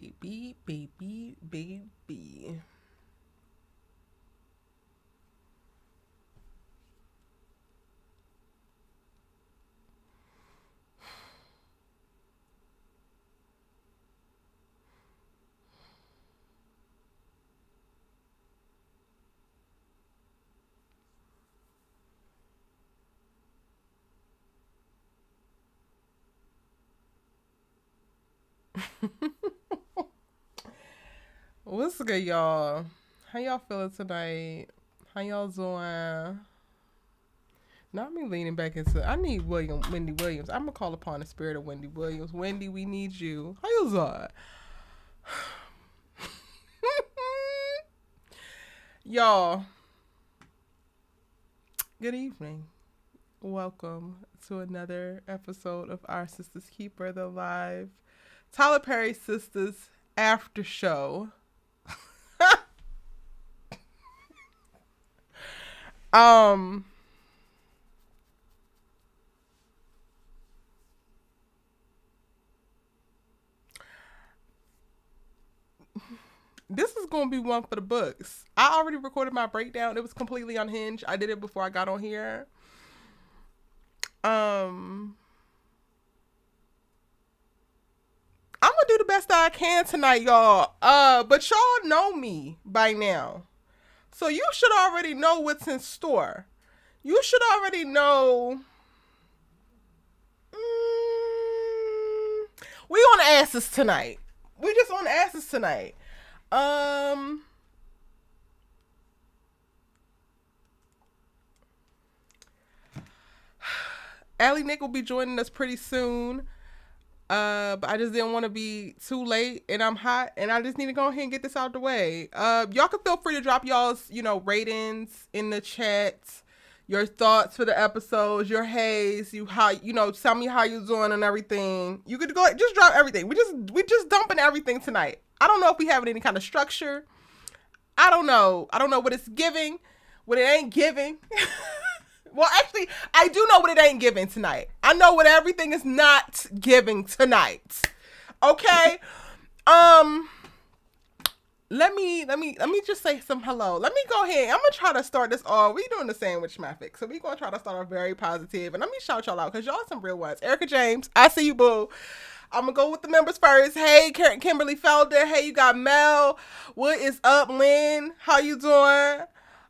baby, baby, baby. What's good, y'all? How y'all feeling tonight? How y'all doing? Not me leaning back into. I need Wendy Williams. I'm gonna call upon the spirit of Wendy Williams. Wendy, we need you. How you doing? Y'all, good evening. Welcome to another episode of Our Sisters Keeper, the live Tyler Perry Sisters Aftershow. This is going to be one for the books. I already recorded my breakdown. It was completely unhinged. I did it before I got on here. I'm going to do the best that I can tonight, y'all. But y'all know me by now. So you should already know what's in store. You should already know. We on asses tonight. We just on asses tonight. Allie Nick will be joining us pretty soon. But I just didn't want to be too late, and I'm hot, and I just need to go ahead and get this out the way. Y'all can feel free to drop y'all's, ratings in the chat, your thoughts for the episodes, your haze, tell me how you doing and everything. You could go, just drop everything. We just dumping everything tonight. I don't know if we have any kind of structure. I don't know what it's giving, what it ain't giving. Well, actually, I do know what it ain't giving tonight. I know what everything is not giving tonight. Okay? Let me just say some hello. Let me go ahead. I'm gonna try to start this off. We doing the sandwich maffic. So we gonna try to start off very positive. And let me shout y'all out because y'all some real ones. Erica James, I see you, boo. I'm gonna go with the members first. Hey, Kimberly Felder. Hey, you got Mel. What is up, Lynn? How you doing?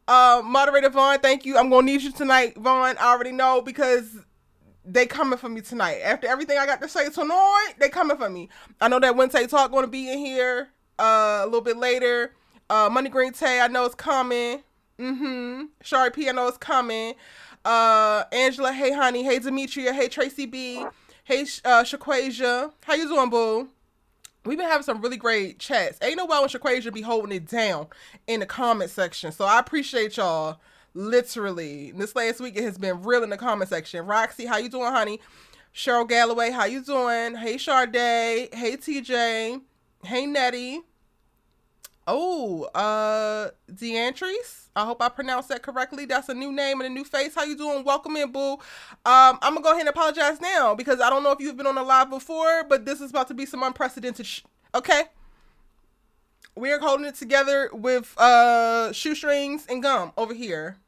Moderator Vaughn, thank you. I'm gonna need you tonight, Vaughn. I already know because they coming for me tonight. After everything I got to say tonight, they coming for me. I know that Wednesday Talk gonna be in here a little bit later. Money Green Tay, I know it's coming. Shari P, I know it's coming. Angela, hey honey. Hey Demetria, hey Tracy B. Hey Shaquasia. How you doing, boo? We've been having some really great chats. Ain't no way when Shaquasia be holding it down in the comment section. So I appreciate y'all. Literally. This last week it has been real in the comment section. Roxy, how you doing, honey? Cheryl Galloway, how you doing? Hey, Sade. Hey, TJ. Hey, Nettie. Oh, Deantrice. I hope I pronounced that correctly. That's a new name and a new face. How you doing? Welcome in, boo. I'm going to go ahead and apologize now because I don't know if you've been on a live before, but this is about to be some unprecedented okay? We're holding it together with shoestrings and gum over here.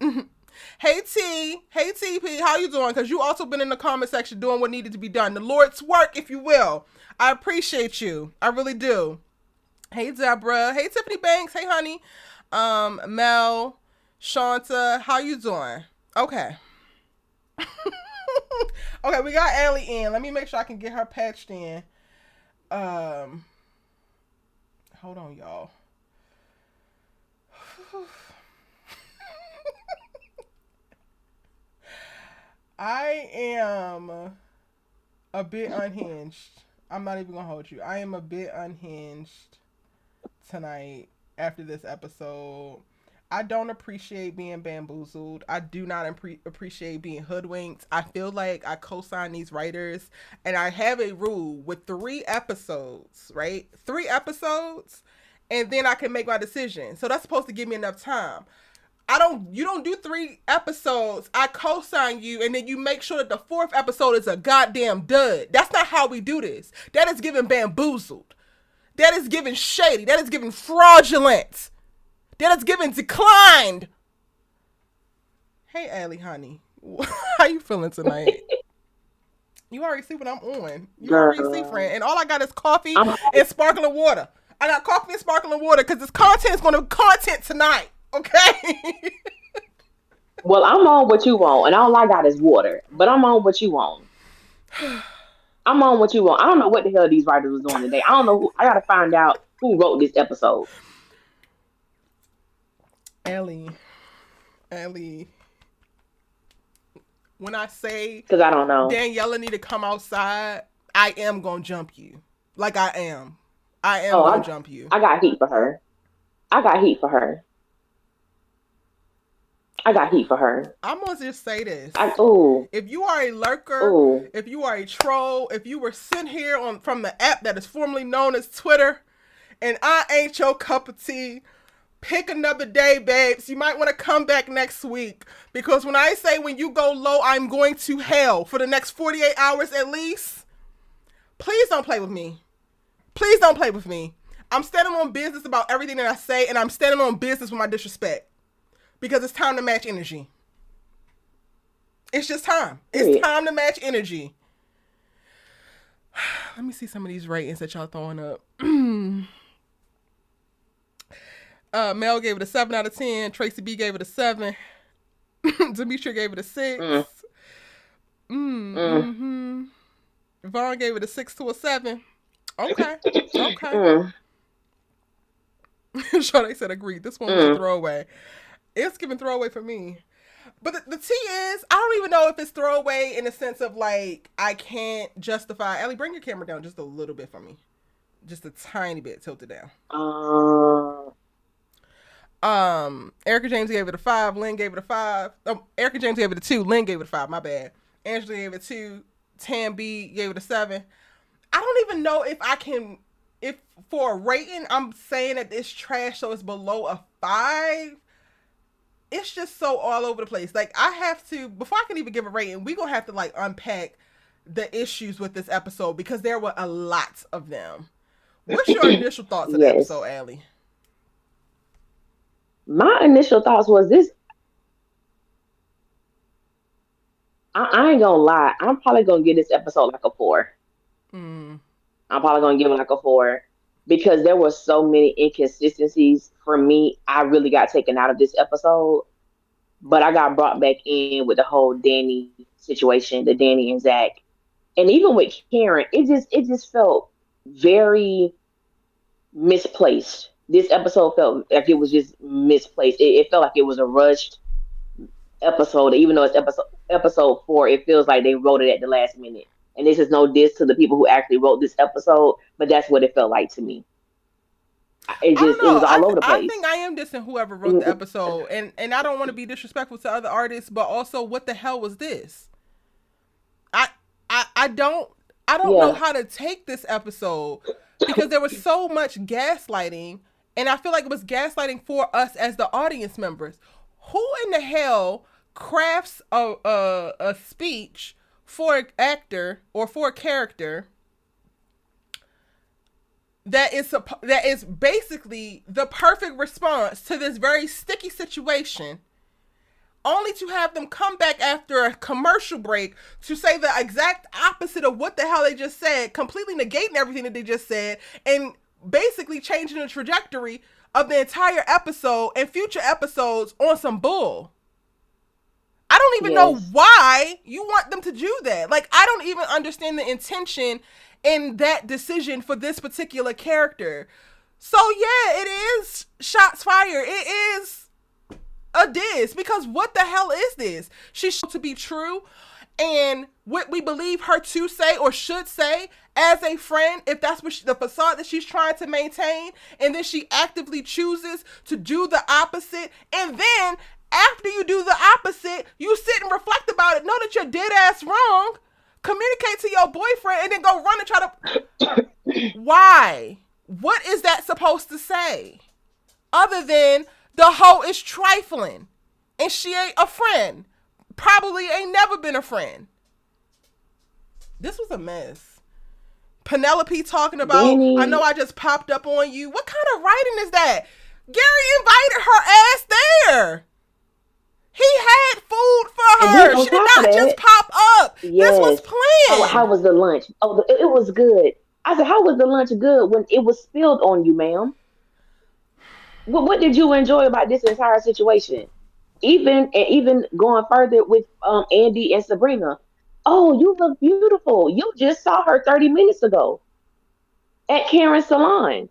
Hey, T. Hey, TP. How you doing? Because you also been in the comment section doing what needed to be done. The Lord's work, if you will. I appreciate you. I really do. Hey, Deborah. Hey, Tiffany Banks. Hey, honey. Mel, Shanta, how you doing? Okay. Okay, we got Allie in. Let me make sure I can get her patched in. Hold on, y'all. I am a bit unhinged. I'm not even gonna hold you. I am a bit unhinged tonight after this episode. I don't appreciate being bamboozled. I do not appreciate being hoodwinked. I feel like I co-sign these writers, and I have a rule with 3 episodes, right? 3 episodes, and then I can make my decision. So that's supposed to give me enough time. You don't do 3 episodes. I co-sign you, and then you make sure that the 4th episode is a goddamn dud. That's not how we do this. That is giving bamboozled. That is given shady. That is given fraudulent. That is given declined. Hey, Allie, honey. How you feeling tonight? You already see what I'm on. You already see, friend. And all I got is coffee and sparkling water. I got coffee and sparkling water because this content is going to be content tonight. Okay? Well, I'm on what you want, and all I got is water. But I'm on what you want. I'm on what you want. I don't know what the hell these writers was doing today. I don't know. I got to find out who wrote this episode. Allie. When I say because I don't know, Daniela need to come outside, I am gonna jump you. Like I am gonna jump you. I got heat for her. I'm gonna just say this. If you are a lurker, if you are a troll, if you were sent here from the app that is formerly known as Twitter, and I ain't your cup of tea, pick another day, babes. You might want to come back next week. Because when I say when you go low, I'm going to hell for the next 48 hours at least, please don't play with me. Please don't play with me. I'm standing on business about everything that I say, and I'm standing on business with my disrespect. Because it's time to match energy. It's just time. It's time to match energy. Let me see some of these ratings that y'all throwing up. Mel gave it a 7 out of 10. Tracy B gave it a 7. Demetria gave it a 6. Vaughn gave it a 6 to a 7. Okay. Sade said agreed. This one was a throwaway. It's giving throwaway for me. But the tea is, I don't even know if it's throwaway in the sense of like, I can't justify. Ellie, bring your camera down just a little bit for me. Just a tiny bit. Tilt it down. Erica James gave it a 5. Lynn gave it a 5. Erica James gave it a 2. Lynn gave it a 5. My bad. Angela gave it a 2. Tam B gave it a 7. I don't even know if I can, if for a rating, I'm saying that this trash show is below a 5. It's just so all over the place. Like, I have to, before I can even give a rating, we're going to have to like unpack the issues with this episode because there were a lot of them. What's your initial thoughts of the episode, Allie? My initial thoughts was this. I ain't gonna lie. I'm probably gonna give this episode like a 4. I'm probably gonna give it like a 4 because there were so many inconsistencies for me. I really got taken out of this episode, but I got brought back in with the whole Danni situation, the Danni and Zac, and even with Karen, it just felt very misplaced. This episode felt like it was just misplaced. It felt like it was a rushed episode. Even though it's episode 4, it feels like they wrote it at the last minute. And this is no diss to the people who actually wrote this episode, but that's what it felt like to me. It was all over the place. I think I am dissing whoever wrote the episode, and I don't want to be disrespectful to other artists, but also, what the hell was this? I don't know how to take this episode because there was so much gaslighting. And I feel like it was gaslighting for us as the audience members. Who in the hell crafts a speech for an actor or for a character that is basically the perfect response to this very sticky situation, only to have them come back after a commercial break to say the exact opposite of what the hell they just said, completely negating everything that they just said, and basically changing the trajectory of the entire episode and future episodes on some bull. I don't even know why you want them to do that. Like, I don't even understand the intention in that decision for this particular character. So yeah, it is shots fired. It is a diss, because what the hell is this? She's to be true, and what we believe her to say or should say as a friend, if that's what the facade that she's trying to maintain, and then she actively chooses to do the opposite, and then after you do the opposite, you sit and reflect about it, know that you're dead ass wrong, communicate to your boyfriend, and then go run and try to why? What is that supposed to say? Other than the hoe is trifling and she ain't a friend. Probably ain't never been a friend. This was a mess. Penelope talking about, Danni. I know I just popped up on you. What kind of writing is that? Gary invited her ass there. He had food for her. She did not just pop up. Yes. This was planned. Oh, how was the lunch? Oh, it was good. I said, how was the lunch good when it was spilled on you, ma'am? What did you enjoy about this entire situation? Even going further with Andy and Sabrina. Oh, you look beautiful. You just saw her 30 minutes ago at Karen's salon.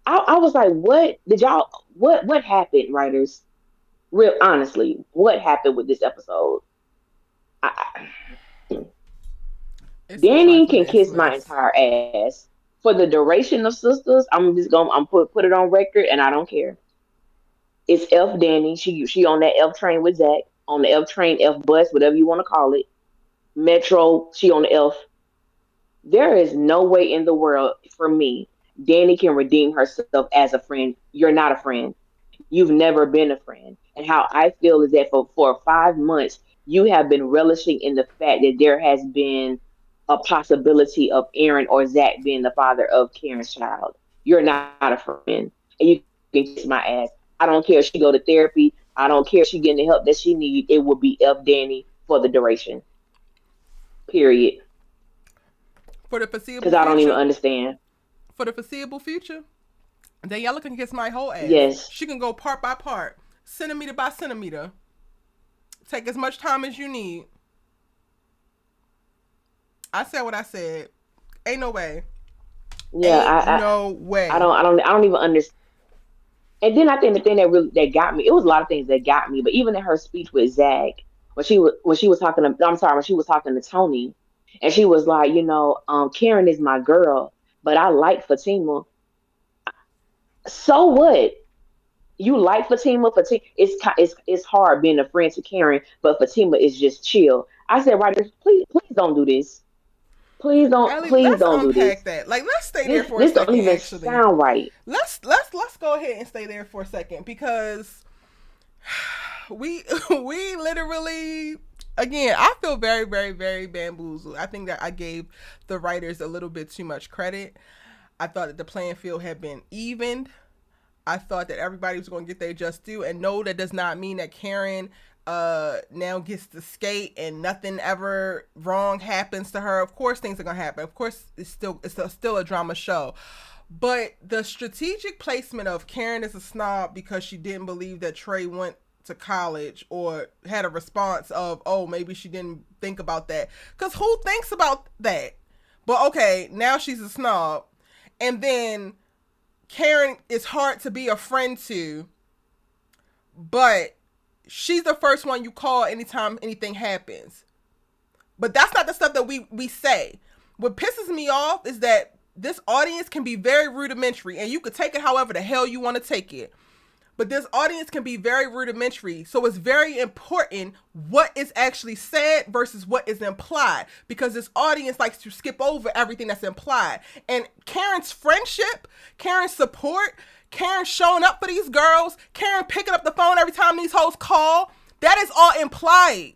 I was like, what did y'all? What happened, writers? Real honestly, what happened with this episode? Danni can kiss my entire ass for the duration of Sisters. I'm put it on record, and I don't care. It's F Danni. She on that F train with Zac, on the F train, F bus, whatever you want to call it. Metro, she on the F. There is no way in the world for me Danni can redeem herself as a friend. You're not a friend. You've never been a friend. And how I feel is that for 5 months, you have been relishing in the fact that there has been a possibility of Aaron or Zac being the father of Karen's child. You're not a friend. And you can kiss my ass. I don't care if she go to therapy. I don't care if she getting the help that she needs. It will be F Danni for the duration. Period. For the foreseeable future. Because I don't even understand. For the foreseeable future, Daniela can kiss my whole ass. Yes. She can go part by part, centimeter by centimeter. Take as much time as you need. I said what I said. Ain't no way. Yeah, no way. I don't even understand. And then I think the thing that got me, it was a lot of things that got me, but even in her speech with Zac, when she was talking to Tony, and she was like, Karen is my girl, but I like Fatima. So what? You like Fatima? It's hard being a friend to Karen, but Fatima is just chill. I said, writers, please don't do this. Please don't do this. That. Like, let's stay there for a second. This don't even sound right. Let's go ahead and stay there for a second, because we literally, again, I feel very, very, very bamboozled. I think that I gave the writers a little bit too much credit. I thought that the playing field had been evened. I thought that everybody was going to get their just due. And no, that does not mean that Karen now gets to skate and nothing ever wrong happens to her. Of course things are going to happen. Of course it's still a drama show. But the strategic placement of Karen is a snob because she didn't believe that Trey went to college, or had a response of, oh, maybe she didn't think about that. Because who thinks about that? But okay, now she's a snob. And then Karen is hard to be a friend to, but she's the first one you call anytime anything happens. But that's not the stuff that we say. What pisses me off is that this audience can be very rudimentary, and you could take it however the hell you want to take it. But this audience can be very rudimentary. So it's very important what is actually said versus what is implied, because this audience likes to skip over everything that's implied. And Karen's friendship, Karen's support, Karen showing up for these girls, Karen picking up the phone every time these hoes call, that is all implied.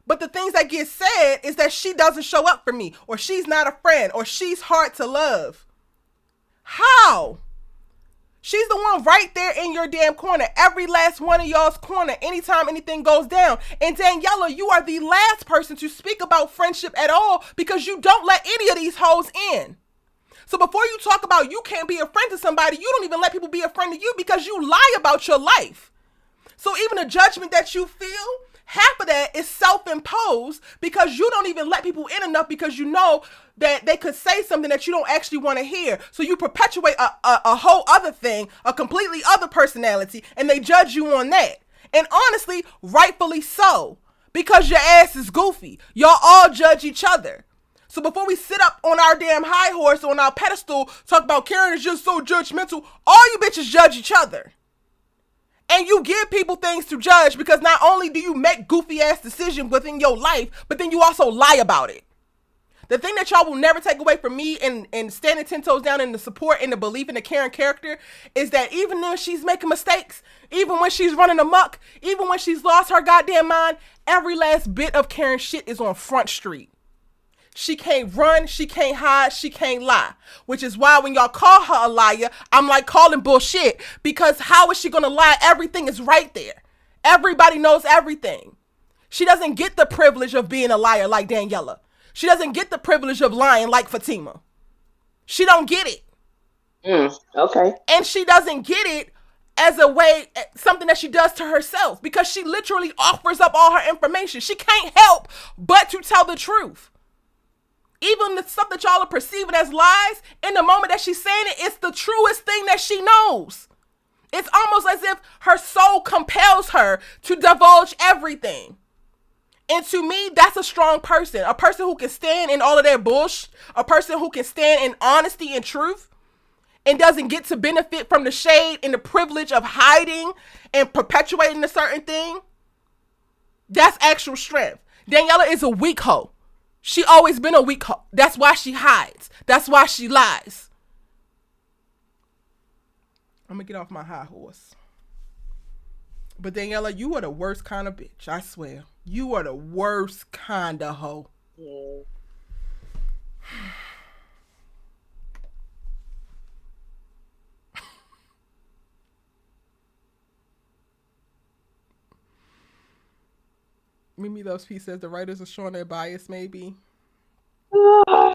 But the things that get said is that she doesn't show up for me, or she's not a friend, or she's hard to love. How? She's the one right there in your damn corner, every last one of y'all's corner, anytime anything goes down. And Daniela, you are the last person to speak about friendship at all, because you don't let any of these hoes in. So before you talk about you can't be a friend to somebody, you don't even let people be a friend to you, because you lie about your life. So even the judgment that you feel, half of that is self-imposed, because you don't even let people in enough, because you know that they could say something that you don't actually want to hear. So you perpetuate a whole other thing, a completely other personality, and they judge you on that. And honestly, rightfully so, because your ass is goofy. Y'all all judge each other. So before we sit up on our damn high horse, on our pedestal, talk about Karen is just so judgmental, all you bitches judge each other. And you give people things to judge, because not only do you make goofy ass decisions within your life, but then you also lie about it. The thing that y'all will never take away from me and standing 10 toes down in the support and the belief in the Karen character is that even when she's making mistakes, even when she's running amok, even when she's lost her goddamn mind, every last bit of Karen shit is on Front Street. She can't run, she can't hide, she can't lie. Which is why when y'all call her a liar, I'm like calling bullshit. Because how is she gonna lie? Everything is right there. Everybody knows everything. She doesn't get the privilege of being a liar like Daniela. She doesn't get the privilege of lying like Fatima. She don't get it. Okay. And she doesn't get it as a way, something that she does to herself. Because she literally offers up all her information. She can't help but to tell the truth. Even the stuff that y'all are perceiving as lies, in the moment that she's saying it, it's the truest thing that she knows. It's almost as if her soul compels her to divulge everything. And to me, that's a strong person. A person who can stand in all of that bullshit. A person who can stand in honesty and truth. And doesn't get to benefit from the shade and the privilege of hiding and perpetuating a certain thing. That's actual strength. Daniela is a weak hoe. She always been a weak hoe. That's why she hides. That's why she lies. I'm going to get off my high horse. But Daniela, you are the worst kind of bitch. I swear. You are the worst kind of hoe. Yeah. Mimi Loves Peace says the writers are showing their bias, maybe. But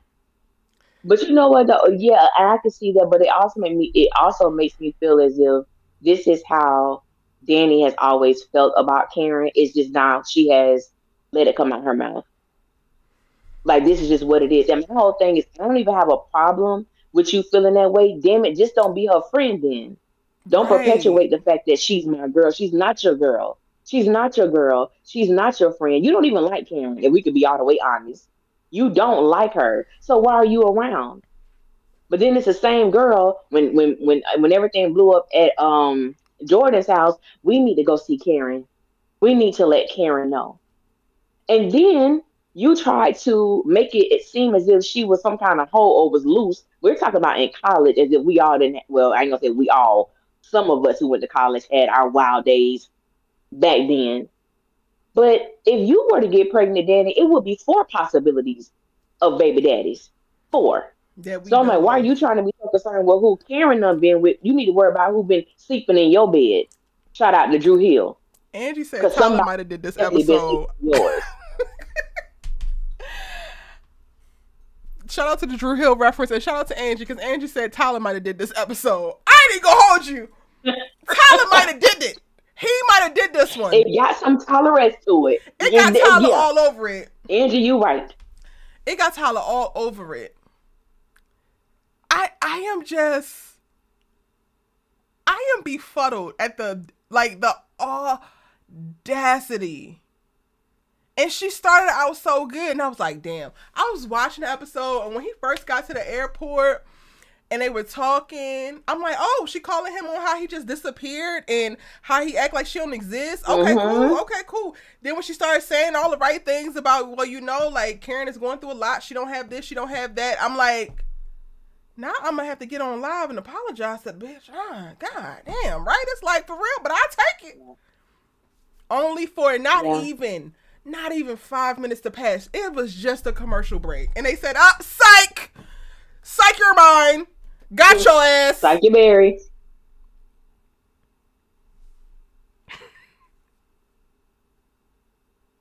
you know what though? Yeah, I can see that, but it also makes me feel as if this is how Danni has always felt about Karen. It's just now she has let it come out her mouth. Like this is just what it is. And my whole thing is I don't even have a problem with you feeling that way. Damn it, just don't be her friend then. Don't perpetuate the fact that she's my girl. She's not your girl. She's not your girl. She's not your friend. You don't even like Karen, if we could be all the way honest. You don't like her. So why are you around? But then it's the same girl when everything blew up at Jordan's house, we need to go see Karen. We need to let Karen know. And then you tried to make it seem as if she was some kind of hoe or was loose. We're talking about in college as if we all didn't, well, I ain't gonna say we all, some of us who went to college had our wild days back then. But if you were to get pregnant, Danni, it would be 4 possibilities of baby daddies. 4. So I'm like, why are you trying to be so concerned with who Karen done been with? You need to worry about who been sleeping in your bed. Shout out to Drew Hill. Angie said Tyler might have did this episode. Yours. Shout out to the Drew Hill reference and shout out to Angie because Angie said Tyler might have did this episode. I ain't even gonna hold you. Tyler might have did it. He might have did this one. It got some tolerance to it. It got Tyler all over it. Angie, you right. It got Tyler all over it. I am befuddled at the audacity. And she started out so good and I was like, damn. I was watching the episode and when he first got to the airport and they were talking, I'm like, oh, she calling him on how he just disappeared and how he act like she don't exist. Okay, cool. Then when she started saying all the right things about, well, like Karen is going through a lot. She don't have this, she don't have that. I'm like, now I'm going to have to get on live and apologize to the bitch. Oh, God damn, right? It's like, for real, but I take it. Only for not even 5 minutes to pass. It was just a commercial break. And they said, psych! Psych your mind. Got your ass. Psych your berry.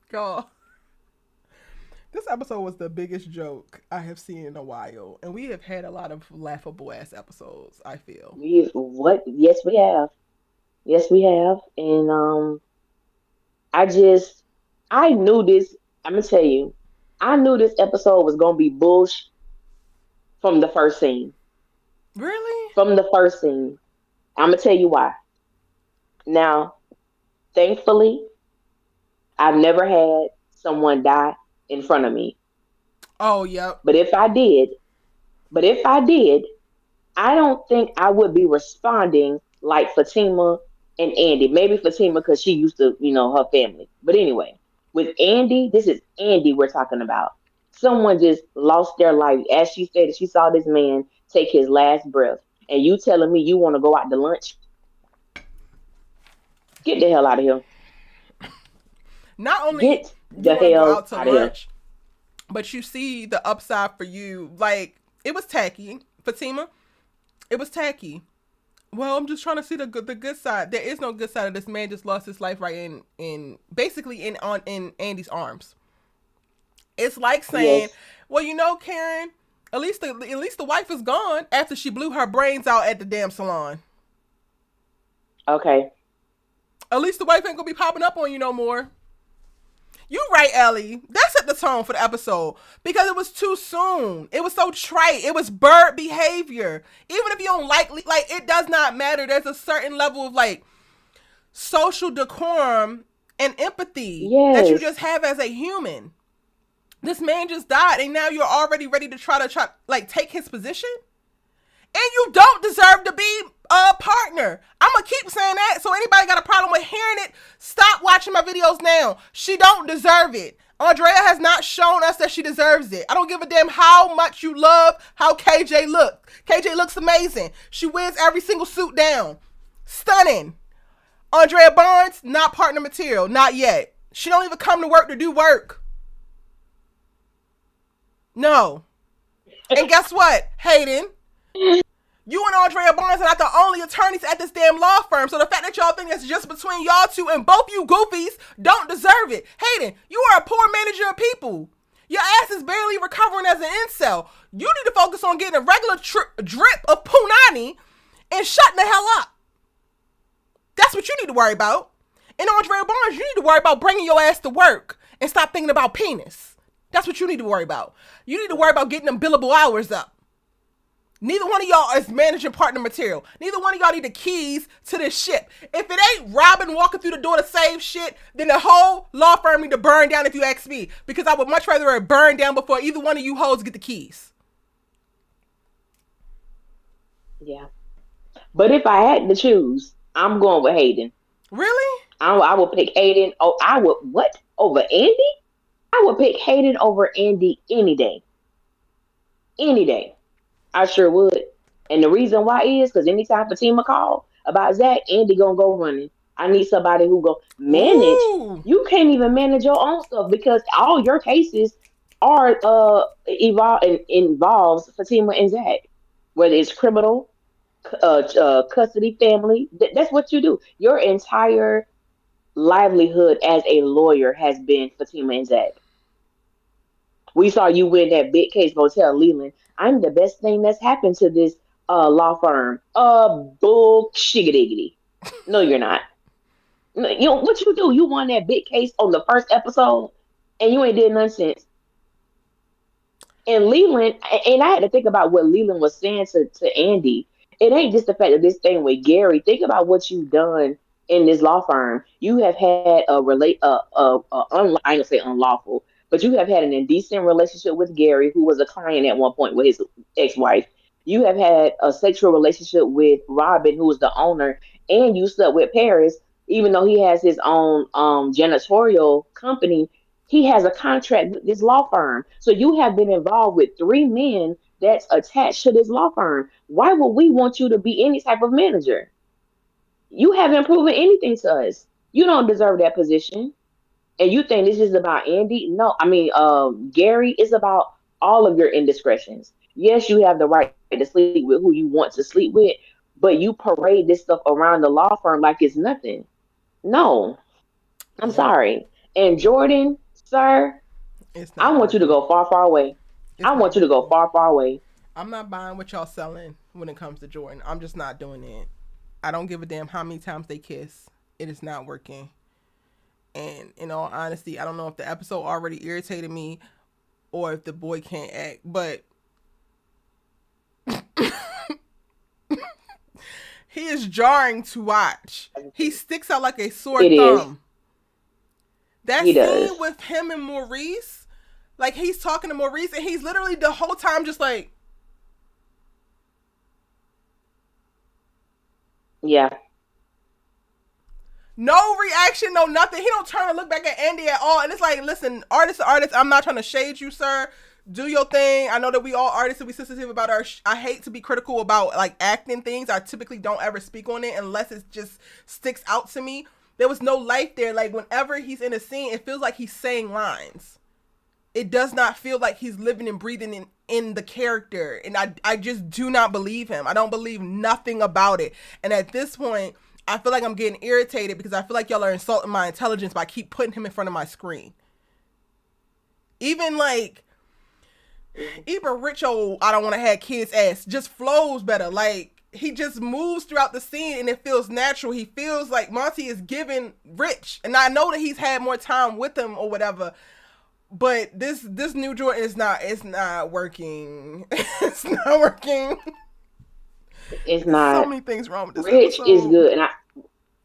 God. This episode was the biggest joke I have seen in a while. And we have had a lot of laughable ass episodes, I feel. Yes, we have. Yes, we have. And I knew this. I'm going to tell you. I knew this episode was going to be bullshit from the first scene. Really? From the first scene. I'm going to tell you why. Now, thankfully, I've never had someone die in front of me. Oh, yep. But if I did, I don't think I would be responding like Fatima and Andy. Maybe Fatima because she used to, her family. But anyway, with Andy, this is Andy we're talking about. Someone just lost their life. As she stated, she saw this man take his last breath. And you telling me you want to go out to lunch? Get the hell out of here. Not only get the hell out of lunch, but you see the upside for you. Like, it was tacky, Fatima. It was tacky. Well, I'm just trying to see the good side. There is no good side of this man. Just lost his life right in basically in Andy's arms. It's like saying, Yes. well, you know, Karen, at least the wife is gone after she blew her brains out at the damn salon. Okay. At least the wife ain't gonna be popping up on you no more. You right, Ellie. That set the tone for the episode because it was too soon. It was so trite. It was bird behavior. Even if you don't like, it does not matter. There's a certain level of like social decorum and empathy that you Yes. just have as a human. This man just died, and now you're already ready to try like take his position. And you don't deserve to be a partner. I'm going to keep saying that. So anybody got a problem with hearing it, stop watching my videos now. She don't deserve it. Andrea has not shown us that she deserves it. I don't give a damn how much you love how KJ looks. KJ looks amazing. She wears every single suit down. Stunning. Andrea Barnes, not partner material. Not yet. She don't even come to work to do work. No. And guess what, Hayden? You and Andrea Barnes are not the only attorneys at this damn law firm. So the fact that y'all think it's just between y'all two and both you goofies don't deserve it. Hayden, you are a poor manager of people. Your ass is barely recovering as an incel. You need to focus on getting a regular drip of punani and shutting the hell up. That's what you need to worry about. And Andrea Barnes, you need to worry about bringing your ass to work and stop thinking about penis. That's what you need to worry about. You need to worry about getting them billable hours up. Neither one of y'all is managing partner material. Neither one of y'all need the keys to this ship. If it ain't Robin walking through the door to save shit, then the whole law firm need to burn down if you ask me. Because I would much rather it burn down before either one of you hoes get the keys. Yeah. But if I had to choose, I'm going with Hayden. Really? I would pick Hayden. Oh, I would, what? Over Andy? I would pick Hayden over Andy any day. Any day. I sure would. And the reason why is because anytime Fatima call about Zac, Andy gonna go running. I need somebody who go manage. Ooh. You can't even manage your own stuff because all your cases are involves Fatima and Zac. Whether it's criminal, custody, family, that's what you do. Your entire livelihood as a lawyer has been Fatima and Zac. We saw you win that big case. Go tell Leland, I'm the best thing that's happened to this law firm. Bull shiggity. No, you're not. No, you know what you do? You won that big case on the first episode, and you ain't did none since. And Leland, and I had to think about what Leland was saying to Andy. It ain't just the fact of this thing with Gary. Think about what you've done in this law firm. You have had I ain't gonna say unlawful, but you have had an indecent relationship with Gary, who was a client at one point with his ex-wife. You have had a sexual relationship with Robin, who was the owner, and you slept with Paris, even though he has his own janitorial company. He has a contract with this law firm. So you have been involved with three men that's attached to this law firm. Why would we want you to be any type of manager? You haven't proven anything to us. You don't deserve that position. And you think this is about Andy? No, I mean, Gary is about all of your indiscretions. Yes, you have the right to sleep with who you want to sleep with, but you parade this stuff around the law firm like it's nothing. No, I'm Yep. sorry. And Jordan, sir, It's I not want you to working. go far, far away. It's I not want you to go working. far, far away. I'm not buying what y'all selling when it comes to Jordan. I'm just not doing it. I don't give a damn how many times they kiss. It is not working. And in all honesty, I don't know if the episode already irritated me or if the boy can't act, but he is jarring to watch. He sticks out like a sore It is. thumb. That He scene does. with him and Maurice, like he's talking to Maurice and he's literally the whole time just like, Yeah. no reaction, no nothing. He don't turn and look back at Andy at all. And it's like, listen, artist to artist, I'm not trying to shade you, sir. Do your thing. I know that we all artists and we sensitive about our. I hate to be critical about like acting things. I typically don't ever speak on it unless it just sticks out to me. There was no life there. Like whenever he's in a scene, it feels like he's saying lines. it does not feel like he's living and breathing in the character. And I just do not believe him. I don't believe nothing about it. And at this point, I feel like I'm getting irritated because I feel like y'all are insulting my intelligence by keep putting him in front of my screen. Even rich old I don't want to have kids ass just flows better. Like, he just moves throughout the scene and it feels natural. He feels like Monty is giving Rich. And I know that he's had more time with him or whatever. But this new Jordan it's not working. It's not working. It's not. So many things wrong with this Rich episode. is good. And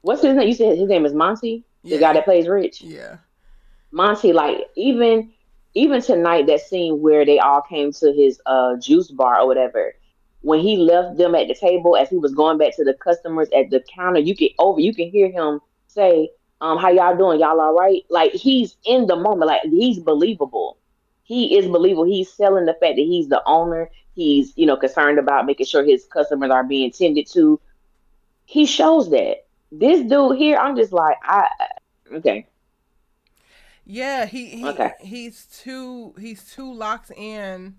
what's his name? You said his name is Monty? Yeah. The guy that plays Rich? Yeah. Monty, like, even tonight, that scene where they all came to his juice bar or whatever, when he left them at the table as he was going back to the customers at the counter, you can hear him say, how y'all doing? Y'all all right? Like, he's in the moment. Like, he's believable. He is believable. He's selling the fact that he's the owner. He's, concerned about making sure his customers are being tended to. He shows that. This dude here, I'm just like, okay. Yeah, he's too locked in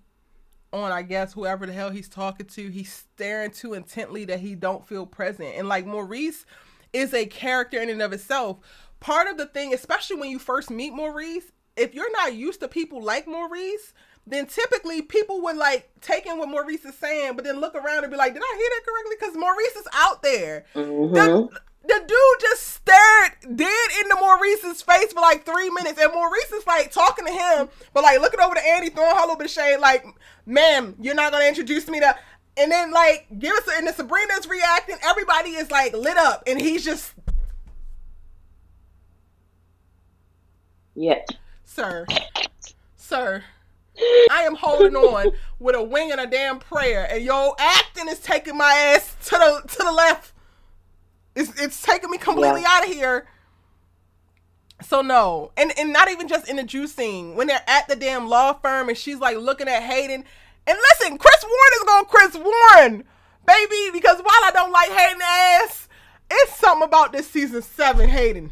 on, I guess, whoever the hell he's talking to. He's staring too intently that he don't feel present. And like, Maurice is a character in and of itself. Part of the thing, especially when you first meet Maurice, if you're not used to people like Maurice, then typically people would like take in what Maurice is saying, but then look around and be like, did I hear that correctly? Because Maurice is out there. Mm-hmm. The dude just stared dead into Maurice's face for like 3 minutes, and Maurice is like talking to him, but like looking over to Andy, throwing her a little bit of shade, like, ma'am, you're not gonna introduce me to, and then like give us, and then Sabrina's reacting, everybody is like lit up, and he's just, yeah, sir, I am holding on with a wing and a damn prayer, and your acting is taking my ass to the left. It's taking me completely out of here. So no. And not even just in the juice scene. When they're at the damn law firm and she's like looking at Hayden. And listen, Chris Warren is going Chris Warren, baby. Because while I don't like Hayden ass, it's something about this season 7 Hayden.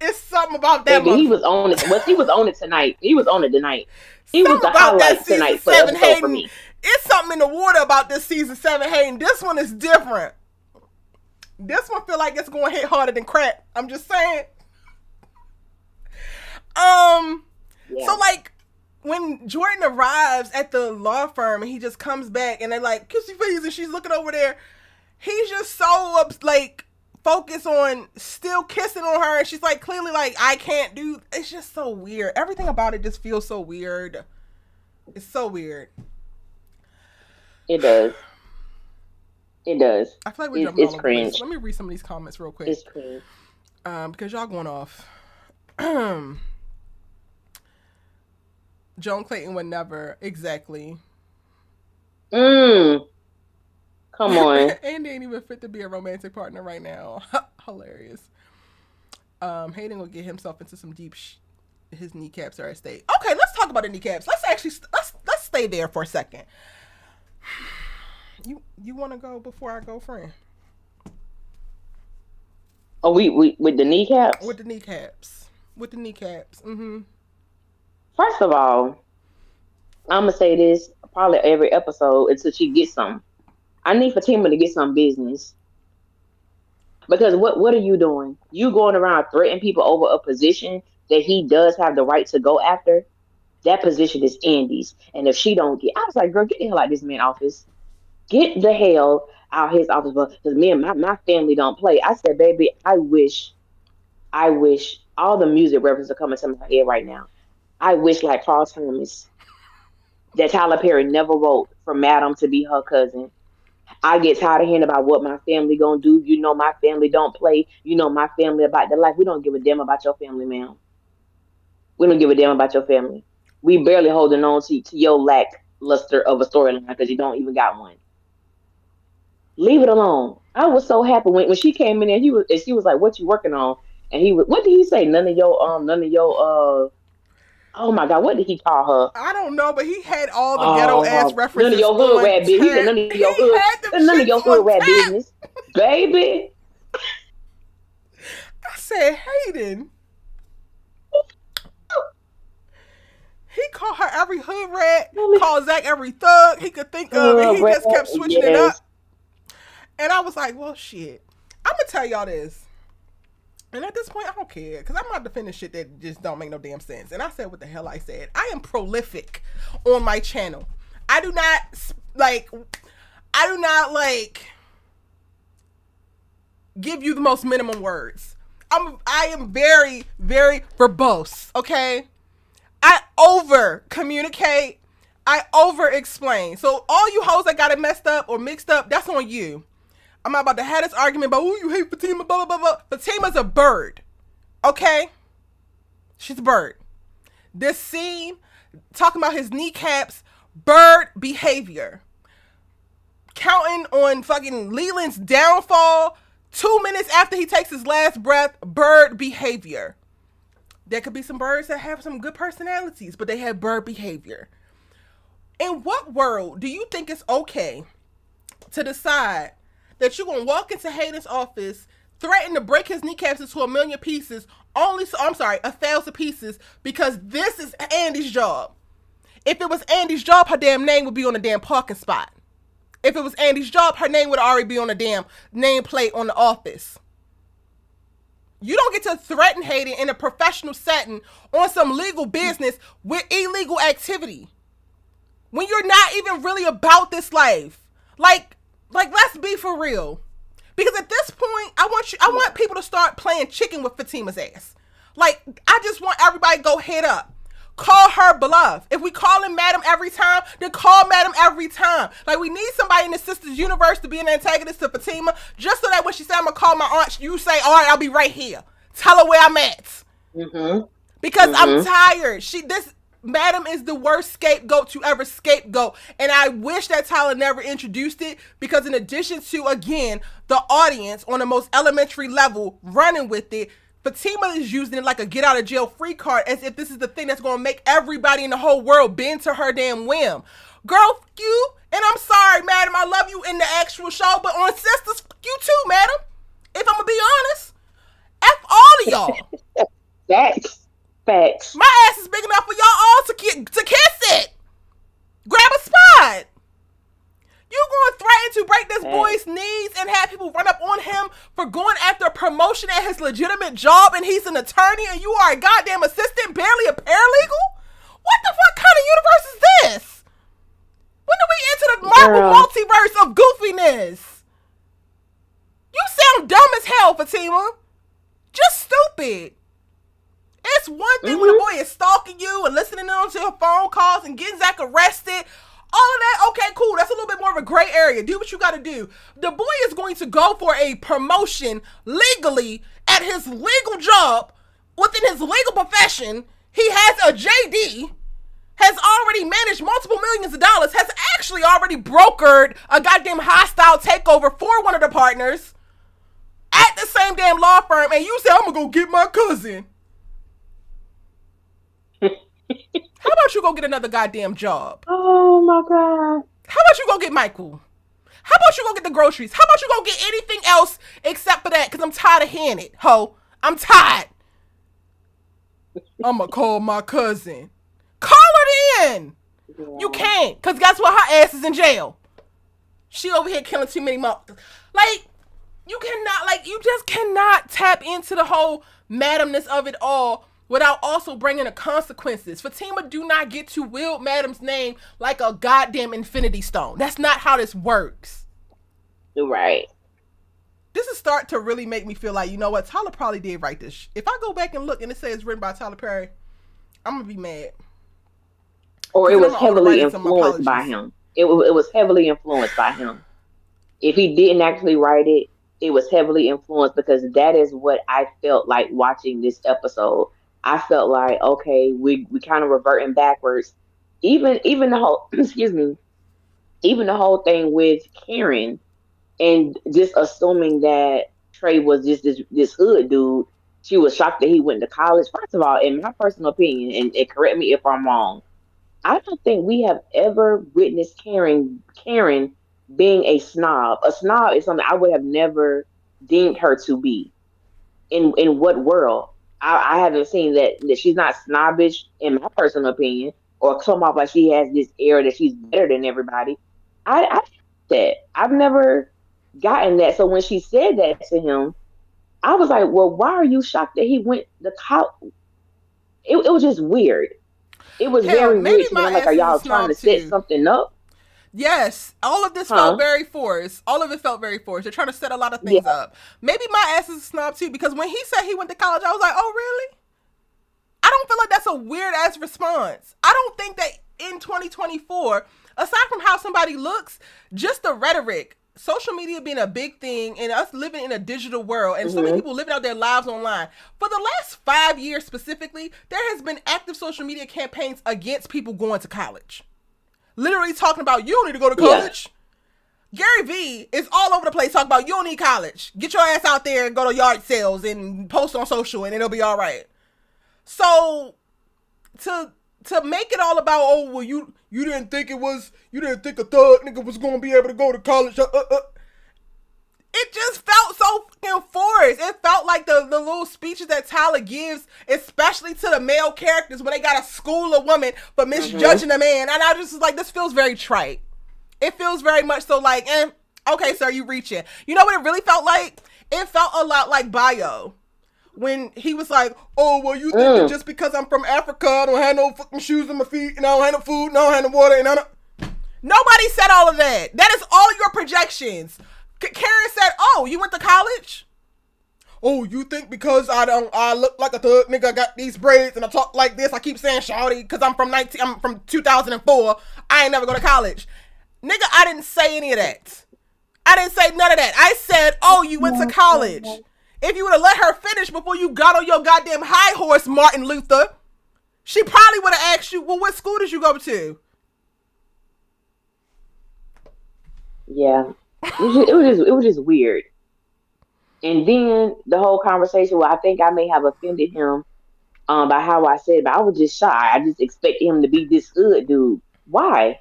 It's something about that. Baby, he was on it. He was on it tonight. He was on it tonight. He something was the about highlight that season tonight 7 Hayden. for me. It's something in the water about this season 7 Hayden. This one is different. This one feel like it's going to hit harder than crack. I'm just saying. Yeah. So like when Jordan arrives at the law firm and he just comes back and they're like kissy face and she's looking over there, he's just so like focused on still kissing on her and she's like clearly like, I can't do. It's just so weird. Everything about it just feels so weird. It's so weird. It does. It does. I feel like we're jumping all over the cringe. place. Let me read some of these comments real quick. It's cringe. Because y'all going off. Joan Clayton would never. Exactly. Come on. Andy ain't even fit to be a romantic partner right now. Hilarious. Hayden will get himself into some deep his kneecaps are at stake. Okay, let's talk about the kneecaps. Let's stay there for a second. You want to go before I go, friend? Oh, we with the kneecaps? With the kneecaps. Mm-hmm. First of all, I'm going to say this probably every episode until she gets some. I need Fatima to get some business. Because what are you doing? You going around threatening people over a position that he does have the right to go after? That position is Andy's. And if she don't get... I was like, girl, get the hell out of this man's office. Get the hell out of his office. Because me and my family don't play. I said, baby, I wish all the music references are coming to my head right now. I wish, like Carl Thomas, that Tyler Perry never wrote for Madam to be her cousin. I get tired of hearing about what my family gonna do. You know my family don't play. You know my family about their life. We don't give a damn about your family, ma'am. We don't give a damn about your family. We barely holding on to your lackluster of a storyline because you don't even got one. Leave it alone. I was so happy when she came in there. She was like, "What you working on?" And what did he say? None of your oh my God, what did he call her? I don't know, but he had all the ghetto ass references. None of your hood rat business. He said none of your hood rat business, baby. I said, Hayden. He called her every hood rat, called Zac every thug he could think of, and he just kept switching it up. And I was like, well, shit. I'm going to tell y'all this. And at this point, I don't care, because I'm not defending shit that just don't make no damn sense. And I said what the hell I said. I am prolific on my channel. I do not, give you the most minimum words. I am very, very verbose, okay? I over communicate. I over explain. So all you hoes that got it messed up or mixed up, that's on you. I'm not about to have this argument about, oh, you hate Fatima, blah, blah, blah, blah. Fatima's a bird, okay? She's a bird. This scene, talking about his kneecaps, bird behavior. Counting on fucking Leland's downfall 2 minutes after he takes his last breath, bird behavior. There could be some birds that have some good personalities, but they have bird behavior. In what world do you think it's okay to decide that you're going to walk into Hayden's office, threaten to break his kneecaps into 1,000,000 pieces, 1,000 pieces, because this is Andy's job? If it was Andy's job, her damn name would be on the damn parking spot. If it was Andy's job, her name would already be on the damn nameplate on the office. You don't get to threaten Hayden in a professional setting on some legal business with illegal activity. When you're not even really about this life. Like, let's be for real. Because at this point, I want people to start playing chicken with Fatima's ass. Like, I just want everybody to go head up. Call her bluff. If we call him Madam every time, then call Madam every time. Like, we need somebody in the Sisters universe to be an antagonist to Fatima, just so that when she said, I'm going to call my aunt, you say, all right, I'll be right here. Tell her where I'm at. Mm-hmm. Because I'm tired. This Madam is the worst scapegoat to ever scapegoat. And I wish that Tyler never introduced it, because in addition to, again, the audience on the most elementary level running with it, Fatima is using it like a get out of jail free card, as if this is the thing that's going to make everybody in the whole world bend to her damn whim. Girl, you, and I'm sorry, Madam, I love you in the actual show, but on Sisters, you too, Madam. If I'm going to be honest, F all of y'all. Facts. My ass is big enough for y'all all to kiss it. Grab a spot. You going to threaten to break this boy's knees and have people run up on him for going after a promotion at his legitimate job, and he's an attorney and you are a goddamn assistant, barely a paralegal? What the fuck kind of universe is this? When did we enter the Marvel multiverse of goofiness? You sound dumb as hell, Fatima. Just stupid. It's one thing when a boy is stalking you and listening to your phone calls and getting Zac arrested. All of that, okay, cool. That's a little bit more of a gray area. Do what you got to do. The boy is going to go for a promotion legally at his legal job within his legal profession. He has a JD, has already managed multiple millions of dollars, has actually already brokered a goddamn hostile takeover for one of the partners at the same damn law firm, and you say, I'm going to go get my cousin. How about you go get another goddamn job? Oh my God. How about you go get Michael? How about you go get the groceries? How about you go get anything else except for that? Because I'm tired of hearing it, ho. I'm tired. I'm going to call my cousin. Call her in. Yeah. You can't. Because guess what? Her ass is in jail. She over here killing too many motherfuckers. Like, you just cannot tap into the whole madamness of it all without also bringing the consequences. Fatima do not get to wield Madam's name like a goddamn infinity stone. That's not how this works. You're right. This is start to really make me feel like, you know what, Tyler probably did write this. If I go back and look and it says written by Tyler Perry, I'm going to be mad. Or it was heavily influenced by him. It was heavily influenced by him. If he didn't actually write it, it was heavily influenced, because that is what I felt like watching this episode. I felt like, okay, we kind of reverting backwards. Even the whole, even the whole thing with Karen and just assuming that Trey was just this hood dude. She was shocked that he went to college. First of all, in my personal opinion, and correct me if I'm wrong, I don't think we have ever witnessed Karen being a snob. A snob is something I would have never deemed her to be. In what world? I haven't seen that she's not snobbish, in my personal opinion. or come off like she has this air that she's better than everybody. I that I've never gotten that. So when she said that to him, I was like, well, why are you shocked that he went the college? It was just weird. It was Hell, very maybe weird to me. my I'm like, are ass is a y'all trying to snob set too. something up? Yes, all of this felt Huh? very forced. All of it felt very forced. They're trying to set a lot of Yeah. things up. Maybe my ass is a snob too, because when he said he went to college, I was like, oh, really? I don't feel like that's a weird ass response. I don't think that in 2024, aside from how somebody looks, just the rhetoric, social media being a big thing, and us living in a digital world, and so many Mm-hmm. people living out their lives online. For the last 5 years specifically, there has been active social media campaigns against people going to college. Literally talking about, you don't need to go to Yeah. college. Gary V is all over the place talking about, you don't need college. Get your ass out there and go to yard sales and post on social and it'll be all right. So to make it all about, oh, well, you didn't think a thug nigga was gonna be able to go to college. It just felt so fucking forced. It felt like the little speeches that Tyler gives, especially to the male characters when they gotta school a woman for misjudging a man. And I just was like, this feels very trite. It feels very much so like, okay, sir, you reaching. You know what it really felt like? It felt a lot like Bio. When he was like, oh, well, you think that just because I'm from Africa, I don't have no fucking shoes on my feet, and I don't have no food, and I don't have no water, and I don't... Nobody said all of that. That is all your projections. Karen said, oh, you went to college? Oh, you think because I look like a thug nigga, I got these braids, and I talk like this, I keep saying shawty, because I'm from 2004, I ain't never go to college. Nigga, I didn't say any of that. I didn't say none of that. I said, oh, you went to college. If you would have let her finish before you got on your goddamn high horse, Martin Luther, she probably would have asked you, well, what school did you go to? Yeah. It was just weird. And then the whole conversation, well, I think I may have offended him by how I said it, but I was just shy. I just expected him to be this good dude. Why?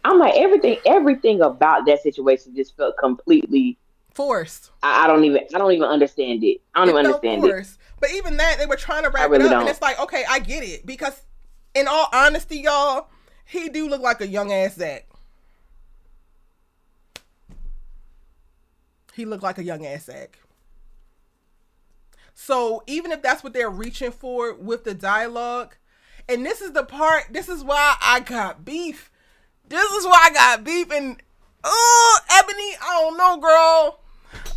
I'm like, everything about that situation just felt completely Forced. I don't even understand it. I don't It even felt understand it. forced. But even that, they were trying to I wrap it really up, don't. and it's like, okay, I get it. Because in all honesty, y'all, he do look like a young ass Zac. He looked like a young ass Zac. So even if that's what they're reaching for with the dialogue, and this is the part, this is why I got beef. This is why I got beef. And Ebony, I don't know, girl.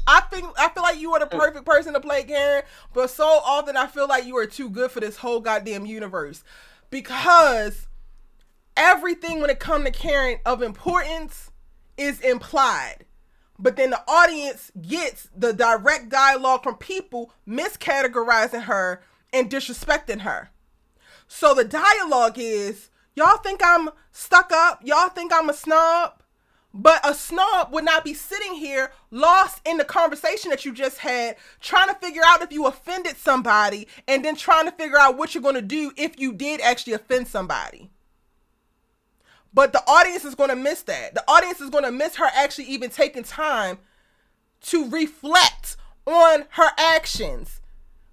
I feel like you are the perfect person to play Karen, but so often I feel like you are too good for this whole goddamn universe, because everything when it comes to Karen of importance is implied. But then the audience gets the direct dialogue from people miscategorizing her and disrespecting her. So the dialogue is, y'all think I'm stuck up? Y'all think I'm a snob? But a snob would not be sitting here lost in the conversation that you just had, trying to figure out if you offended somebody, and then trying to figure out what you're going to do if you did actually offend somebody. But the audience is going to miss that. The audience is going to miss her actually even taking time to reflect on her actions.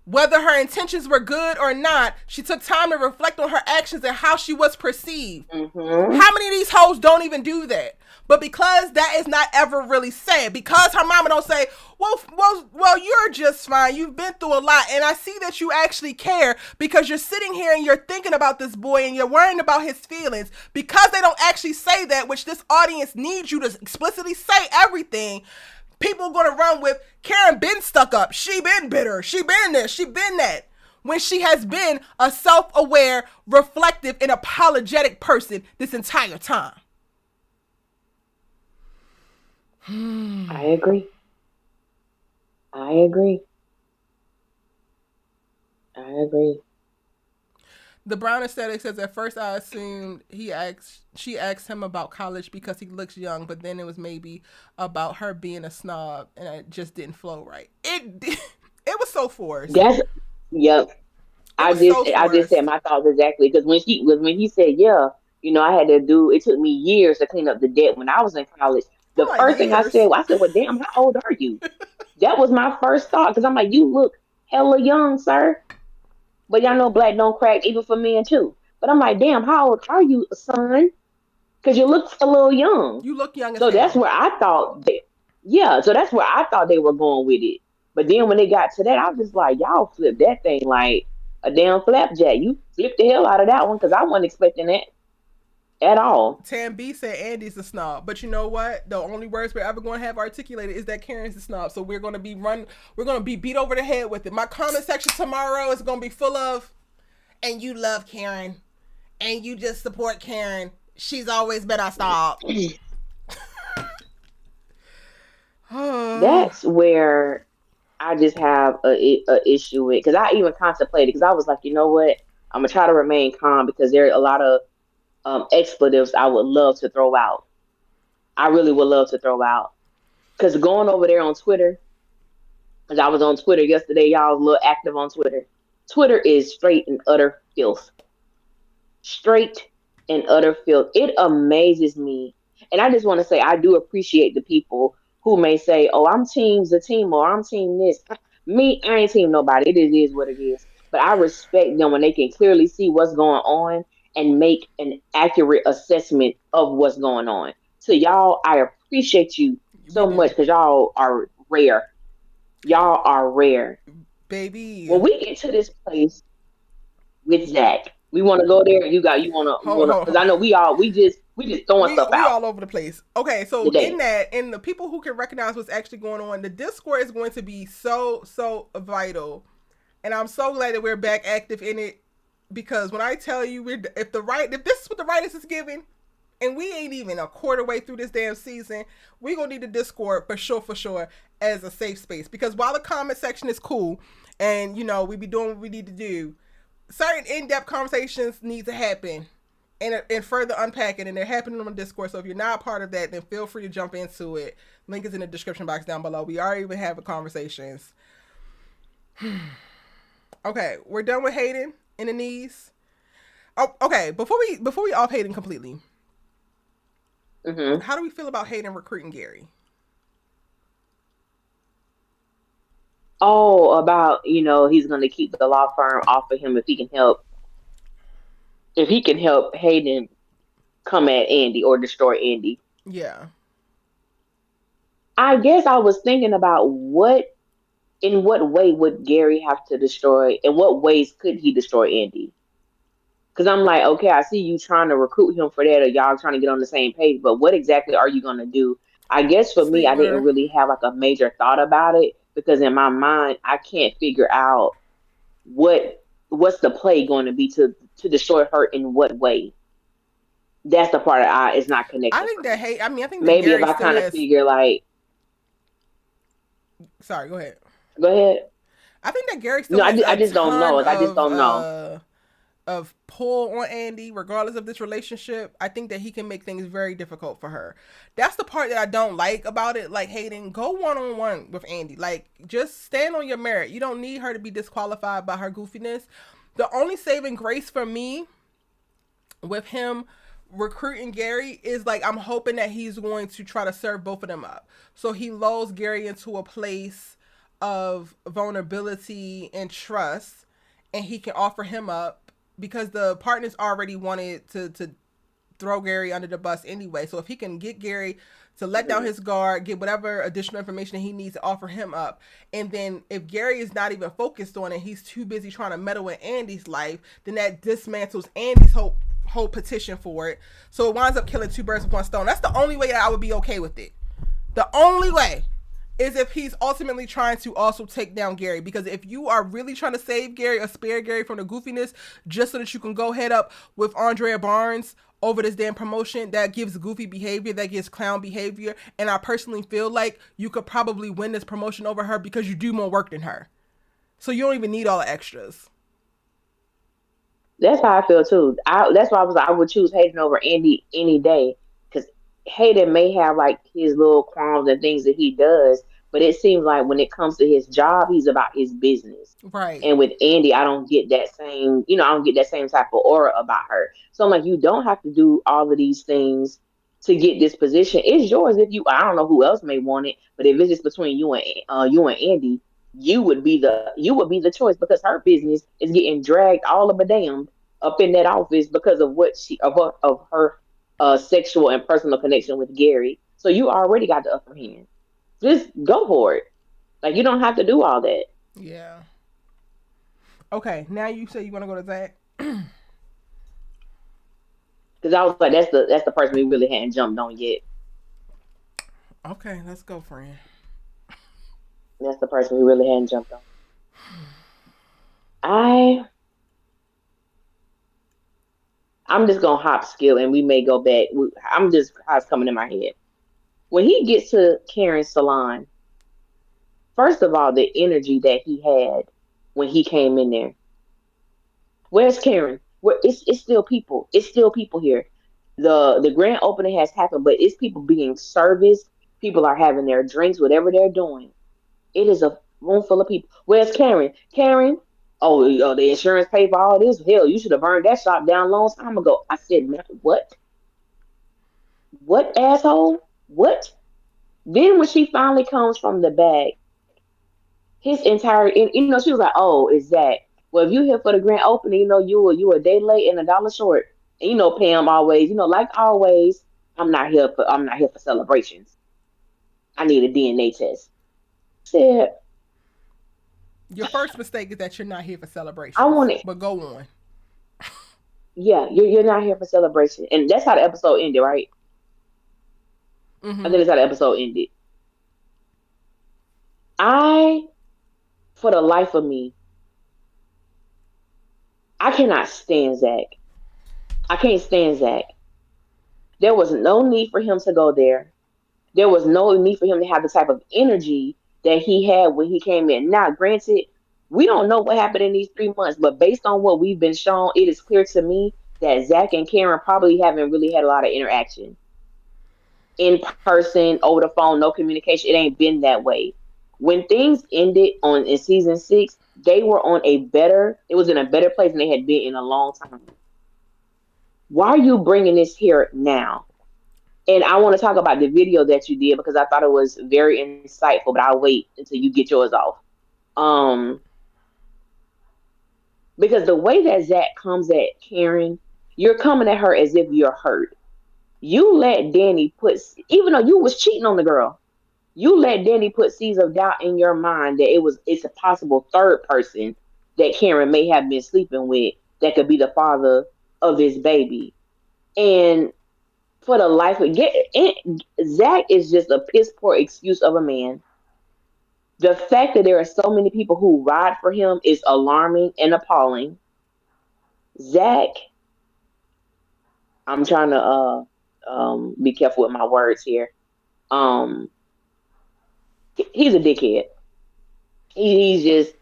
Whether her intentions were good or not, she took time to reflect on her actions and how she was perceived. Mm-hmm. How many of these hoes don't even do that? But because that is not ever really said, because her mama don't say, well, you're just fine. You've been through a lot, and I see that you actually care because you're sitting here and you're thinking about this boy and you're worrying about his feelings. Because they don't actually say that, which this audience needs you to explicitly say everything, people are going to run with, Karen been stuck up. She been bitter. She been this. She been that. When she has been a self-aware, reflective, and apologetic person this entire time. I agree. The Brown aesthetic says, at first I assumed she asked him about college because he looks young, but then it was maybe about her being a snob, and it just didn't flow right. It was so forced. Yep. I just said my thoughts exactly, because when he said, yeah, I had to do, it took me years to clean up the debt when I was in college. The first thing I said, well, damn, how old are you? That was my first thought, because I'm like, you look hella young, sir. But y'all know black don't crack even for men too. But I'm like, damn, how old are you, son? Because you look a little young. You look young as So that's hell. where I thought they, yeah, so that's where I thought they were going with it. But then when they got to that, I was just like, y'all flipped that thing like a damn flapjack. You flipped the hell out of that one because I wasn't expecting that at all. Tam B said Andy's a snob, but you know what? The only words we're ever going to have articulated is that Karen's a snob. So we're going to be we're going to be beat over the head with it. My comment section tomorrow is going to be full of, and you love Karen, and you just support Karen. She's always been a snob. That's where I just have a issue with because I even contemplated because I was like, you know what, I'm gonna try to remain calm because there are a lot of expletives I would love to throw out. I really would love to throw out because going over there on Twitter, because I was on Twitter yesterday, y'all was a little active on Twitter. Twitter is straight and utter filth, straight and utter filth. It amazes me, and I just want to say I do appreciate the people who may say, "Oh, I'm team the team," or "I'm team this." Me, I ain't team nobody. It is what it is. But I respect them when they can clearly see what's going on and make an accurate assessment of what's going on. So y'all, I appreciate you We so do. much because y'all are rare. Y'all are rare. Baby. When we get to this place with Zac, we want to go there. You Hold, wanna, hold, because I know we just throwing stuff we out all over the place. Okay, so in today. that, in the people who can recognize what's actually going on, the Discord is going to be so vital, and I'm so glad that we're back active in it because when I tell you, if this is what the writers is giving, and we ain't even a quarter way through this damn season, we gonna need the Discord for sure as a safe space because while the comment section is cool, and we be doing what we need to do, certain in-depth conversations need to happen and further unpacking, and they're happening on Discord. So if you're not a part of that, then feel free to jump into it. Link is in the description box down below. We already been having conversations. Okay, we're done with Hayden in the knees. Oh, okay. Before we off Hayden completely, Mm-hmm. how do we feel about Hayden recruiting Gary? Oh, about he's going to keep the law firm off of him if he can help Hayden come at Andy or destroy Andy. Yeah. I guess I was thinking about in what way would Gary have to destroy, in what ways could he destroy Andy? Because I'm like, okay, I see you trying to recruit him for that, or y'all trying to get on the same page, but what exactly are you going to do? I guess for me, Sleep I with didn't her. really have like a major thought about it because in my mind, I can't figure out what's the play going to be to destroy her in what way. That's the part that is not I connecting think for that me. Hay. I mean, I think that Maybe if Gary I still kind of has. figure like, Sorry, go ahead. go ahead. I think that Gary still No, has I a just don't know. ton I just don't know. of pull on Andy, regardless of this relationship. I think that he can make things very difficult for her. That's the part that I don't like about it. Like, Hayden, go one on one with Andy. Like, just stand on your merit. You don't need her to be disqualified by her goofiness. The only saving grace for me with him recruiting Gary is like I'm hoping that he's going to try to serve both of them up. So he lulls Gary into a place of vulnerability and trust, and he can offer him up because the partners already wanted to throw Gary under the bus anyway. So if he can get Gary to let down his guard, get whatever additional information he needs to offer him up, and then if Gary is not even focused on it, he's too busy trying to meddle in Andy's life, then that dismantles Andy's whole petition for it. So it winds up killing two birds with one stone. That's the only way that I would be okay with it. The only way is if he's ultimately trying to also take down Gary. Because if you are really trying to save Gary or spare Gary from the goofiness just so that you can go head up with Andrea Barnes over this damn promotion that gives goofy behavior, that gives clown behavior, and I personally feel like you could probably win this promotion over her because you do more work than her. So you don't even need all the extras. That's how I feel too. That's why I was like, I would choose Hayden over Andy any day because Hayden may have like his little qualms and things that he does, but it seems like when it comes to his job, he's about his business. Right. And with Andy, I don't get that I don't get that same type of aura about her. So I'm like, you don't have to do all of these things to get this position. It's yours if you. I don't know who else may want it, but if it's just between you and Andy, you would be the choice because her business is getting dragged all of a damn up in that office because of what her sexual and personal connection with Gary. So you already got the upper hand. Just go for it. Like you don't have to do all that. Yeah. Okay, now you say you want to go to Zac. Because I was like, that's the person we really hadn't jumped on yet. Okay, let's go, friend. That's the person we really hadn't jumped on. I I'm just gonna hop skill and we may go back. I'm just how's coming in my head. When he gets to Karen's salon, first of all, the energy that he had when he came in there. Where's Karen? Where it's still people. It's still people here. The grand opening has happened, but it's people being serviced. People are having their drinks, whatever they're doing. It is a room full of people. Where's Karen? Karen? Oh, the insurance paid for all this. Hell, you should have burned that shop down a long time ago. I said, man, what? What asshole? What? Then when she finally comes from the back, his entire, she was like, "Oh, is that? Well, if you here for the grand opening, you a day late and $1 short." And Pam always, like always, I'm not here for celebrations. I need a DNA test. Said, Your first mistake is that you're not here for I celebrations. want it. But go on. Yeah, you're not here for celebration, and that's how the episode ended, right? I think that's how the episode ended. I, for the life of me, I cannot stand Zac. I can't stand Zac. There was no need for him to go there. There was no need for him to have the type of energy that he had when he came in. Now, granted, we don't know what happened in these 3 months, but based on what we've been shown, it is clear to me that Zac and Karen probably haven't really had a lot of interaction in person, over the phone, no communication. It ain't been that way. When things ended in season 6, they were it was in a better place than they had been in a long time. Why are you bringing this here now? And I want to talk about the video that you did because I thought it was very insightful, but I'll wait until you get yours off. Because the way that Zac comes at Karen, you're coming at her as if you're hurt. You let Danni even though you was cheating on the girl, you let Danni put seeds of doubt in your mind that it's a possible third person that Karen may have been sleeping with that could be the father of this baby. And for the life of Zac is just a piss poor excuse of a man. The fact that there are so many people who ride for him is alarming and appalling. Zac, I'm trying to be careful with my words here. He's a dickhead. He's just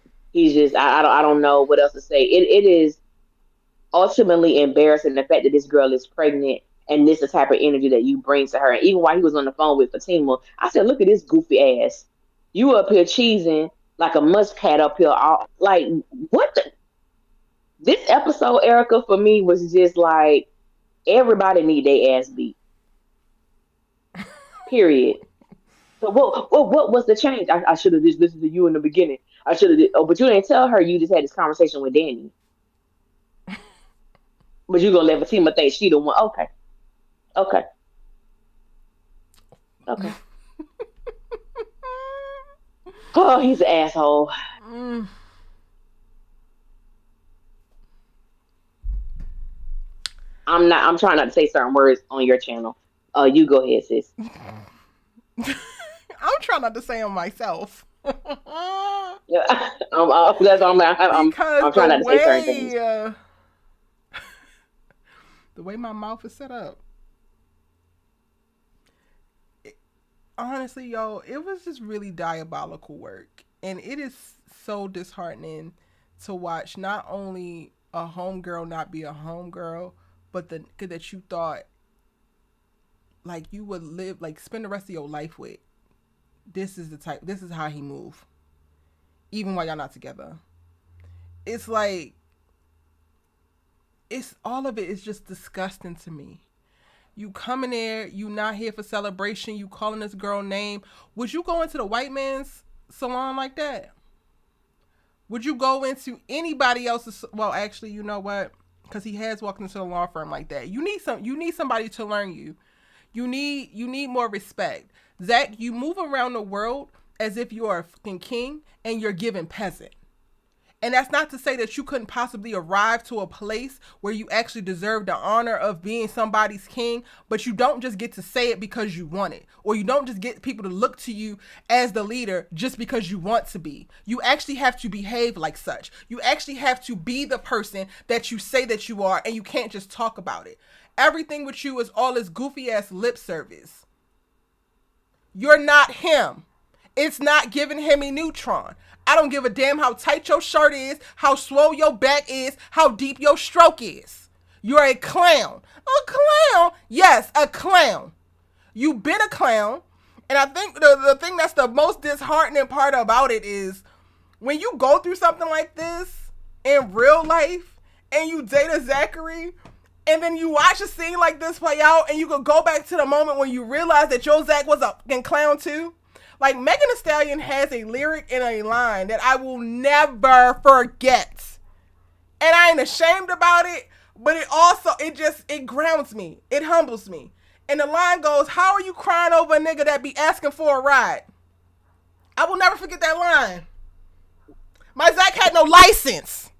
I don't know what else to say. It is ultimately embarrassing the fact that this girl is pregnant and this is the type of energy that you bring to her. And even while he was on the phone with Fatima, I said, look at this goofy ass. You up here cheesing like a muscat up here. Like, what the? This episode, Erica, for me was just like, everybody need their ass beat. Period. So what was the change? I should have just listened to you in the beginning. I should have. Oh, but you didn't tell her you just had this conversation with Danni. But you gonna let Fatima think she the one? Okay. Oh, he's an asshole. I'm trying not to say certain words on your channel. You go ahead, sis. I'm trying not to say them myself. Yeah, that's I'm trying not to say certain things. The way my mouth is set up. Honestly, yo, it was just really diabolical work. And it is so disheartening to watch not only a homegirl not be a homegirl, but that you thought like you would live, like spend the rest of your life with. This is how he move. Even while y'all not together. It's like, all of it is just disgusting to me. You come in there, you not here for celebration, you calling this girl name. Would you go into the white man's salon like that? Would you go into anybody else's? Well, actually, you know what? because he has walked into the law firm like that. You need somebody to learn you. You need more respect. Zac, you move around the world as if you are a fucking king and you're given peasant. And that's not to say that you couldn't possibly arrive to a place where you actually deserve the honor of being somebody's king, but you don't just get to say it because you want it, or you don't just get people to look to you as the leader just because you want to be. You actually have to behave like such. You actually have to be the person that you say that you are, and you can't just talk about it. Everything with you is all this goofy ass lip service. You're not him. It's not giving him a neutron. I don't give a damn how tight your shirt is, how swole your back is, how deep your stroke is. You're a clown. A clown? Yes, a clown. You've been a clown. And I think the thing that's the most disheartening part about it is when you go through something like this in real life and you date a Zachary and then you watch a scene like this play out and you could go back to the moment when you realize that your Zac was a fucking clown too. Like, Megan Thee Stallion has a lyric and a line that I will never forget. And I ain't ashamed about it, but it grounds me. It humbles me. And the line goes, how are you crying over a nigga that be asking for a ride? I will never forget that line. My Zac had no license.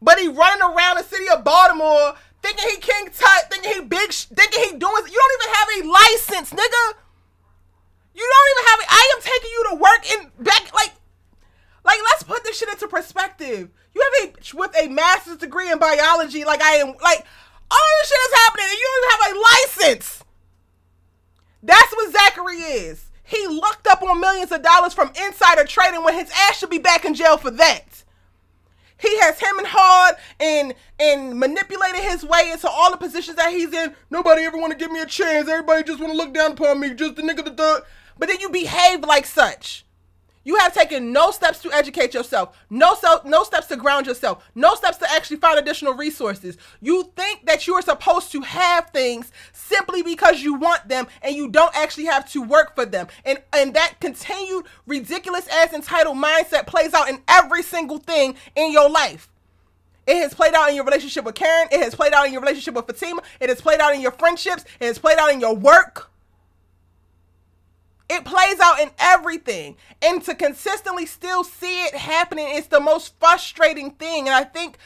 But he running around the city of Baltimore thinking he King Tut, thinking he big, thinking he doing, you don't even have a license, nigga. You don't even have it. I am taking you to work in back, like let's put this shit into perspective. You have with a master's degree in biology, like I am, like all this shit is happening and you don't even have a license. That's what Zachary is. He looked up on millions of dollars from insider trading when his ass should be back in jail for that. He has him and hard and manipulated his way into all the positions that he's in. Nobody ever want to give me a chance. Everybody just want to look down upon me. Just the nigga that done. But then you behave like such. You have taken no steps to educate yourself, no steps to ground yourself, no steps to actually find additional resources. You think that you are supposed to have things simply because you want them and you don't actually have to work for them. And that continued ridiculous ass entitled mindset plays out in every single thing in your life. It has played out in your relationship with Karen. It has played out in your relationship with Fatima. It has played out in your friendships. It has played out in your work. It plays out in everything. And to consistently still see it happening is the most frustrating thing. And I think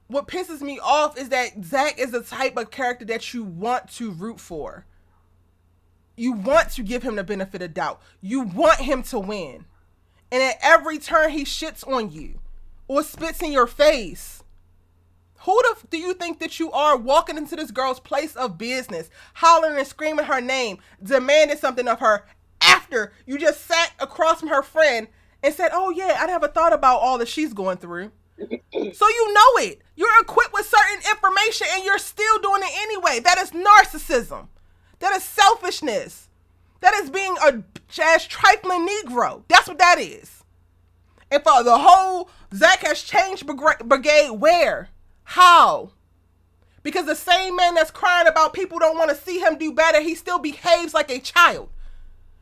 what pisses me off is that Zac is the type of character that you want to root for. You want to give him the benefit of doubt. You want him to win. And at every turn he shits on you or spits in your face. Who the f- do you think that you are walking into this girl's place of business, hollering and screaming her name, demanding something of her after you just sat across from her friend and said, oh yeah, I never thought about all that she's going through. So you know it. You're equipped with certain information and you're still doing it anyway. That is narcissism. That is selfishness. That is being a ass trifling Negro. That's what that is. And for the whole Zac has changed brigade, where? How? Because the same man that's crying about people don't want to see him do better, he still behaves like a child.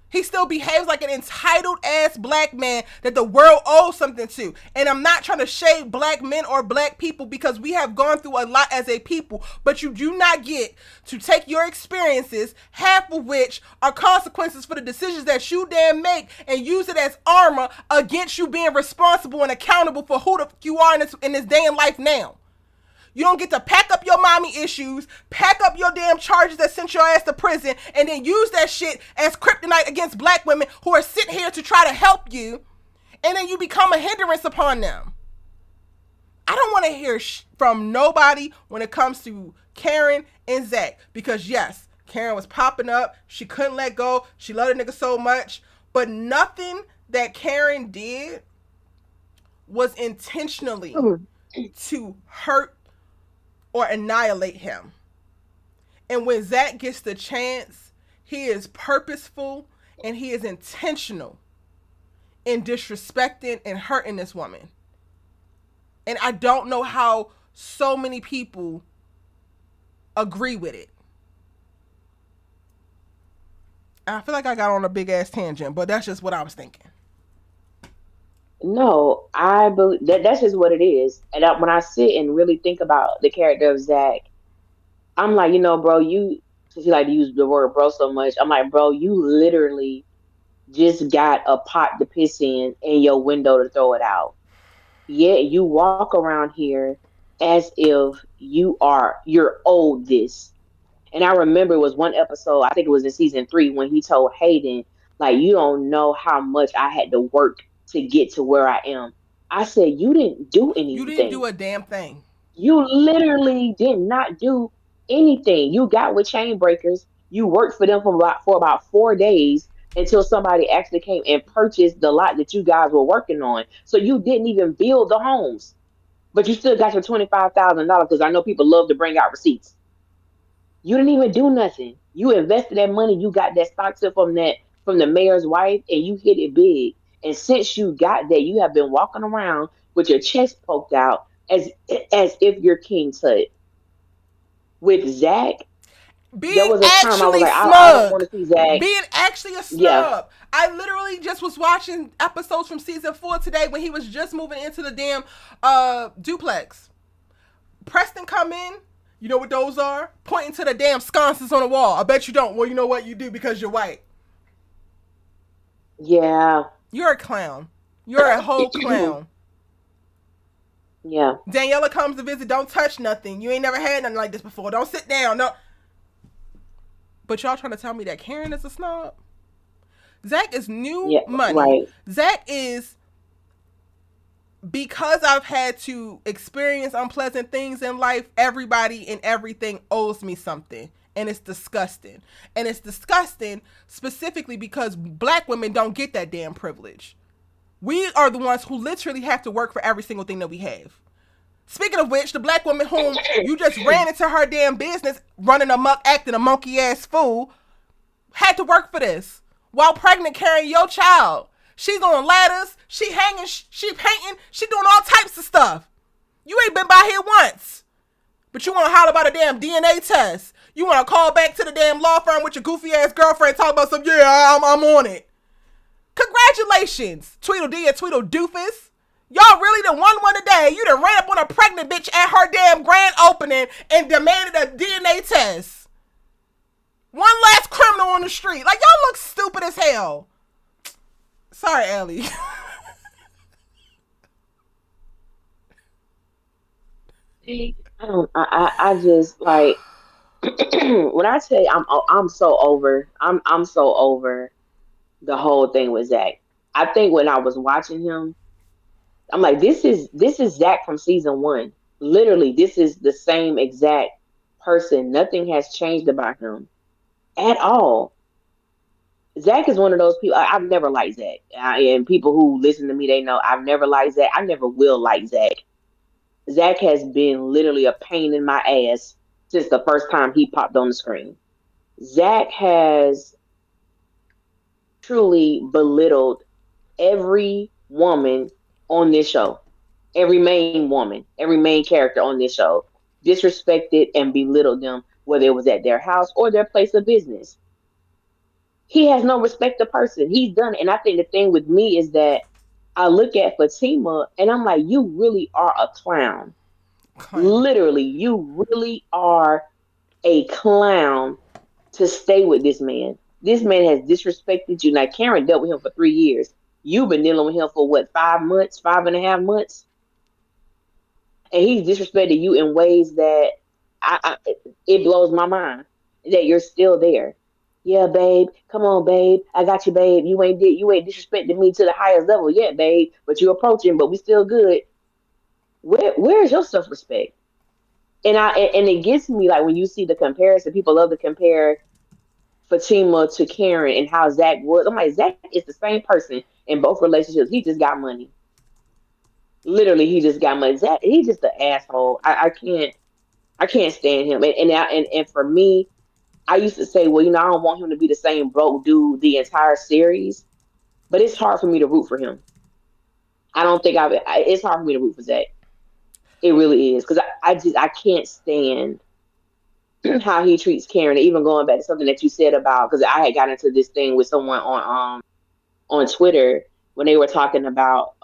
He still behaves like an entitled ass black man that the world owes something to. And I'm not trying to shade black men or black people because we have gone through a lot as a people, but you do not get to take your experiences, half of which are consequences for the decisions that you damn make, and use it as armor against you being responsible and accountable for who the f- you are in this day and life now. You don't get to pack up your mommy issues, pack up your damn charges that sent your ass to prison, and then use that shit as kryptonite against black women who are sitting here to try to help you, and then you become a hindrance upon them. I don't want to hear from nobody when it comes to Karen and Zac, because yes, Karen was popping up. She couldn't let go. She loved a nigga so much, but nothing that Karen did was intentionally to hurt or annihilate him. And when Zac gets the chance, he is purposeful and he is intentional in disrespecting and hurting this woman. And I don't know how so many people agree with it. I feel like I got on a big ass tangent, but that's just what I was thinking. No, I believe that that's just what it is. And when I sit and really think about the character of Zach, I'm like, bro, since you like to use the word bro so much, I'm like, bro, you literally just got a pot to piss in your window to throw it out. Yet you walk around here as if you're owed this. And I remember it was one episode, I think it was in season 3, when he told Hayden, like, you don't know how much I had to work to get to where I am. I said, you didn't do You didn't anything. do a damn thing. You literally did not do anything. You got with chain breakers. You worked for them for about 4 days until somebody actually came and purchased the lot that you guys were working on. So you didn't even build the homes, but you still got your $25,000 because I know people love to bring out receipts. You didn't even do nothing. You invested that money. You got that stock tip from the mayor's wife, and you hit it big. And since you got that, you have been walking around with your chest poked out as if you're King Tut. With Zach, there Being was a time I was actually like, I don't want smug. to see Zach. Being actually a Yeah, snub. I literally just was watching episodes from season 4 today when he was just moving into the damn duplex. Preston come in. You know what those are? Pointing to the damn sconces on the wall. I bet you don't. Well, you know what you do because you're white. yeah, You're a clown. You're a whole clown. yeah. Daniela comes to visit. Don't touch nothing. You ain't never had nothing like this before. Don't sit down. No. But y'all trying to tell me that Karen is a snob? Zach is new Yeah, money. right. Zach is, because I've had to experience unpleasant things in life, everybody and everything owes me something. And it's disgusting. And it's disgusting specifically because black women don't get that damn privilege. We are the ones who literally have to work for every single thing that we have. Speaking of which, the black woman whom you just ran into her damn business, running amok, acting a monkey ass fool, had to work for this while pregnant, carrying your child. She's on ladders, she hanging, she painting, she doing all types of stuff. You ain't been by here once, but you want to holler about a damn DNA test. You want to call back to the damn law firm with your goofy ass girlfriend, talk about some, yeah, I'm on it. Congratulations, Tweedledee and Tweedledoofus. Y'all really done won one today. You done ran up on a pregnant bitch at her damn grand opening and demanded a DNA test. One last criminal on the street. Like, y'all look stupid as hell. Sorry, Ellie. I don't. I just like when I say I'm so over. I'm so over the whole thing with Zach. I think when I was watching him, I'm like, this is Zach from season 1. Literally, this is the same exact person. Nothing has changed about him at all. Zach is one of those people. I've never liked Zach, and people who listen to me, they know I've never liked Zach. I never will like Zach. Zach has been literally a pain in my ass since the first time he popped on the screen. Zach has truly belittled every woman on this show, every main woman, every main character on this show, disrespected and belittled them, whether it was at their house or their place of business. He has no respect to person. He's done it. And I think the thing with me is that I look at Fatima and I'm like, you really are a clown. Clown. Literally, you really are a clown to stay with this man. This man has disrespected you. Now, Karen dealt with him for 3 years. You've been dealing with him for what, 5 months, 5.5 months? And he's disrespected you in ways that it blows my mind that you're still there. Yeah, babe. Come on, babe. I got you, babe. You ain't disrespecting me to the highest level yet, babe. But you're approaching, but we still good. Where's your self respect? And it gets me like when you see the comparison, people love to compare Fatima to Karen and how Zach was. I'm like, Zach is the same person in both relationships. He just got money. Literally, he just got money. Zach, he's just an asshole. I can't stand him. And for me, I used to say, well, I don't want him to be the same broke dude the entire series, but it's hard for me to root for him. I don't think it's hard for me to root for Zach. It really is because I can't stand how he treats Karen. Even going back to something that you said about because I had got into this thing with someone on Twitter, when they were talking about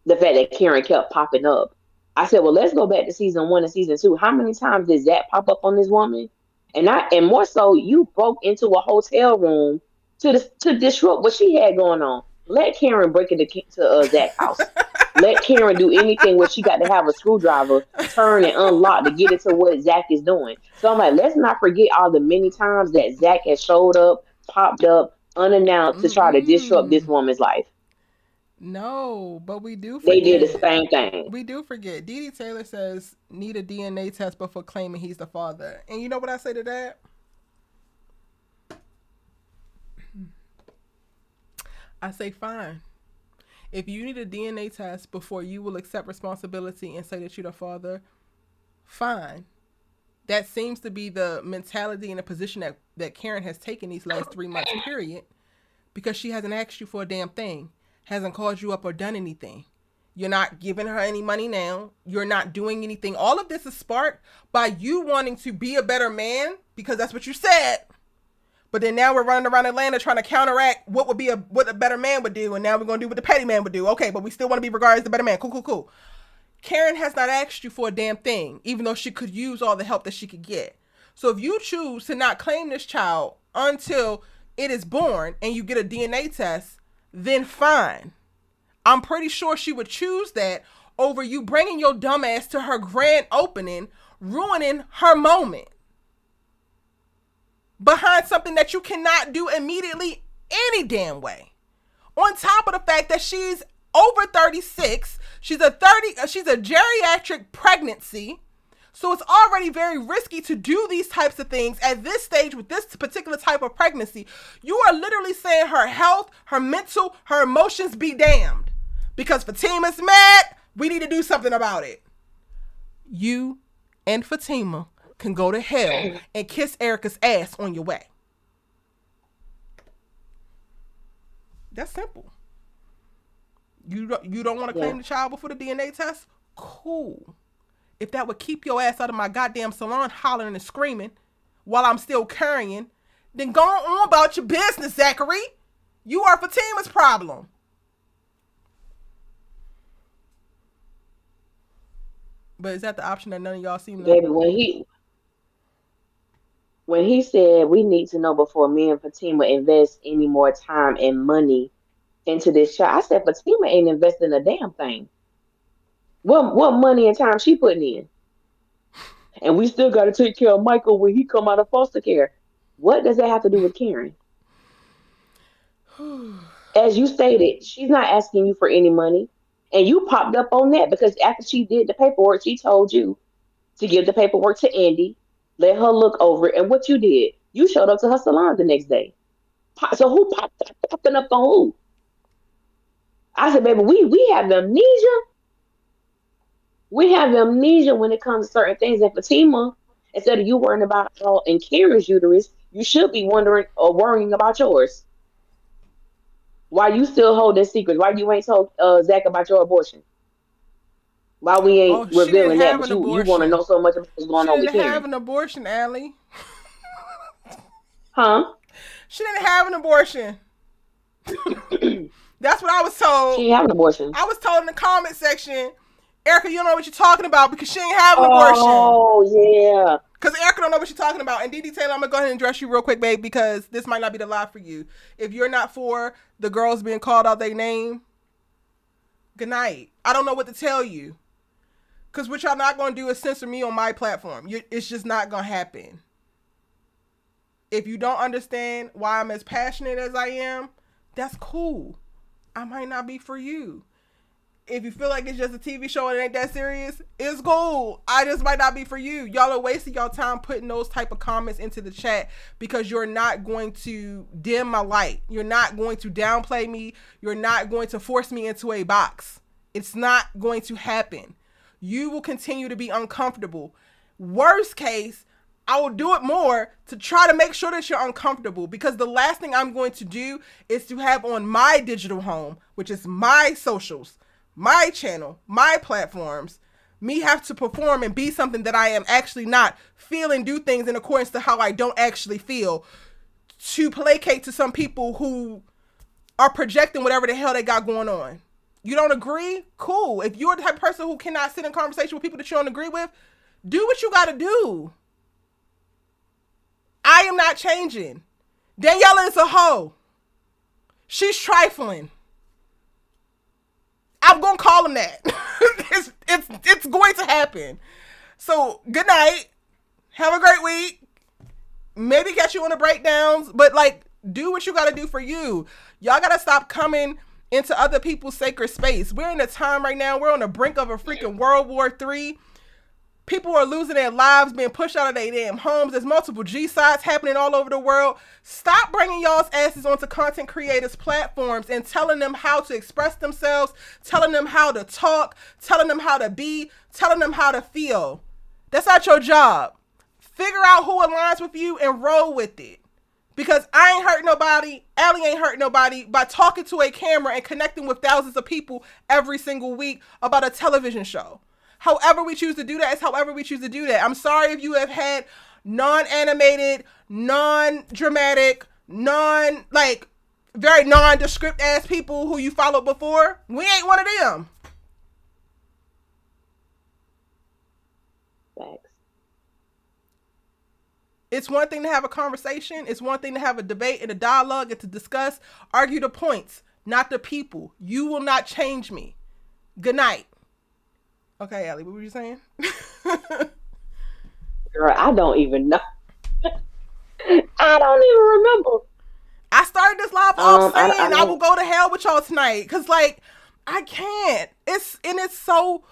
the fact that Karen kept popping up. I said, well, let's go back to season 1 and season 2. How many times did Zac pop up on this woman? And more so, you broke into a hotel room to disrupt what she had going on. Let Karen break into Zac's house. Let Karen do anything where she got to have a screwdriver turn and unlock to get into what Zac is doing. So I'm like, let's not forget all the many times that Zac has showed up, popped up, unannounced to try to disrupt this woman's life. No, but we do They forget. did the same thing. We do forget. Dee Dee Taylor says, need a DNA test before claiming he's the father. And you know what I say to that? I say, fine. If you need a DNA test before you will accept responsibility and say that you're the father, fine. That seems to be the mentality and the position that Karen has taken these last 3 months, period. Because she hasn't asked you for a damn thing. Hasn't called you up or done anything. You're not giving her any money now. You're not doing anything. All of this is sparked by you wanting to be a better man because that's what you said. But then now we're running around Atlanta trying to counteract what a better man would do, and now we're gonna do what the petty man would do. Okay, but we still want to be regarded as the better man. Cool. Karen has not asked you for a damn thing, even though she could use all the help that she could get. So if you choose to not claim this child until it is born and you get a DNA test, then fine. I'm pretty sure she would choose that over you bringing your dumb ass to her grand opening, ruining her moment behind something that you cannot do immediately any damn way. On top of the fact that she's over 36, she's a geriatric pregnancy. So it's already very risky to do these types of things at this stage with this particular type of pregnancy. You are literally saying her health, her mental, her emotions be damned. Because Fatima's mad, we need to do something about it. You and Fatima can go to hell and kiss Erica's ass on your way. That's simple. You don't want to claim the child before the DNA test? Cool. If that would keep your ass out of my goddamn salon hollering and screaming while I'm still carrying, then go on about your business, Zachary. You are Fatima's problem. But is that the option that none of y'all seem to? Baby, when he said we need to know before me and Fatima invest any more time and money into this child, I said Fatima ain't investing a damn thing. What money and time she putting in? And we still got to take care of Michael when he come out of foster care. What does that have to do with Karen? As you stated, she's not asking you for any money. And you popped up on that because after she did the paperwork, she told you to give the paperwork to Andy, let her look over it. And what you did, you showed up to her salon the next day. So who popping up on who? I said, baby, we have amnesia. We have amnesia when it comes to certain things. And Fatima, instead of you worrying about all in Karen's uterus, you should be wondering or worrying about yours. Why you still holding secrets? Why you ain't told Zac about your abortion? Why we ain't revealing that? But you want to know so much about what's going on with Karen. She didn't have an abortion, Allie. Huh? She didn't have an abortion. That's what I was told. She didn't have an abortion. I was told in the comment section, Erica, you don't know what you're talking about because she ain't have an abortion. Oh, yeah. Because Erica don't know what she's talking about. And Dee Dee Taylor, I'm going to go ahead and address you real quick, babe, because this might not be the live for you. If you're not for the girls being called out their name, good night. I don't know what to tell you. Because what y'all not going to do is censor me on my platform. It's just not going to happen. If you don't understand why I'm as passionate as I am, that's cool. I might not be for you. If you feel like it's just a TV show and it ain't that serious, it's cool. I just might not be for you. Y'all are wasting y'all time putting those type of comments into the chat because you're not going to dim my light. You're not going to downplay me. You're not going to force me into a box. It's not going to happen. You will continue to be uncomfortable. Worst case, I will do it more to try to make sure that you're uncomfortable because the last thing I'm going to do is to have on my digital home, which is my socials, my channel, my platforms, me have to perform and be something that I am actually not, feel and do things in accordance to how I don't actually feel, to placate to some people who are projecting whatever the hell they got going on. You don't agree? Cool. If you're the type of person who cannot sit in conversation with people that you don't agree with, do what you got to do. I am not changing. Daniela is a hoe. She's trifling. I'm going to call him that. It's going to happen. So, good night. Have a great week. Maybe catch you on the breakdowns, but like, do what you got to do for you. Y'all got to stop coming into other people's sacred space. We're in a time right now, we're on the brink of a freaking World War III. People are losing their lives, being pushed out of their damn homes. There's multiple G-sides happening all over the world. Stop bringing y'all's asses onto content creators' platforms and telling them how to express themselves, telling them how to talk, telling them how to be, telling them how to feel. That's not your job. Figure out who aligns with you and roll with it. Because I ain't hurt nobody, Allie ain't hurt nobody by talking to a camera and connecting with thousands of people every single week about a television show. However we choose to do that is however we choose to do that. I'm sorry if you have had non-animated, non-dramatic, very nondescript ass people who you followed before. We ain't one of them. Thanks. It's one thing to have a conversation. It's one thing to have a debate and a dialogue and to discuss, argue the points, not the people. You will not change me. Good night. Okay, Allie, what were you saying? Girl, I don't even know. I don't even remember. I started this live off saying I will go to hell with y'all tonight. Cause like, I can't. It's so,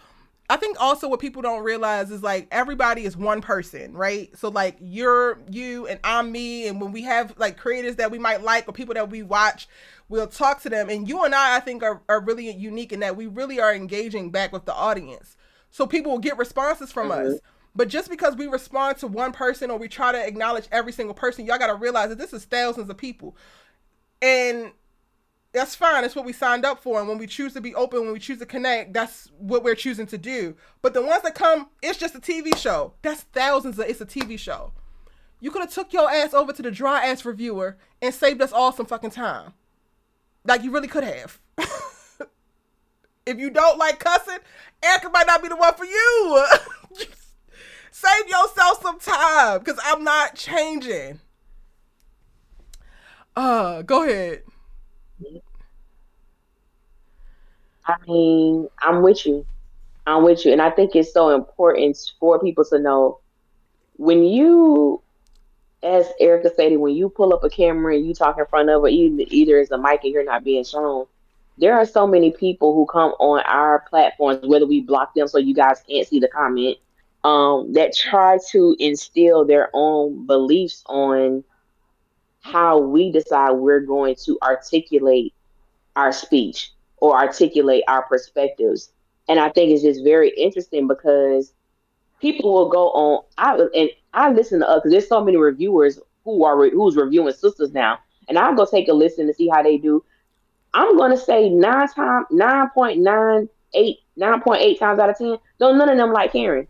I think also what people don't realize is like, everybody is one person, right? So like, you're you and I'm me. And when we have like creators that we might like or people that we watch, we'll talk to them. And you and I think are really unique in that we really are engaging back with the audience. So people will get responses from us. But just because we respond to one person or we try to acknowledge every single person, y'all got to realize that this is thousands of people. And that's fine. It's what we signed up for. And when we choose to be open, when we choose to connect, that's what we're choosing to do. But the ones that come, it's just a TV show. That's thousands it's a TV show. You could have took your ass over to the dry ass reviewer and saved us all some fucking time. Like you really could have. If you don't like cussing, Erica might not be the one for you. Save yourself some time because I'm not changing. Go ahead. I mean, I'm with you. And I think it's so important for people to know when you, as Erica stated, when you pull up a camera and you talk in front of it, either as a mic and you're not being shown, there are so many people who come on our platforms, whether we block them so you guys can't see the comment, that try to instill their own beliefs on how we decide we're going to articulate our speech or articulate our perspectives. And I think it's just very interesting because people will go on. I listen to because there's so many reviewers who's reviewing sisters now, and I'll go take a listen to see how they do. I'm gonna say 9.8 times out of 10. Don't none of them like Karen.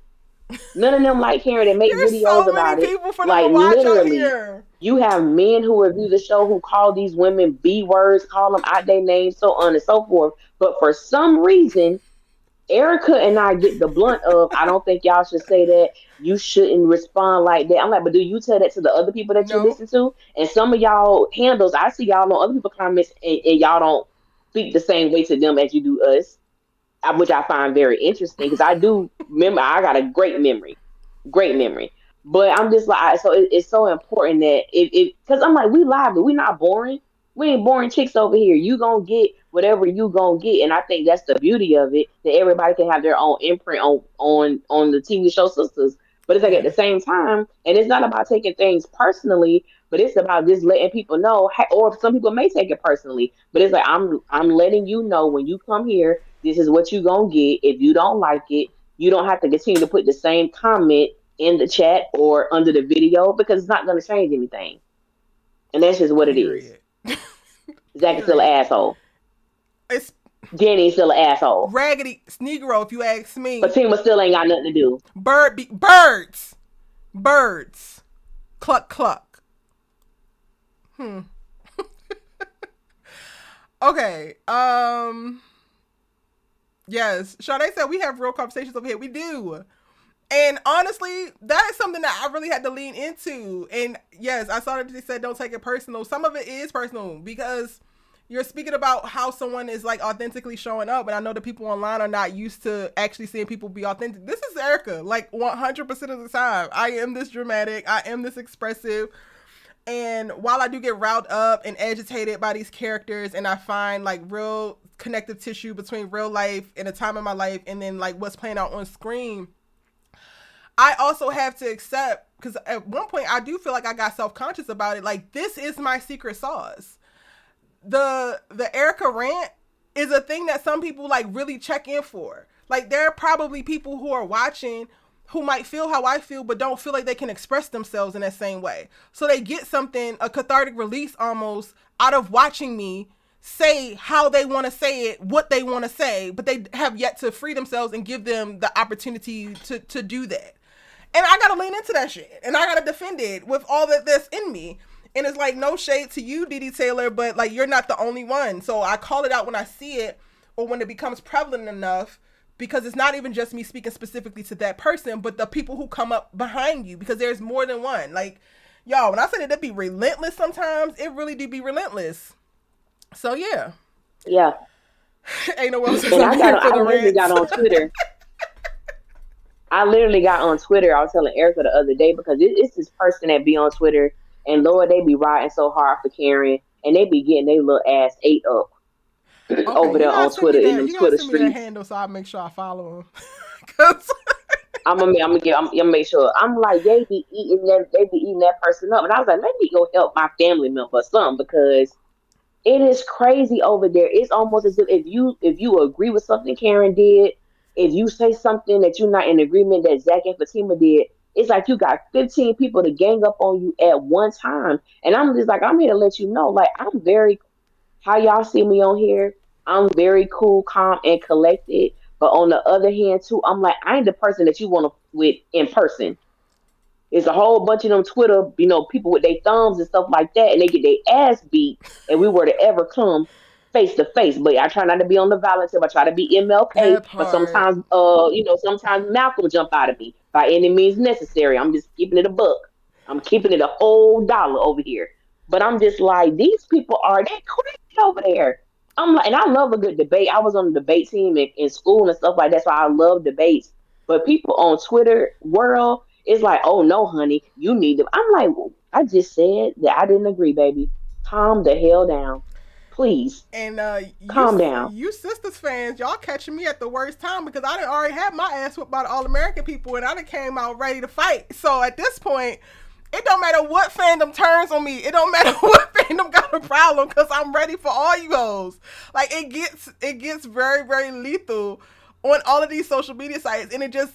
None of them like Karen and make videos so about it. Like literally, you have men who review the show who call these women B words, call them out their names, so on and so forth. But for some reason, Erica and I get the blunt of, I don't think y'all should say that. You shouldn't respond like that. I'm like, but do you tell that to the other people that you listen to? And some of y'all handles, I see y'all on other people's comments and y'all don't speak the same way to them as you do us, which I find very interesting because I do remember, I got a great memory. But I'm just like, so it's so important that because I'm like, we live, but we not boring. We ain't boring chicks over here. You gonna get whatever you gonna get, and I think that's the beauty of it, that everybody can have their own imprint on the TV show Sisters. But it's like at the same time, and it's not about taking things personally, but it's about just letting people know, or some people may take it personally, but it's like I'm letting you know when you come here, this is what you gonna get. If you don't like it, you don't have to continue to put the same comment in the chat or under the video because it's not gonna change anything. And that's just what it is. Zac is still an asshole. Danny's still an asshole. Raggedy Negro, if you ask me. Fatima still ain't got nothing to do. Birds. Cluck cluck. Okay. Yes. Sade said we have real conversations over here. We do. And honestly, that is something that I really had to lean into. And yes, I saw that they said don't take it personal. Some of it is personal because you're speaking about how someone is like authentically showing up. And I know the people online are not used to actually seeing people be authentic. This is Erica, like 100% of the time. I am this dramatic. I am this expressive. And while I do get riled up and agitated by these characters, and I find like real connective tissue between real life and a time in my life and then like what's playing out on screen, I also have to accept, because at one point I do feel like I got self-conscious about it. Like, this is my secret sauce. The Erica rant is a thing that some people like really check in for. Like, there are probably people who are watching who might feel how I feel, but don't feel like they can express themselves in that same way. So they get something, a cathartic release almost, out of watching me say how they want to say it, what they want to say, but they have yet to free themselves and give them the opportunity to do that. And I gotta lean into that shit. And I gotta defend it with all that's in me. And it's like, no shade to you, Dee Taylor, but like, you're not the only one. So I call it out when I see it or when it becomes prevalent enough, because it's not even just me speaking specifically to that person, but the people who come up behind you, because there's more than one. Like, y'all, when I say that it be relentless sometimes, it really do be relentless. So yeah. Yeah. Ain't no else. I literally got on Twitter. I literally got on Twitter. I was telling Erica the other day, because it's this person that be on Twitter, and Lord, they be riding so hard for Karen, and they be getting their little ass ate up over there on Twitter in them Twitter streets. That handle so I make sure I follow them. I'm gonna make sure. I'm like, they be eating that person up, and I was like, let me go help my family member or something, because it is crazy over there. It's almost as if you agree with something Karen did. If you say something that you're not in agreement that Zac and Fatima did, it's like you got 15 people to gang up on you at one time. And I'm just like, I'm here to let you know, like, I'm very, how y'all see me on here, I'm very cool, calm, and collected. But on the other hand, too, I'm like, I ain't the person that you want to with in person. It's a whole bunch of them Twitter, people with their thumbs and stuff like that, and they get their ass beat, and we were to ever come face to face. But I try not to be on the violence tip. I try to be MLK, but sometimes, sometimes Malcolm jump out of me by any means necessary. I'm just keeping it a buck. I'm keeping it a whole dollar over here. But I'm just like, these people they crazy over there. I'm like, and I love a good debate. I was on the debate team in school and stuff like that, so I love debates. But people on Twitter world, it's like, oh no, honey, you need to. I'm like, well, I just said that I didn't agree, baby. Calm the hell down. Please. And calm down. You SISTAS fans, y'all catching me at the worst time, because I done already had my ass whipped by the All-American people, and I done came out ready to fight. So at this point, it don't matter what fandom turns on me. It don't matter what fandom got a problem, because I'm ready for all you hoes. Like, it gets very, very lethal on all of these social media sites. And it just,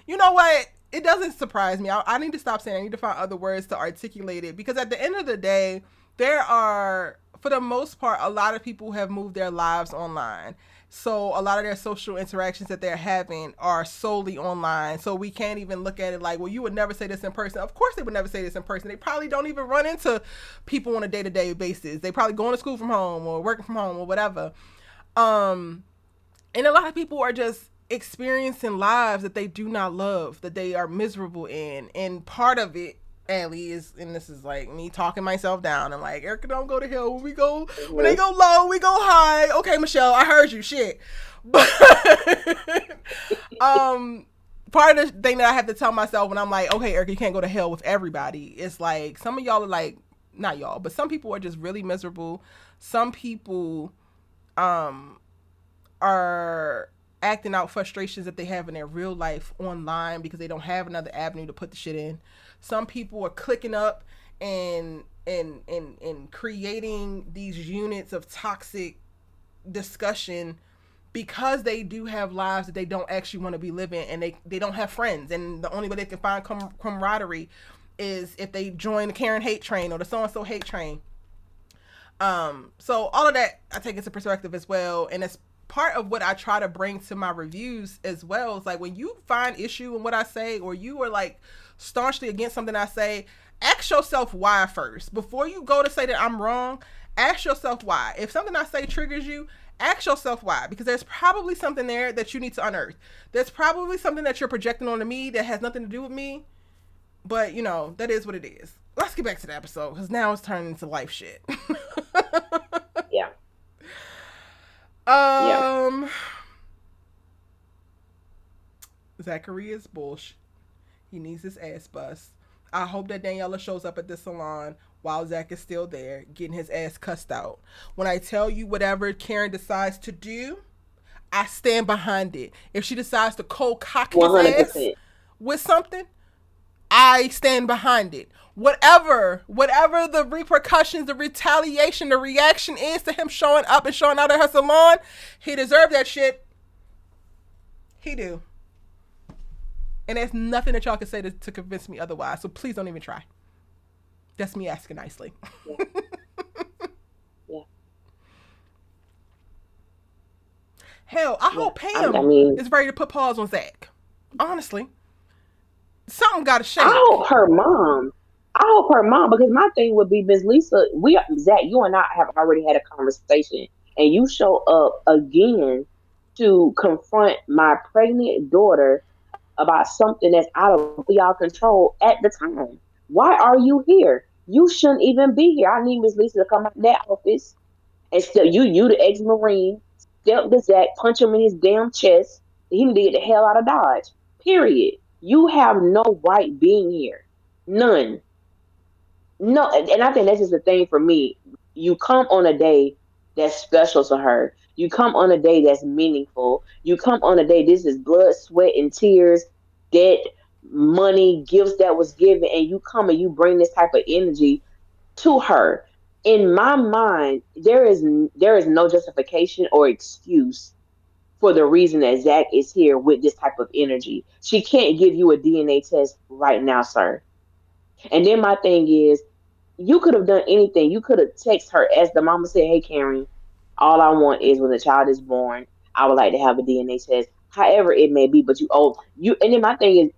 you know what? It doesn't surprise me. I need to stop saying it. I need to find other words to articulate it, because at the end of the day, there are, for the most part, a lot of people have moved their lives online. So a lot of their social interactions that they're having are solely online. So we can't even look at it like, well, you would never say this in person. Of course they would never say this in person. They probably don't even run into people on a day-to-day basis. They probably going to school from home or working from home or whatever. And a lot of people are just experiencing lives that they do not love, that they are miserable in. And part of it, Allie, is, and this is like me talking myself down. I'm like, Erica, don't go to hell. When they go low, we go high. Okay, Michelle, I heard you. Shit. But part of the thing that I have to tell myself when I'm like, okay, Erica, you can't go to hell with everybody. It's like, some of y'all are like, not y'all, but some people are just really miserable. Some people are acting out frustrations that they have in their real life online because they don't have another avenue to put the shit in. Some people are clicking up and creating these units of toxic discussion because they do have lives that they don't actually want to be living, and they don't have friends, and the only way they can find camaraderie is if they join the Karen hate train or the so-and-so hate train. So all of that I take into perspective as well, and it's part of what I try to bring to my reviews as well. It's like, when you find issue in what I say, or you are like staunchly against something I say, ask yourself why first. Before you go to say that I'm wrong, ask yourself why. If something I say triggers you, ask yourself why, because there's probably something there that you need to unearth. There's probably something that you're projecting onto me that has nothing to do with me, but you know, that is what it is. Let's get back to the episode, because now it's turning into life shit. Yeah. Zachary is bullshit. He needs his ass bust. I hope that Daniela shows up at the salon while Zac is still there, getting his ass cussed out. When I tell you whatever Karen decides to do, I stand behind it. If she decides to cold cock his 100%. Ass with something, I stand behind it. Whatever the repercussions, the retaliation, the reaction is to him showing up and showing out at her salon, he deserved that shit. He do. And there's nothing that y'all can say to convince me otherwise. So please don't even try. That's me asking nicely. Yeah. Yeah. Hell, I hope Pam is ready to put pause on Zac. Honestly. Something got to shake. I hope her mom, because my thing would be, Miss Lisa, Zac, you and I have already had a conversation, and you show up again to confront my pregnant daughter about something that's out of y'all control at the time. Why are you here? You shouldn't even be here. I need Miss Lisa to come out of that office and still you the ex-Marine, step to Zac, punch him in his damn chest. He need to get the hell out of Dodge. Period. You have no right being here. None. No, and I think that's just the thing for me. You come on a day that's special to her. You come on a day that's meaningful. You come on a day, this is blood, sweat, and tears, debt, money, gifts that was given, and you come and you bring this type of energy to her. In my mind, there is no justification or excuse for the reason that Zac is here with this type of energy. She can't give you a DNA test right now, sir. And then my thing is, you could have done anything. You could have texted her as the mama said, hey, Karen, all I want is when the child is born, I would like to have a DNA test. However it may be, but you. And then my thing is,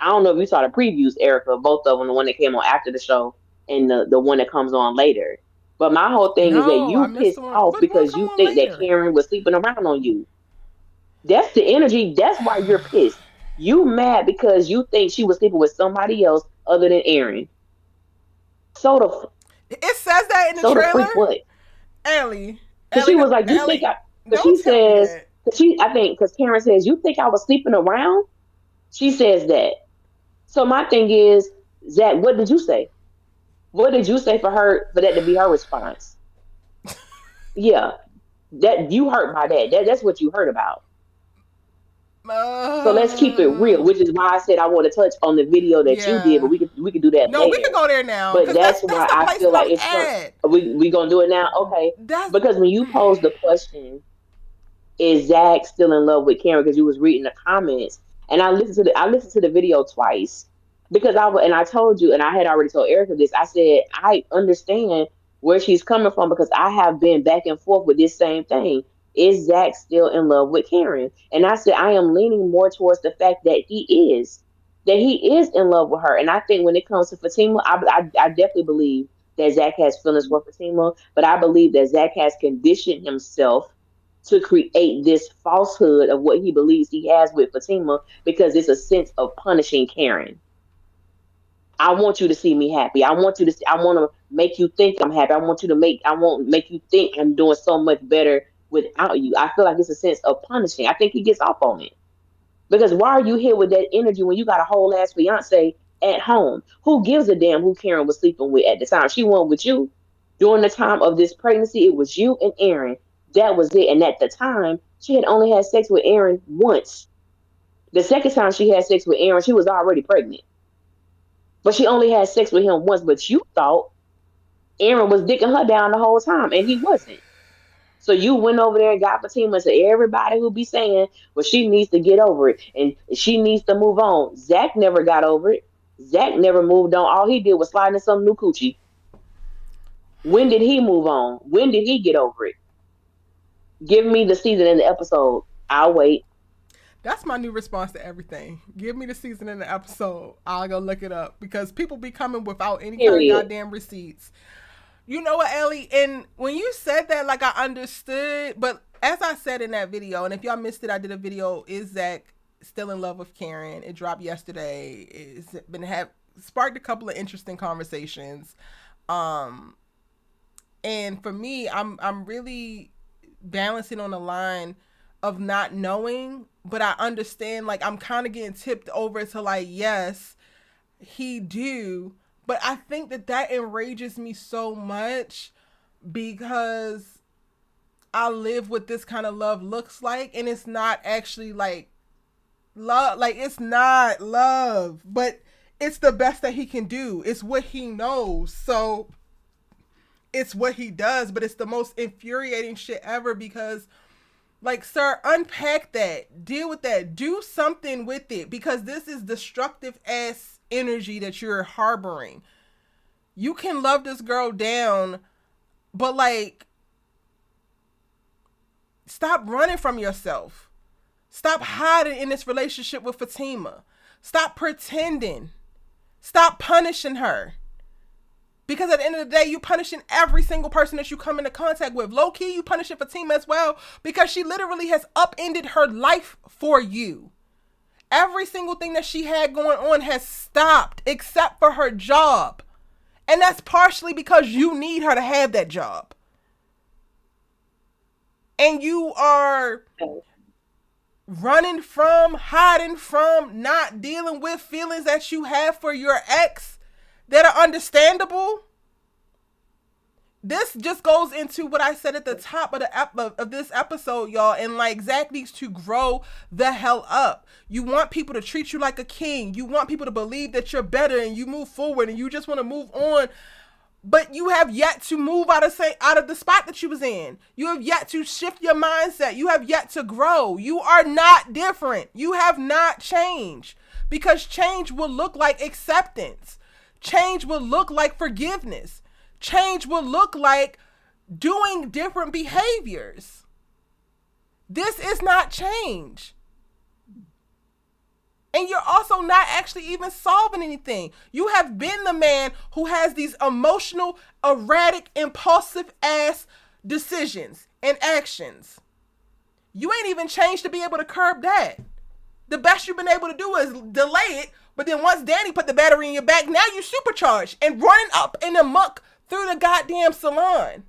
I don't know if you saw the previews, Erica, both of them, the one that came on after the show and the one that comes on later. But my whole thing is that you pissed off because you think that Karen was sleeping around on you. That's the energy. That's why you're pissed. You mad because you think she was sleeping with somebody else other than Aaron. It says that in the trailer. Freak what? Ellie. She was like, you think I? She says, because Karen says, you think I was sleeping around? She says that. So my thing is, Zac, what did you say? What did you say for that to be her response? Yeah, that you hurt by that. That's what you heard about. So let's keep it real, which is why I said I want to touch on the video that you did, but we could do that. No, later. We can go there now. But that's why I feel like we gonna do it now, okay? Because when you pose the question, is Zac still in love with Karen? Because you was reading the comments, and I listened to the video twice because I told you, and I had already told Erica this. I said I understand where she's coming from because I have been back and forth with this same thing. Is Zac still in love with Karen? And I said, I am leaning more towards the fact that he is in love with her. And I think when it comes to Fatima, I definitely believe that Zac has feelings for Fatima, but I believe that Zac has conditioned himself to create this falsehood of what he believes he has with Fatima because it's a sense of punishing Karen. I want you to see me happy. I want to make you think I'm happy. I won't make you think I'm doing so much better without you. I feel like it's a sense of punishing. I think he gets off on it. Because why are you here with that energy when you got a whole ass fiance at home? Who gives a damn who Karen was sleeping with at the time? She went with you. During the time of this pregnancy, it was you and Aaron. That was it. And at the time, she had only had sex with Aaron once. The second time she had sex with Aaron, she was already pregnant. But she only had sex with him once. But you thought Aaron was dicking her down the whole time, and he wasn't. So you went over there and got Fatima and said, everybody who be saying, well, she needs to get over it and she needs to move on. Zac never got over it. Zac never moved on. All he did was slide in some new coochie. When did he move on? When did he get over it? Give me the season and the episode. I'll wait. That's my new response to everything. Give me the season and the episode. I'll go look it up because people be coming without any kind of Period. goddamn receipts. You know what, Ellie? And when you said that, like I understood, but as I said in that video, and if y'all missed it, I did a video. Is Zac still in love with Karen? It dropped yesterday. It's been sparked a couple of interesting conversations. Um, and for me, I'm really balancing on the line of not knowing, but I understand. Like I'm kind of getting tipped over to like, yes, he do, but I think that enrages me so much because I live what this kind of love looks like, and it's not actually like love. Like it's not love, but it's the best that he can do. It's what he knows, so it's what he does. But it's the most infuriating shit ever because, like, sir, unpack that, deal with that, do something with it because this is destructive ass energy that you're harboring. You can love this girl down, but like, stop running from yourself. Stop hiding in this relationship with Fatima. Stop pretending. Stop punishing her. Because at the end of the day, you punishing every single person that you come into contact with. Low key, you punishing Fatima as well because she literally has upended her life for you. Every single thing that she had going on has stopped except for her job. And that's partially because you need her to have that job. And you are running from, hiding from, not dealing with feelings that you have for your ex that are understandable. This just goes into what I said at the top of of this episode, y'all. And like, Zac needs to grow the hell up. You want people to treat you like a king. You want people to believe that you're better and you move forward and you just want to move on. But you have yet to move out of the spot that you was in. You have yet to shift your mindset. You have yet to grow. You are not different. You have not changed, because change will look like acceptance. Change will look like forgiveness. Change will look like doing different behaviors. This is not change. And you're also not actually even solving anything. You have been the man who has these emotional, erratic, impulsive ass decisions and actions. You ain't even changed to be able to curb that. The best you've been able to do is delay it. But then once Danni put the battery in your back, now you supercharged and running up in the muck through the goddamn salon.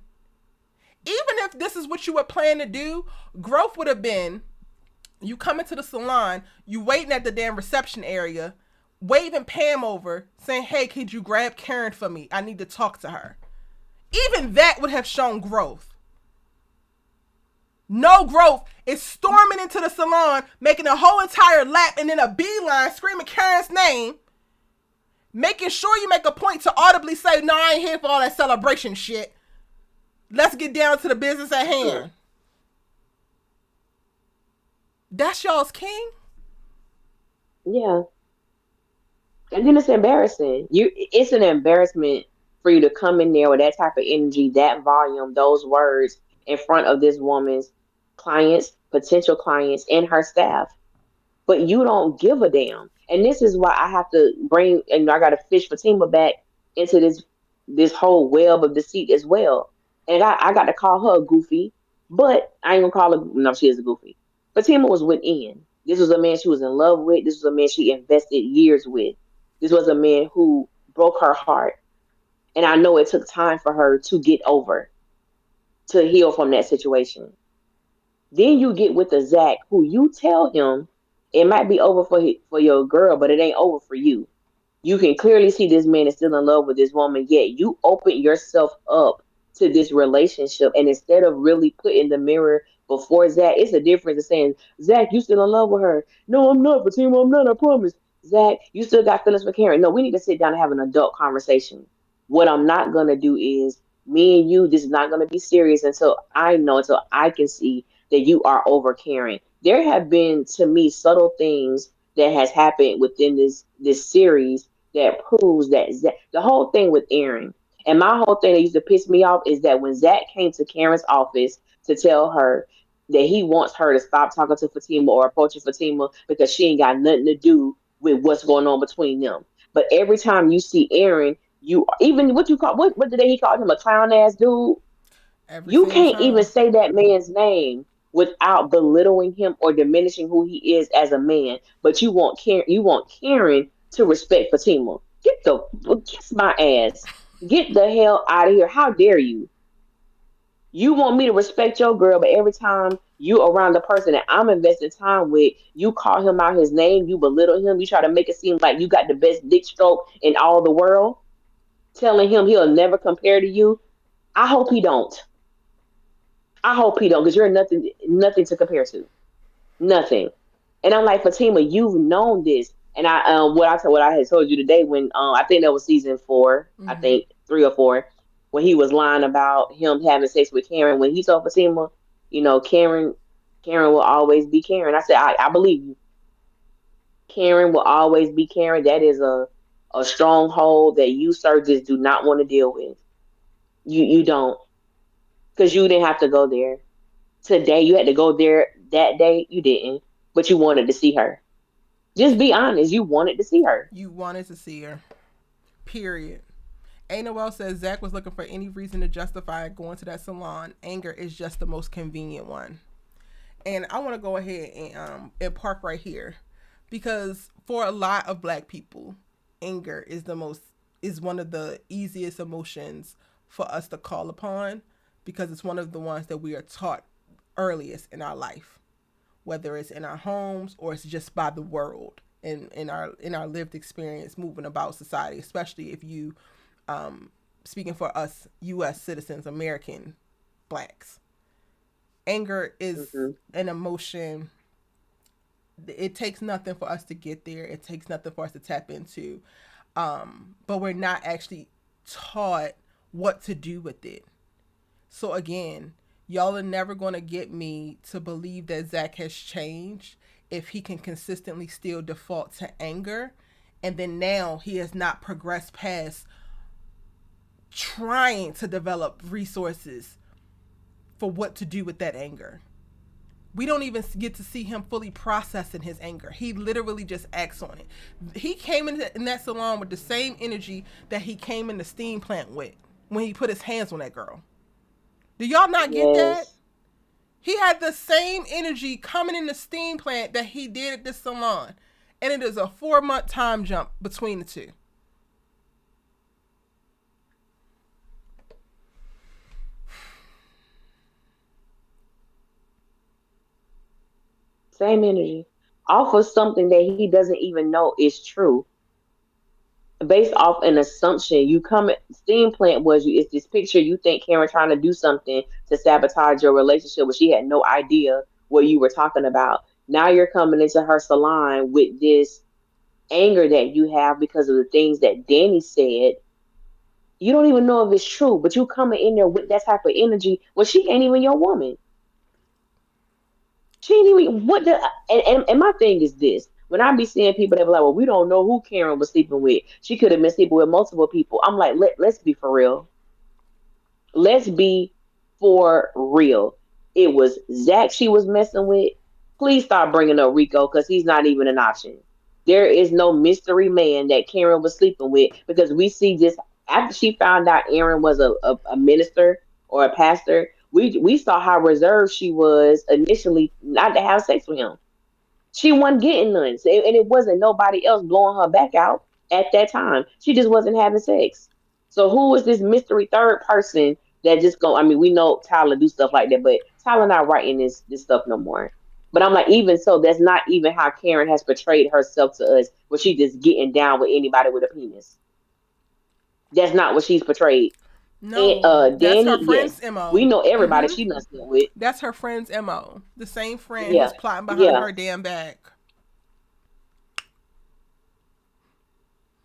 Even if this is what you were planning to do, growth would have been you come into the salon, you waiting at the damn reception area, waving Pam over, saying, hey, could you grab Karen for me? I need to talk to her. Even that would have shown growth. No growth is storming into the salon, making a whole entire lap and then a beeline, screaming Karen's name, making sure you make a point to audibly say, no, I ain't here for all that celebration shit. Let's get down to the business at hand. That's y'all's king? Yeah. And then it's embarrassing. It's an embarrassment for you to come in there with that type of energy, that volume, those words in front of this woman's clients, potential clients, and her staff. But you don't give a damn. And this is why I have to bring, and I got to fish Fatima back into this whole web of deceit as well. And I got to call her a goofy, but I ain't gonna call her, no, she is a goofy. Fatima was within. This was a man she was in love with. This was a man she invested years with. This was a man who broke her heart. And I know it took time for her to get over, to heal from that situation. Then you get with the Zac, who you tell him it might be over for your girl, but it ain't over for you. You can clearly see this man is still in love with this woman, yet you open yourself up to this relationship. And instead of really putting the mirror before Zac, it's a difference of saying, Zac, you still in love with her. No, I'm not, Fatima, I'm not, I promise. Zac, you still got feelings for Karen. No, we need to sit down and have an adult conversation. What I'm not going to do is, me and you, this is not going to be serious until I can see that you are over Karen. There have been, to me, subtle things that has happened within this series that proves that the whole thing with Aaron, and my whole thing that used to piss me off is that when Zac came to Karen's office to tell her, that he wants her to stop talking to Fatima or approaching Fatima because she ain't got nothing to do with what's going on between them. But every time you see Aaron, you even what did he call him, a clown ass dude? Every You single can't even time. say that man's name without belittling him or diminishing who he is as a man. But you want Karen to respect Fatima. Kiss my ass. Get the hell out of here. How dare you? You want me to respect your girl, but every time you around the person that I'm investing time with, you call him out his name, you belittle him, you try to make it seem like you got the best dick stroke in all the world, telling him he'll never compare to you. I hope he don't. I hope he don't, because you're nothing to compare to. Nothing. And I'm like, Fatima, you've known this. And what I had told you today when I think that was season 4, I Mm-hmm. think 3 or 4, when he was lying about him having sex with Karen, when he told Fatima, Karen will always be Karen. I said, I believe you. Karen will always be Karen. That is a stronghold that you, sir, just do not want to deal with. You don't, because you didn't have to go there today. You had to go there that day. You didn't, but you wanted to see her. Just be honest. You wanted to see her. You wanted to see her. Period. A Noel says Zac was looking for any reason to justify going to that salon. Anger is just the most convenient one. And I want to go ahead and park right here, because for a lot of black people, anger is one of the easiest emotions for us to call upon, because it's one of the ones that we are taught earliest in our life, whether it's in our homes or it's just by the world and in our lived experience moving about society, especially if you speaking for us US citizens, American blacks. Anger is Hmm. an emotion. It takes nothing for us to get there. It takes nothing for us to tap into. But we're not actually taught what to do with it. So again, y'all are never going to get me to believe that Zac has changed if he can consistently still default to anger, and then now he has not progressed past trying to develop resources for what to do with that anger. We don't even get to see him fully processing his anger. He literally just acts on it. He came in that salon with the same energy that he came in the steam plant with when he put his hands on that girl. Do y'all not get that? Yes. He had the same energy coming in the steam plant that he did at this salon. And it is a 4-month time jump between the two. Same energy. Off of something that he doesn't even know is true. Based off an assumption, you come steam plant was you it's this picture you think Karen trying to do something to sabotage your relationship, but she had no idea what you were talking about. Now you're coming into her salon with this anger that you have because of the things that Danni said. You don't even know if it's true, but you coming in there with that type of energy. Well, she ain't even your woman. She ain't even what the and my thing is this. When I be seeing people that be like, well, we don't know who Karen was sleeping with. She could have been sleeping with multiple people. I'm like, let's be for real. Let's be for real. It was Zac she was messing with. Please stop bringing up Rico because he's not even an option. There is no mystery man that Karen was sleeping with because we see this after she found out Aaron was a minister or a pastor. We saw how reserved she was initially not to have sex with him. She wasn't getting none, and it wasn't nobody else blowing her back out at that time. She just wasn't having sex. So who is this mystery third person that just go? I mean, we know Tyler do stuff like that, but Tyler not writing this stuff no more. But I'm like, even so, that's not even how Karen has portrayed herself to us, where she just getting down with anybody with a penis. That's not what she's portrayed. And No, that's her Danni, friend's yes, we MO. know everybody Mm-hmm. she done slept with. That's her friend's MO. The same friend Yeah, who's plotting behind yeah. her damn back.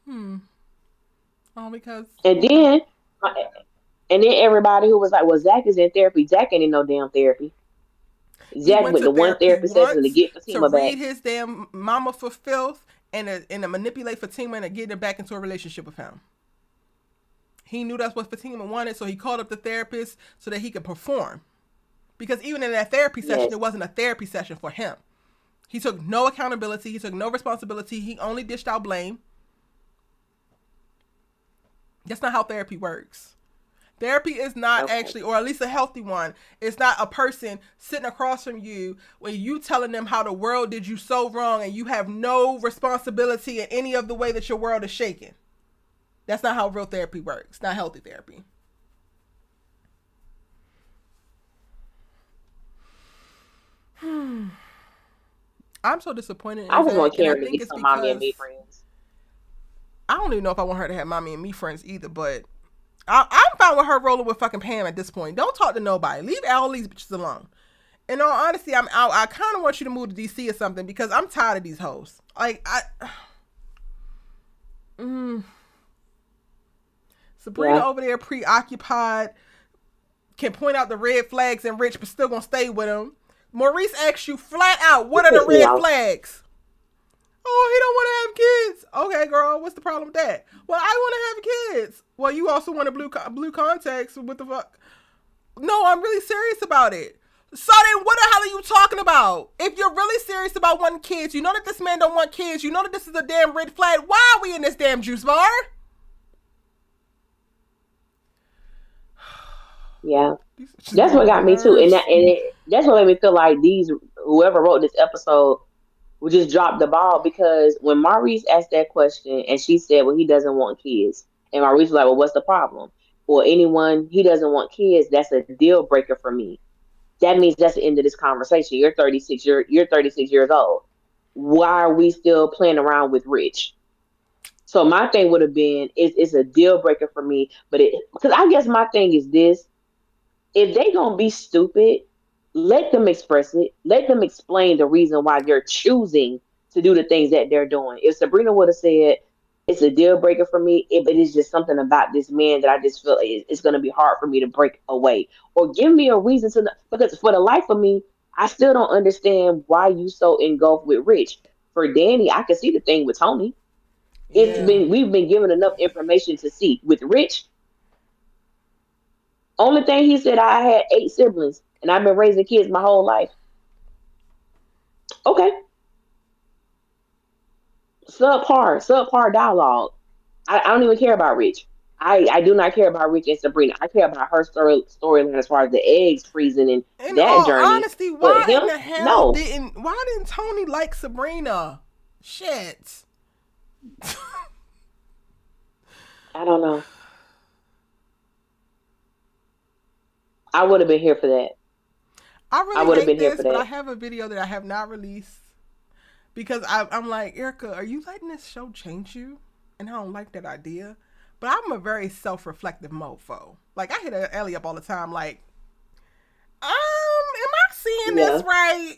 Hmm. All because, And then uh, And then everybody who was like, well, Zac is in therapy. Zac ain't in no damn therapy. he Zac went went to to one therapy therapy session to once get to Fatima back. read his damn mama for filth and to manipulate Fatima and to get her back into a relationship with him. He knew that's what Fatima wanted, so he called up the therapist so that he could perform. Because even in that therapy session, Yes. it wasn't a therapy session for him. He took no accountability. He took no responsibility. He only dished out blame. That's not how therapy works. Therapy is not actually, or at least a healthy one, it's not a person sitting across from you when you telling them how the world did you so wrong and you have no responsibility in any of the way that your world is shaken. That's not how real therapy works. Not healthy therapy. I'm so disappointed in I just want Zac, and I Karen to think get it's some mommy and because me friends. I don't even know if I want her to have mommy and me friends either, but I'm fine with her rolling with fucking Pam at this point. Don't talk to nobody. Leave all these bitches alone. In all honesty, I'm out. I kind of want you to move to DC or something because I'm tired of these hoes. Like, Sabrina over there preoccupied, can point out the red flags and Rich, but still gonna stay with him. Maurice asks you flat out, what are the red flags? Oh, he don't want to have kids. Okay, girl, what's the problem with that? Well, I want to have kids. Well, you also want a blue contacts. What the fuck? No, I'm really serious about it. So then what the hell are you talking about? If you're really serious about wanting kids, you know that this man don't want kids. You know that this is a damn red flag. Why are we in this damn juice bar? Yeah. That's what got me too. And that's what made me feel like whoever wrote this episode would just drop the ball, because when Maurice asked that question and she said, well, he doesn't want kids. And Maurice was like, well, what's the problem? Or anyone, he doesn't want kids, that's a deal breaker for me. That means that's the end of this conversation. You're 36, you're 36 years old. Why are we still playing around with Rich? So my thing would have been, it's a deal breaker for me. But because I guess my thing is this: if they gonna be stupid, let them express it. Let them explain the reason why they're choosing to do the things that they're doing. If Sabrina would have said, it's a deal breaker for me, but it's just something about this man that I just feel it's going to be hard for me to break away. Or give me a reason to, because for the life of me, I still don't understand why you so engulfed with Rich. For Danni, I can see the thing with Tony. We've been given enough information to see. With Rich, only thing he said, I had 8 siblings and I've been raising kids my whole life. Okay. Subpar dialogue. I don't even care about Rich. I do not care about Rich and Sabrina. I care about her storyline as far as the eggs freezing and in that all journey. honesty, why in the hell why didn't Tony like Sabrina? Shit. I don't know. I would have been here for that. I would have been here for that. But I have a video that I have not released because I'm like, Erica, are you letting this show change you? And I don't like that idea. But I'm a very self-reflective mofo. Like, I hit Ellie up all the time, like, am I seeing this right?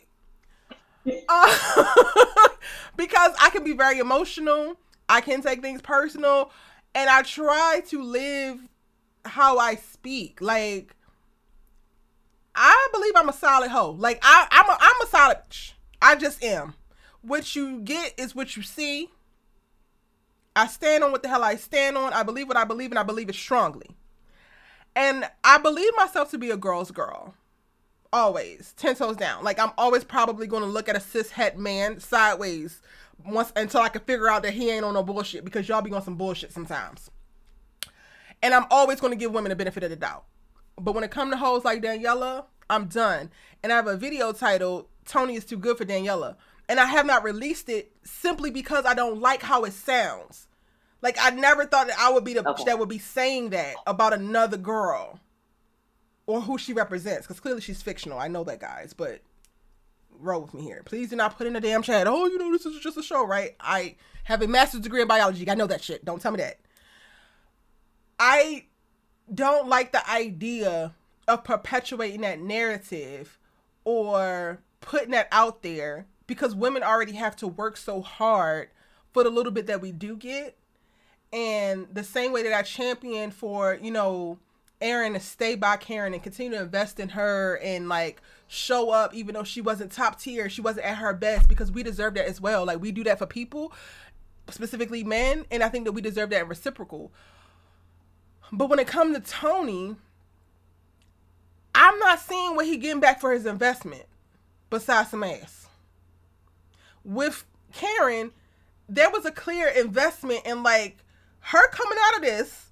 Because I can be very emotional. I can take things personal. And I try to live how I speak. Like, I believe I'm a solid hoe. Like, I'm a solid bitch. I just am. What you get is what you see. I stand on what the hell I stand on. I believe what I believe, and I believe it strongly. And I believe myself to be a girl's girl. Always. 10 toes down. Like, I'm always probably going to look at a cis-het man sideways until I can figure out that he ain't on no bullshit, because y'all be on some bullshit sometimes. And I'm always going to give women the benefit of the doubt. But when it comes to hoes like Daniela, I'm done. And I have a video titled, Tony is Too Good for Daniela. And I have not released it simply because I don't like how it sounds. Like, I never thought that I would be the bitch that would be saying that about another girl or who she represents. Because clearly she's fictional. I know that, guys. But roll with me here. Please do not put in the damn chat, oh, you know, this is just a show, right? I have a master's degree in biology. I know that shit. Don't tell me that. I don't like the idea of perpetuating that narrative or putting that out there, because women already have to work so hard for the little bit that we do get. And the same way that I champion for, you know, Erin to stay by Karen and continue to invest in her and like show up even though she wasn't top tier, she wasn't at her best, because we deserve that as well. Like, we do that for people, specifically men, and I think that we deserve that in reciprocal. But when it comes to Tony, I I'm not seeing what he getting back for his investment besides some ass. With Karen, there was a clear investment in like her coming out of this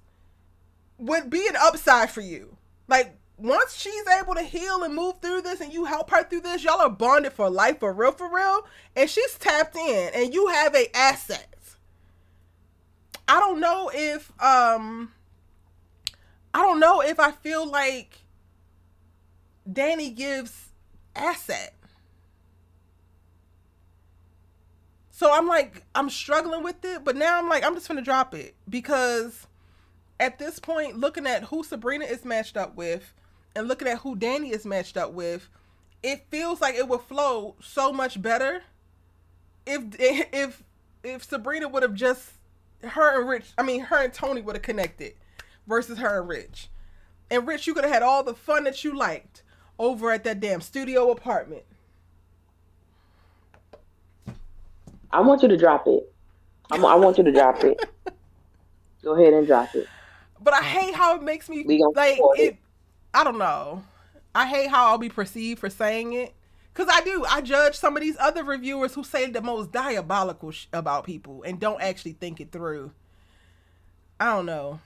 would be an upside for you. Like once she's able to heal and move through this and you help her through this, y'all are bonded for life for real, and she's tapped in and you have a asset. I don't know if I feel like Danni gives asset. So I'm struggling with it, but now I'm just gonna drop it because at this point, looking at who Sabrina is matched up with and looking at who Danni is matched up with, it feels like it would flow so much better if Sabrina would have just her and Tony would have connected versus her and Rich. And Rich, you could have had all the fun that you liked over at that damn studio apartment. I want you to drop it. I want you to drop it. Go ahead and drop it. But I hate how it makes me like it. I don't know. I hate how I'll be perceived for saying it. Because I do. I judge some of these other reviewers who say the most diabolical about people and don't actually think it through. I don't know.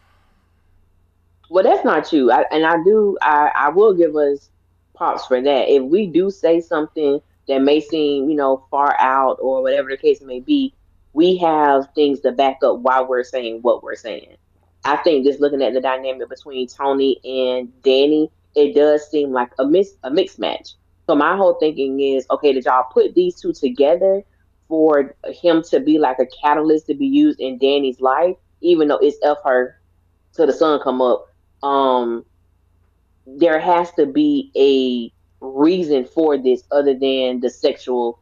Well, that's not you. I will give us props for that. If we do say something that may seem, far out or whatever the case may be, we have things to back up why we're saying what we're saying. I think just looking at the dynamic between Tony and Danni, it does seem like a mixed match. So my whole thinking is, okay, did y'all put these two together for him to be like a catalyst to be used in Danni's life, even though it's F her till the sun come up? There has to be a reason for this other than the sexual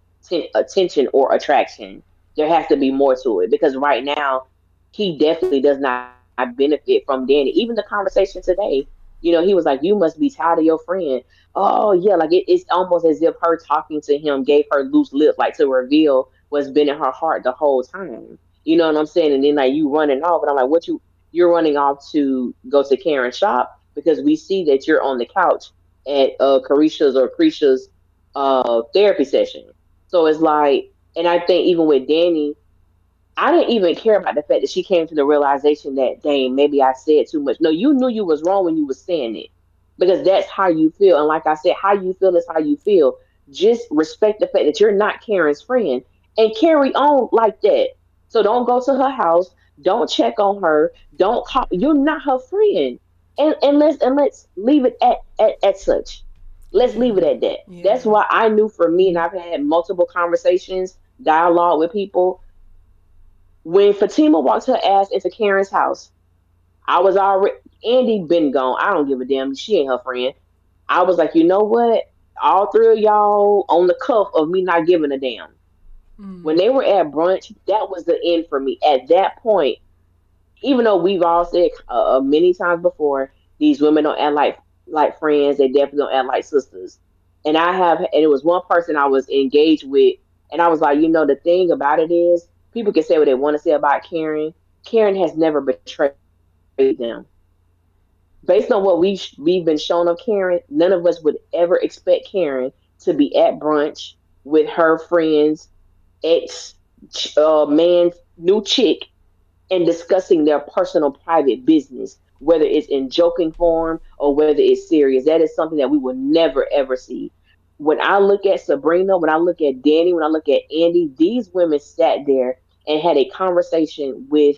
attention or attraction. There has to be more to it because right now he definitely does not benefit from Danni. Even the conversation today, he was like, "You must be tired of your friend." Oh yeah, like it's almost as if her talking to him gave her loose lips, like to reveal what's been in her heart the whole time. You know what I'm saying? And then like you running off, and I'm like, "What you're running off to go to Karen's shop because we see that you're on the couch at Carisha's therapy session." So it's like, and I think even with Danni, I didn't even care about the fact that she came to the realization that, dang, maybe I said too much. No, you knew you was wrong when you was saying it because that's how you feel. And like I said, how you feel is how you feel. Just respect the fact that you're not Karen's friend and carry on like that. So don't go to her house. Don't check on her. Don't call. You're not her friend. And let's leave it at such. Let's leave it at that. Yeah. That's why I knew for me, and I've had multiple conversations, dialogue with people. When Fatima walked her ass into Karen's house, I was already Andy been gone. I don't give a damn. She ain't her friend. I was like, you know what? All three of y'all on the cuff of me not giving a damn. When they were at brunch, that was the end for me. At that point, even though we've all said many times before, these women don't act like friends. They definitely don't act like sisters. And it was one person I was engaged with, and I was like, the thing about it is, people can say what they want to say about Karen. Karen has never betrayed them. Based on what we've been shown of Karen, none of us would ever expect Karen to be at brunch with her friends, ex man's new chick, and discussing their personal private business, whether it's in joking form or whether it's serious. That is something that we will never ever see. When I look at Sabrina, when I look at Danni, when I look at Andy, these women sat there and had a conversation with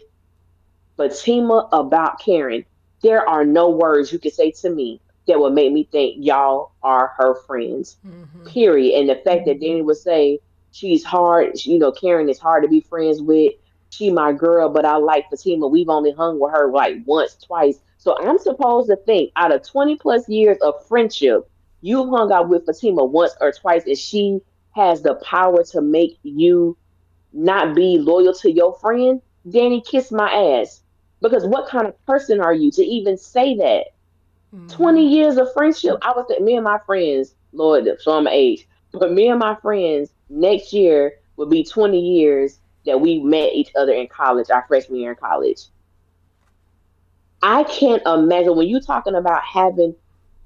Fatima about Karen. There are no words you can say to me that would make me think y'all are her friends. Period. And the fact that Danni would say she's hard, Karen is hard to be friends with. She my girl, but I like Fatima. We've only hung with her like once, twice. So I'm supposed to think out of 20 plus years of friendship, you've hung out with Fatima once or twice, and she has the power to make you not be loyal to your friend. Danni, kiss my ass. Because what kind of person are you to even say that? 20 years of friendship. I was me and my friends, Lord, show my age, but me and my friends next year will be 20 years that we met each other in college, our freshman year in college. I can't imagine when you're talking about having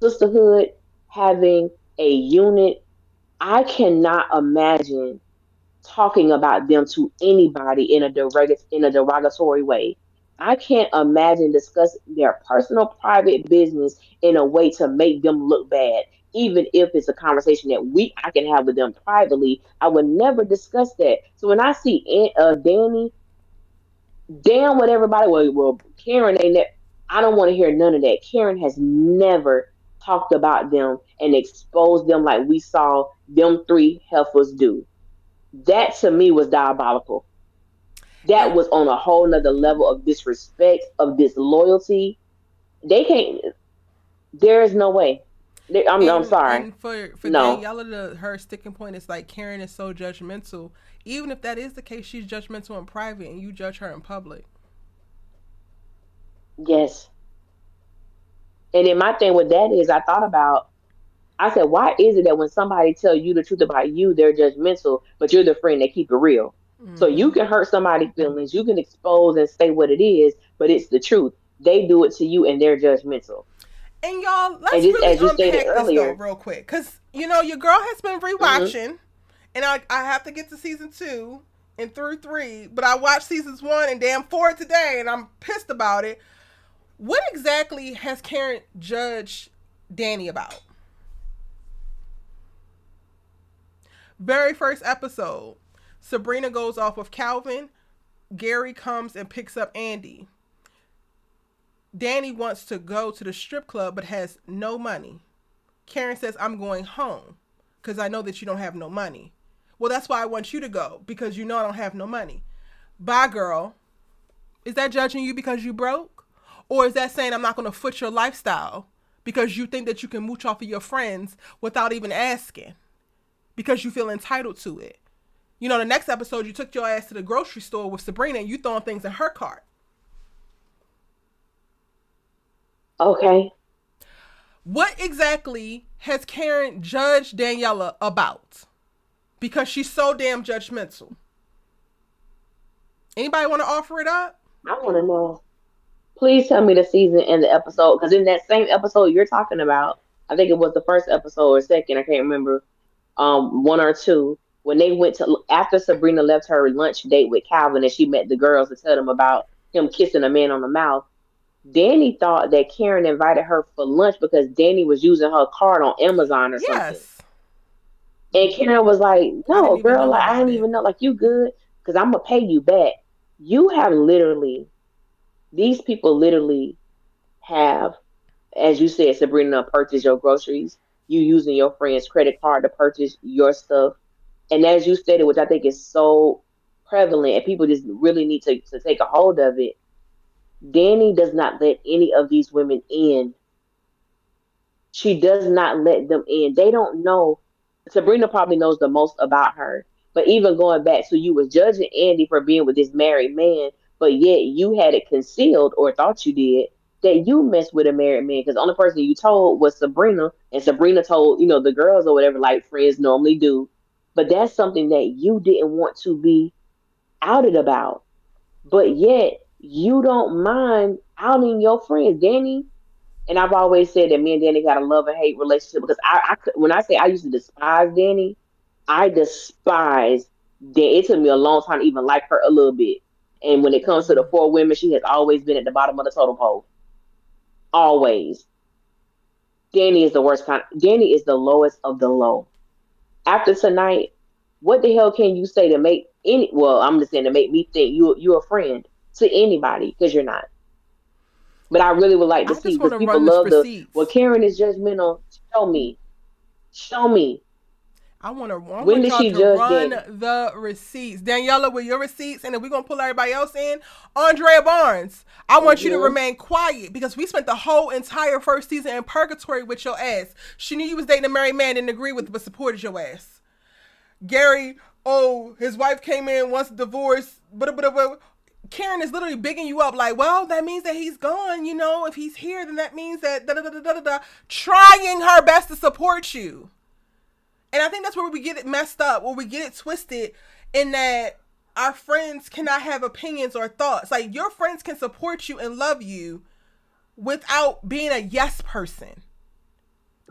sisterhood, having a unit. I cannot imagine talking about them to anybody in a derogatory way. I can't imagine discussing their personal private business in a way to make them look bad. Even if it's a conversation that I can have with them privately, I would never discuss that. So when I see Danny, damn what everybody Karen ain't that. I don't want to hear none of that. Karen has never talked about them and exposed them like we saw them three heifers do. That to me was diabolical. That And was on a whole nother level of disrespect, of disloyalty. They can't. There is no way. I'm sorry. and for No. Daniela, her sticking point is like Karen is so judgmental. Even if that is the case, she's judgmental in private, and you judge her in public. Yes. And then my thing with that is, I thought about. I said, why is it that when somebody tell you the truth about you, they're judgmental, but you're the friend that keep it real? So you Mm-hmm. can hurt somebody's feelings, you can expose and say what it is, but it's the truth. They do it to you, and they're judgmental. And y'all, And let's just really as you stated unpack this though, earlier. real quick, because your girl has been Hmm. rewatching, and I have to get to season 2 and through 3, but I watched seasons 1 and damn 4 today, and I'm pissed about it. What exactly has Karen judged Danny about? Very first episode, Sabrina goes off with Calvin. Gary comes and picks up Andy. Danny wants to go to the strip club but has no money. Karen says, I'm going home because I know that you don't have no money. Well, that's why I want you to go, because you know I don't have no money. Bye, girl. Is that judging you because you broke? Or is that saying I'm not going to foot your lifestyle because you think that you can mooch off of your friends without even asking because you feel entitled to it? The next episode, you took your ass to the grocery store with Sabrina and you throwing things in her cart. Okay. What exactly has Karen judged Daniela about? Because she's so damn judgmental. Anybody want to offer it up? I want to know. Please tell me the season and the episode, because in that same episode you're talking about, I think it was the first episode or second, I can't remember, one or two, when they went to after Sabrina left her lunch date with Calvin and she met the girls to tell them about him kissing a man on the mouth. Danny thought that Karen invited her for lunch because Danny was using her card on Amazon or something. Yes. And Karen was like, I didn't "No, even girl, know like I about didn't it. even know. Like you good? Because I'm gonna pay you back. You have literally these people literally have, as you said, Sabrina, purchase your groceries. You using your friend's credit card to purchase your stuff, and as you stated, which I think is so prevalent, and people just really need to take a hold of it. Danny does not let any of these women in. She does not let them in. They don't know. Sabrina probably knows the most about her. But even going back, so you was judging Andy for being with this married man, but yet you had it concealed or thought you did that you messed with a married man because the only person you told was Sabrina, and Sabrina told the girls or whatever like friends normally do. But that's something that you didn't want to be outed about. But yet you don't mind outing your friends, Danny. And I've always said that me and Danny got a love and hate relationship because when I say I used to despise Danny, I despise Danny. It took me a long time to even like her a little bit. And when it comes to the Mm. four women, she has always been at the bottom of the totem pole. Always. Danny is the worst kind. Danny is the lowest of the low. After tonight, what the hell can you say to make any? Well, I'm just saying to make me think you're a friend to anybody because you're not. But I really would like to I see just want because to people run the love receipts. Karen is judgmental. Show me. Show me. I When want did y'all she to judge run Danny? the receipts. Daniela, with your receipts, and then we're gonna pull everybody else in. Andrea Barnes, I want you to Mm-hmm. remain quiet because we spent the whole entire first season in purgatory with your ass. She knew you was dating a married man, didn't agree with, but supported your ass. Gary, oh, his wife came in, wants a divorce. But Karen is literally bigging you up, like, well, that means that he's gone. If he's here, then that means that da da da da da da. Trying her best to support you. And I think that's where we get it messed up, where we get it twisted, in that our friends cannot have opinions or thoughts. Like, your friends can support you and love you without being a yes person.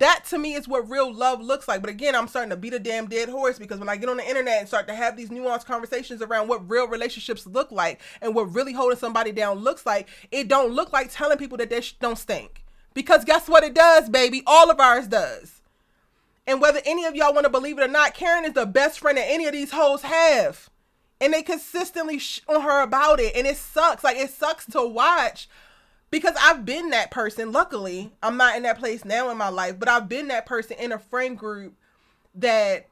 That to me is what real love looks like. But again, I'm starting to beat a damn dead horse because when I get on the internet and start to have these nuanced conversations around what real relationships look like and what really holding somebody down looks like, it don't look like telling people that they don't stink. Because guess what it does, baby? All of ours does. And whether any of y'all want to believe it or not, Karen is the best friend that any of these hoes have. And they consistently on her about it. And it sucks. Like, it sucks to watch. Because I've been that person. Luckily, I'm not in that place now in my life, but I've been that person in a friend group that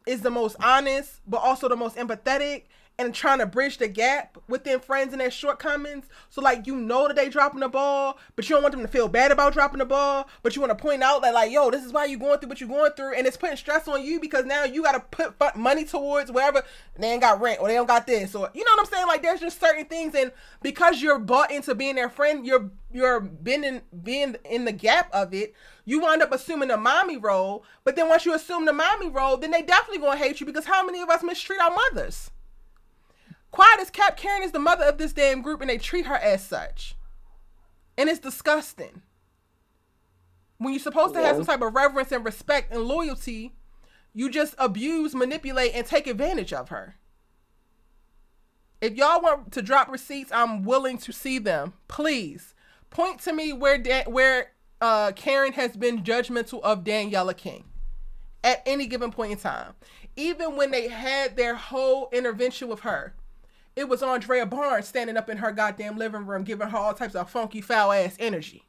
is the most honest, but also the most empathetic and trying to bridge the gap within friends and their shortcomings. So like, you know that they dropping the ball, but you don't want them to feel bad about dropping the ball, but you want to point out that like, yo, this is why you going through what you're going through. And it's putting stress on you because now you got to put money towards wherever they ain't got rent or they don't got this, or you know what I'm saying? Like there's just certain things. And because you're bought into being their friend, you're being in the gap of it. You wind up assuming the mommy role, but then once you assume the mommy role, then they definitely gonna hate you because how many of us mistreat our mothers? Quiet as kept, Karen is the mother of this damn group and they treat her as such. And it's disgusting. When you're supposed to have some type of reverence and respect and loyalty, you just abuse, manipulate, and take advantage of her. If y'all want to drop receipts, I'm willing to see them. Please point to me where Karen has been judgmental of Daniela King at any given point in time. Even when they had their whole intervention with her, it was Andrea Barnes standing up in her goddamn living room giving her all types of funky, foul-ass energy.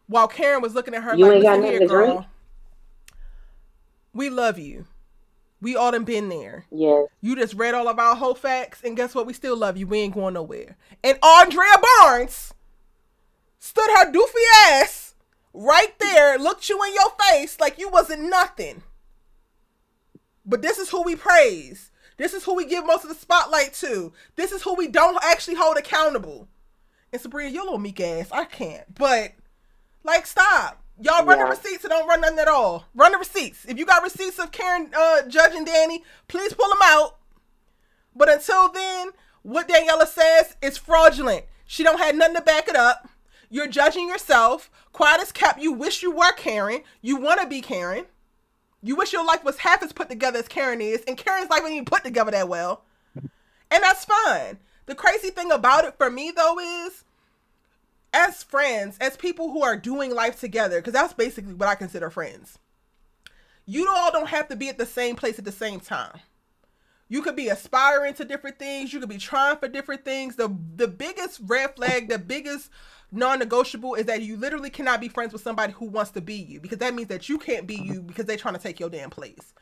While Karen was looking at her you like, ain't got listen here, nothing to girl. drink? We love you. We all done been there. Yes. You just read all of our whole facts, and guess what? We still love you. We ain't going nowhere. And Andrea Barnes stood her doofy ass right there, looked you in your face like you wasn't nothing. But this is who we praise. This is who we give most of the spotlight to. This is who we don't actually hold accountable. And Sabrina, your little meek ass, I can't. But, like, stop. Y'all run the receipts and don't run nothing at all. Run the receipts. If you got receipts of Karen judging Danni, please pull them out. But until then, what Daniela says is fraudulent. She don't have nothing to back it up. You're judging yourself. Quiet as kept. You wish you were Karen. You want to be Karen. You wish your life was half as put together as Karen is, and Karen's life ain't even put together that well. And that's fine. The crazy thing about it for me, though, is as friends, as people who are doing life together, because that's basically what I consider friends, you all don't have to be at the same place at the same time. You could be aspiring to different things. You could be trying for different things. The biggest red flag, the biggest non-negotiable is that you literally cannot be friends with somebody who wants to be you, because that means that you can't be you because they're trying to take your damn place.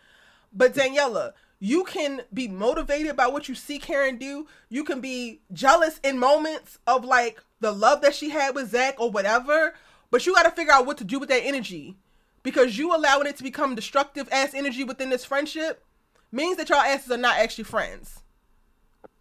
But Daniela, you can be motivated by what you see Karen do. You can be jealous in moments of like the love that she had with Zac or whatever, but you got to figure out what to do with that energy, because you allowing it to become destructive ass energy within this friendship means that y'all asses are not actually friends.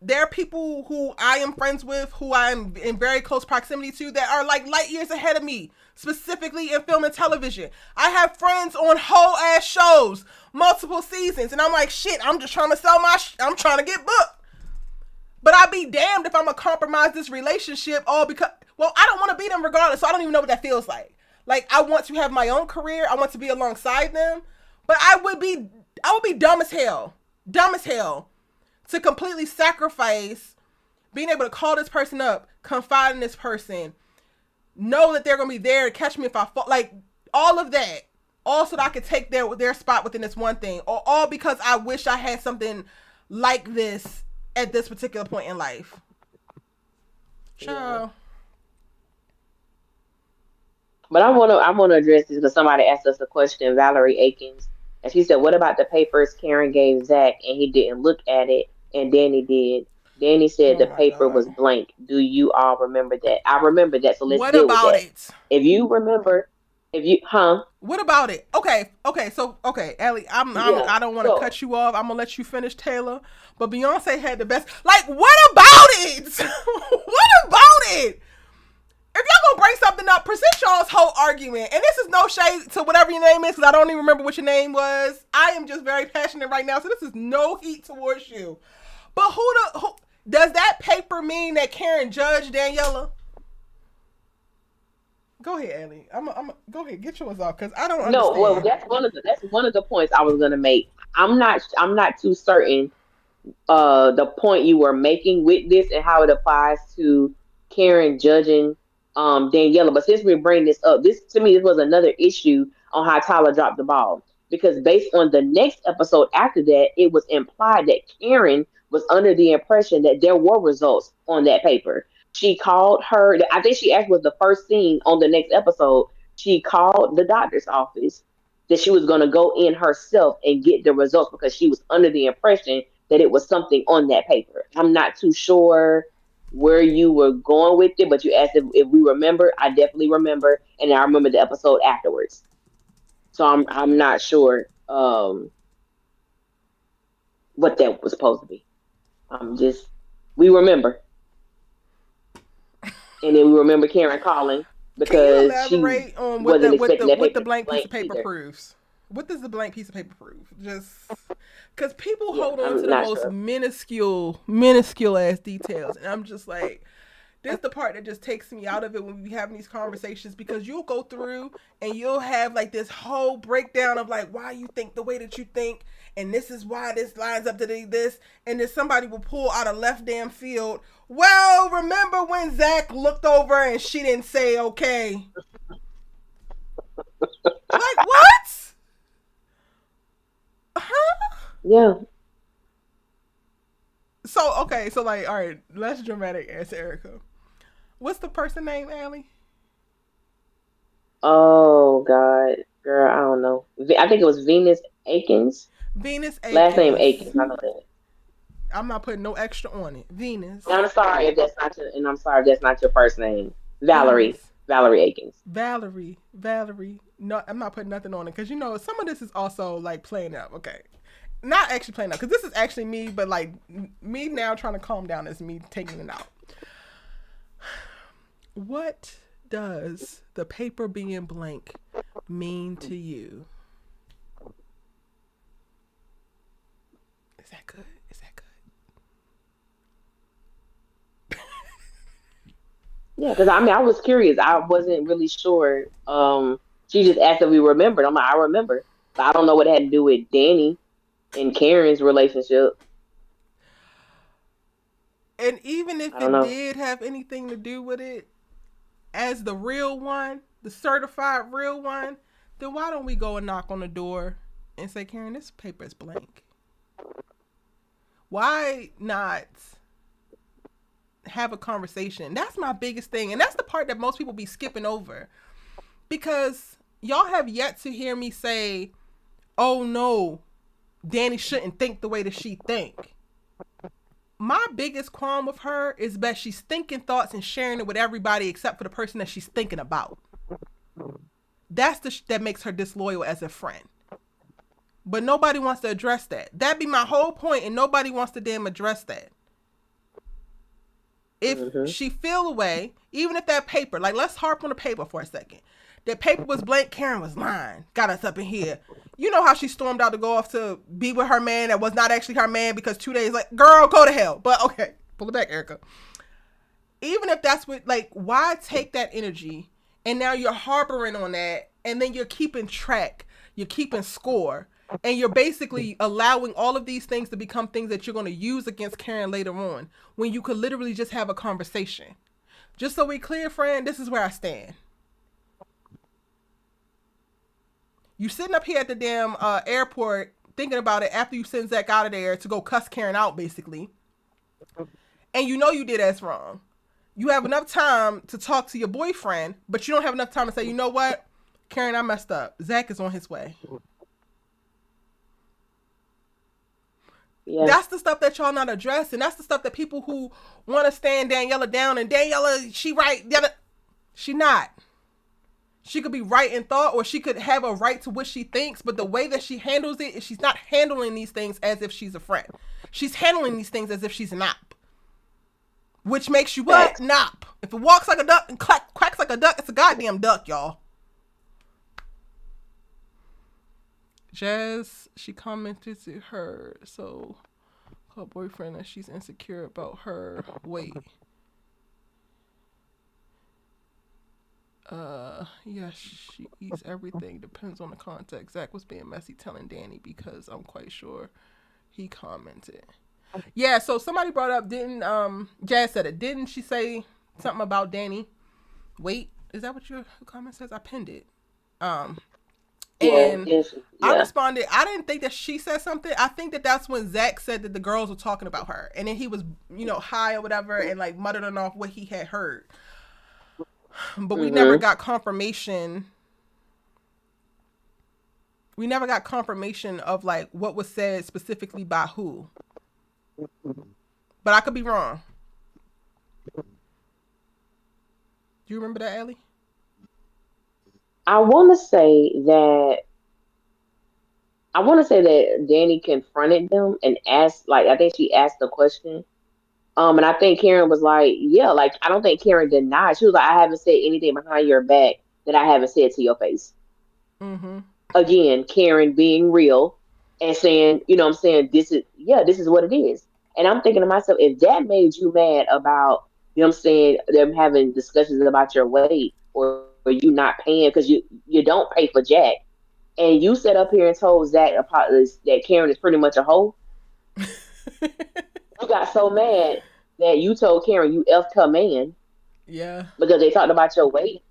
There are people who I am friends with, who I'm in very close proximity to, that are like light years ahead of me, specifically in film and television. I have friends on whole ass shows, multiple seasons, and I'm like, shit, I'm just trying to sell I'm trying to get booked. But I'd be damned if I'm gonna compromise this relationship all because, well, I don't want to be them regardless, so I don't even know what that feels like. Like, I want to have my own career, I want to be alongside them, but I would be dumb as hell to completely sacrifice being able to call this person up, confide in this person, know that they're going to be there to catch me if I fall, like all of that, all so that I could take their spot within this one thing, or all because I wish I had something like this at this particular point in life. Ciao. But I want to address this because somebody asked us a question, Valerie Akins, and she said, "What about the papers Karen gave Zac and he didn't look at it, and Danni did?" Danni said the paper was blank. Do you all remember that? I remember that. So let's deal with that. What about it? If you remember, What about it? Okay, Allie, I don't want to cut you off. I'm gonna let you finish, Taylor. But Beyonce had the best. Like, what about it? What about it? If y'all gonna bring something up, present y'all's whole argument. And this is no shade to whatever your name is, because I don't even remember what your name was. I am just very passionate right now, so this is no heat towards you. But who does that paper mean that Karen judged Daniela? Go ahead, Ellie. Go ahead, get yours off because I don't No, well, understand. that's one of the points I was gonna make. I'm not too certain the point you were making with this and how it applies to Karen judging Daniela. But since we bring this up, this to me this was another issue on how Tyler dropped the ball. Because based on the next episode after that, it was implied that Karen was under the impression that there were results on that paper. She called her, I think she actually was the first scene on the next episode. She called the doctor's office that she was going to go in herself and get the results because she was under the impression that it was something on that paper. I'm not too sure where you were going with it, but you asked if we remember. I definitely remember, and I remember the episode afterwards. So I'm not sure what that was supposed to be. I'm just we remember, and then we remember Karen calling Can you because she elaborate on wasn't expecting that what the paper to be blank piece blank of paper either. proves? What does the blank piece of paper prove? Just because people Yeah, hold on to I'm the not most sure. minuscule ass details, and I'm just like, this is the part that just takes me out of it when we having these conversations because you'll go through and you'll have like this whole breakdown of like why you think the way that you think, and this is why this lines up to this, and then somebody will pull out a left damn field. Well, remember when Zac looked over and she didn't say okay? Like what? Huh? Yeah. So okay, so like, all right, less dramatic as Erica. What's the person name, Allie? Oh God, girl, I don't know. I think it was Venus Akins. Venus Last name Akins. Akins. I know that. I'm not putting no extra on it. And Venus. I'm sorry if that's not your. And I'm sorry if that's not your first name. Valerie. Venus. Valerie Akins. Valerie. Valerie. No, I'm not putting nothing on it because you know some of this is also like playing up. Okay, not actually playing up because this is actually me, but like me now trying to calm down is me taking it out. What does the paper being blank mean to you? Is that good? Is that good? Yeah, because I mean, I was curious. I wasn't really sure. She just asked if we remembered. I'm like, I remember, but I don't know what it had to do with Danni and Karen's relationship. And even if I don't it know. did have anything to do with it, as the real one, the certified real one, then why don't we go and knock on the door and say, Karen, this paper is blank? Why not have a conversation? That's my biggest thing. And that's the part that most people be skipping over. Because y'all have yet to hear me say, oh no, Danni shouldn't think the way that she think. My biggest qualm with her is that she's thinking thoughts and sharing it with everybody except for the person that she's thinking about. That's that makes her disloyal as a friend. But nobody wants to address that. That'd be my whole point, and nobody wants to damn address that. If Mm-hmm. she feel away, even if that paper, like let's harp on the paper for a second. That paper was blank, Karen was lying. Got us up in here. You know how she stormed out to go off to be with her man that was not actually her man because 2 days like, girl, go to hell. But okay, pull it back, Erica. Even if that's what, like, why take that energy and now you're harboring on that and then you're keeping track, you're keeping score, and you're basically allowing all of these things to become things that you're going to use against Karen later on when you could literally just have a conversation. Just so we clear, friend, this is where I stand. You sitting up here at the damn airport thinking about it after you send Zac out of there to go cuss Karen out, basically. And you know you did that's wrong. You have enough time to talk to your boyfriend, but you don't have enough time to say, you know what? Karen, I messed up. Zac is on his way. Yeah. That's the stuff that y'all not addressing. That's the stuff that people who want to stand Daniela down and Daniela, she right. She not. She could be right in thought or she could have a right to what she thinks, but the way that she handles it is she's not handling these things as if she's a friend. She's handling these things as if she's an op. Which makes you what? An op. If it walks like a duck and quacks like a duck, it's a goddamn duck, y'all. Jazz, she commented to her, so her boyfriend that she's insecure about her weight. Yes, she eats everything. Depends on the context. Zac was being messy telling Danni because I'm quite sure he commented. Yeah, so somebody brought up, didn't Jazz said it. Didn't she say something about Danni? Wait, is that what your comment says? I pinned it. Um Yeah, and I yeah. responded, I didn't think that she said something. I think that that's when Zac said that the girls were talking about her. And then he was, high or whatever and like muttering off what he had heard. But we never Mm-hmm. got confirmation. We never got confirmation of like what was said specifically by who. But I could be wrong. Do you remember that, Ellie? I want to say that Danny confronted them and asked, like, I think she asked the question. And I think Karen was like, yeah, like, I don't think Karen denied. She was like, I haven't said anything behind your back that I haven't said to your face. Mm-hmm. Again, Karen being real and saying, you know what I'm saying, this is what it is. And I'm thinking to myself, if that made you mad about, you know what I'm saying, them having discussions about your weight or you not paying because you don't pay for Jack, and you sat up here and told Zach that Karen is pretty much a hoe, you got so mad that you told Karen you effed her man Yeah. because they talked about your weight.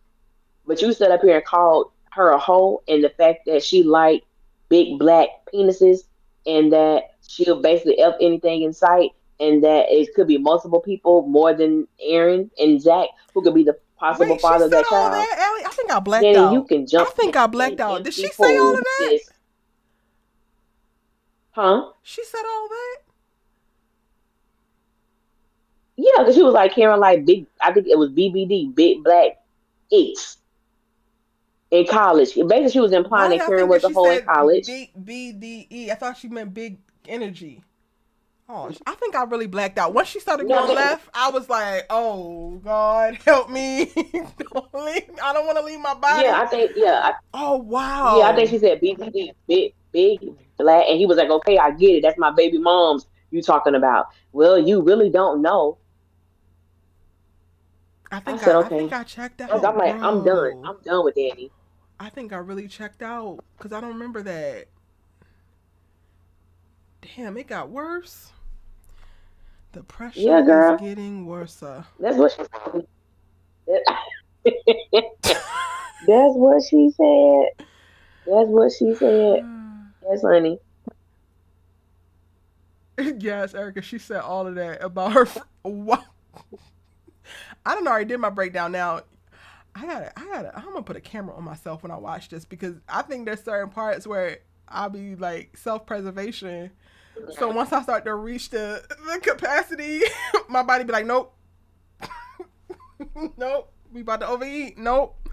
But you sat up here and called her a hoe, and the fact that she liked big black penises, and that she'll basically F anything in sight, and that it could be multiple people more than Aaron and Zach who could be the possible Wait, she father of said that all child. that, Ellie? I think I blacked Then you out. can I jump think I in blacked out. Did she empty say all pool, of that? sis. Huh? She said all that? Yeah, because she was like Karen like big. I think it was BBD, big black icks in college. Basically, she was implying Why did that I Karen think that was a she hoe in said college. big BDE? I thought she meant big energy. Oh, I think I really blacked out. Once she started going No, left, I was like, "Oh God, help me! Don't leave. I don't want to leave my yeah, body." I think yeah, Oh yeah, I think wow. she said BBD, big black, and he was like, okay, I get it. That's my baby mom's you talking about. Well, you really don't know. I said I think okay. I checked I'm out, like, I'm done. bro. I'm done with Danny. I think I really checked out because I don't remember that. Damn, it got worse. The pressure Yeah, is girl, getting worse. that's what she That's what she said. That's what she said. Yes, honey. Yes, Erica, she said all of that about her. What? I don't know. I already did my breakdown. Now I'm gonna put a camera on myself when I watch this because I think there's certain parts where I'll be like self-preservation. So once I start to reach the capacity, my body be like, nope, nope, we about to overeat. Nope.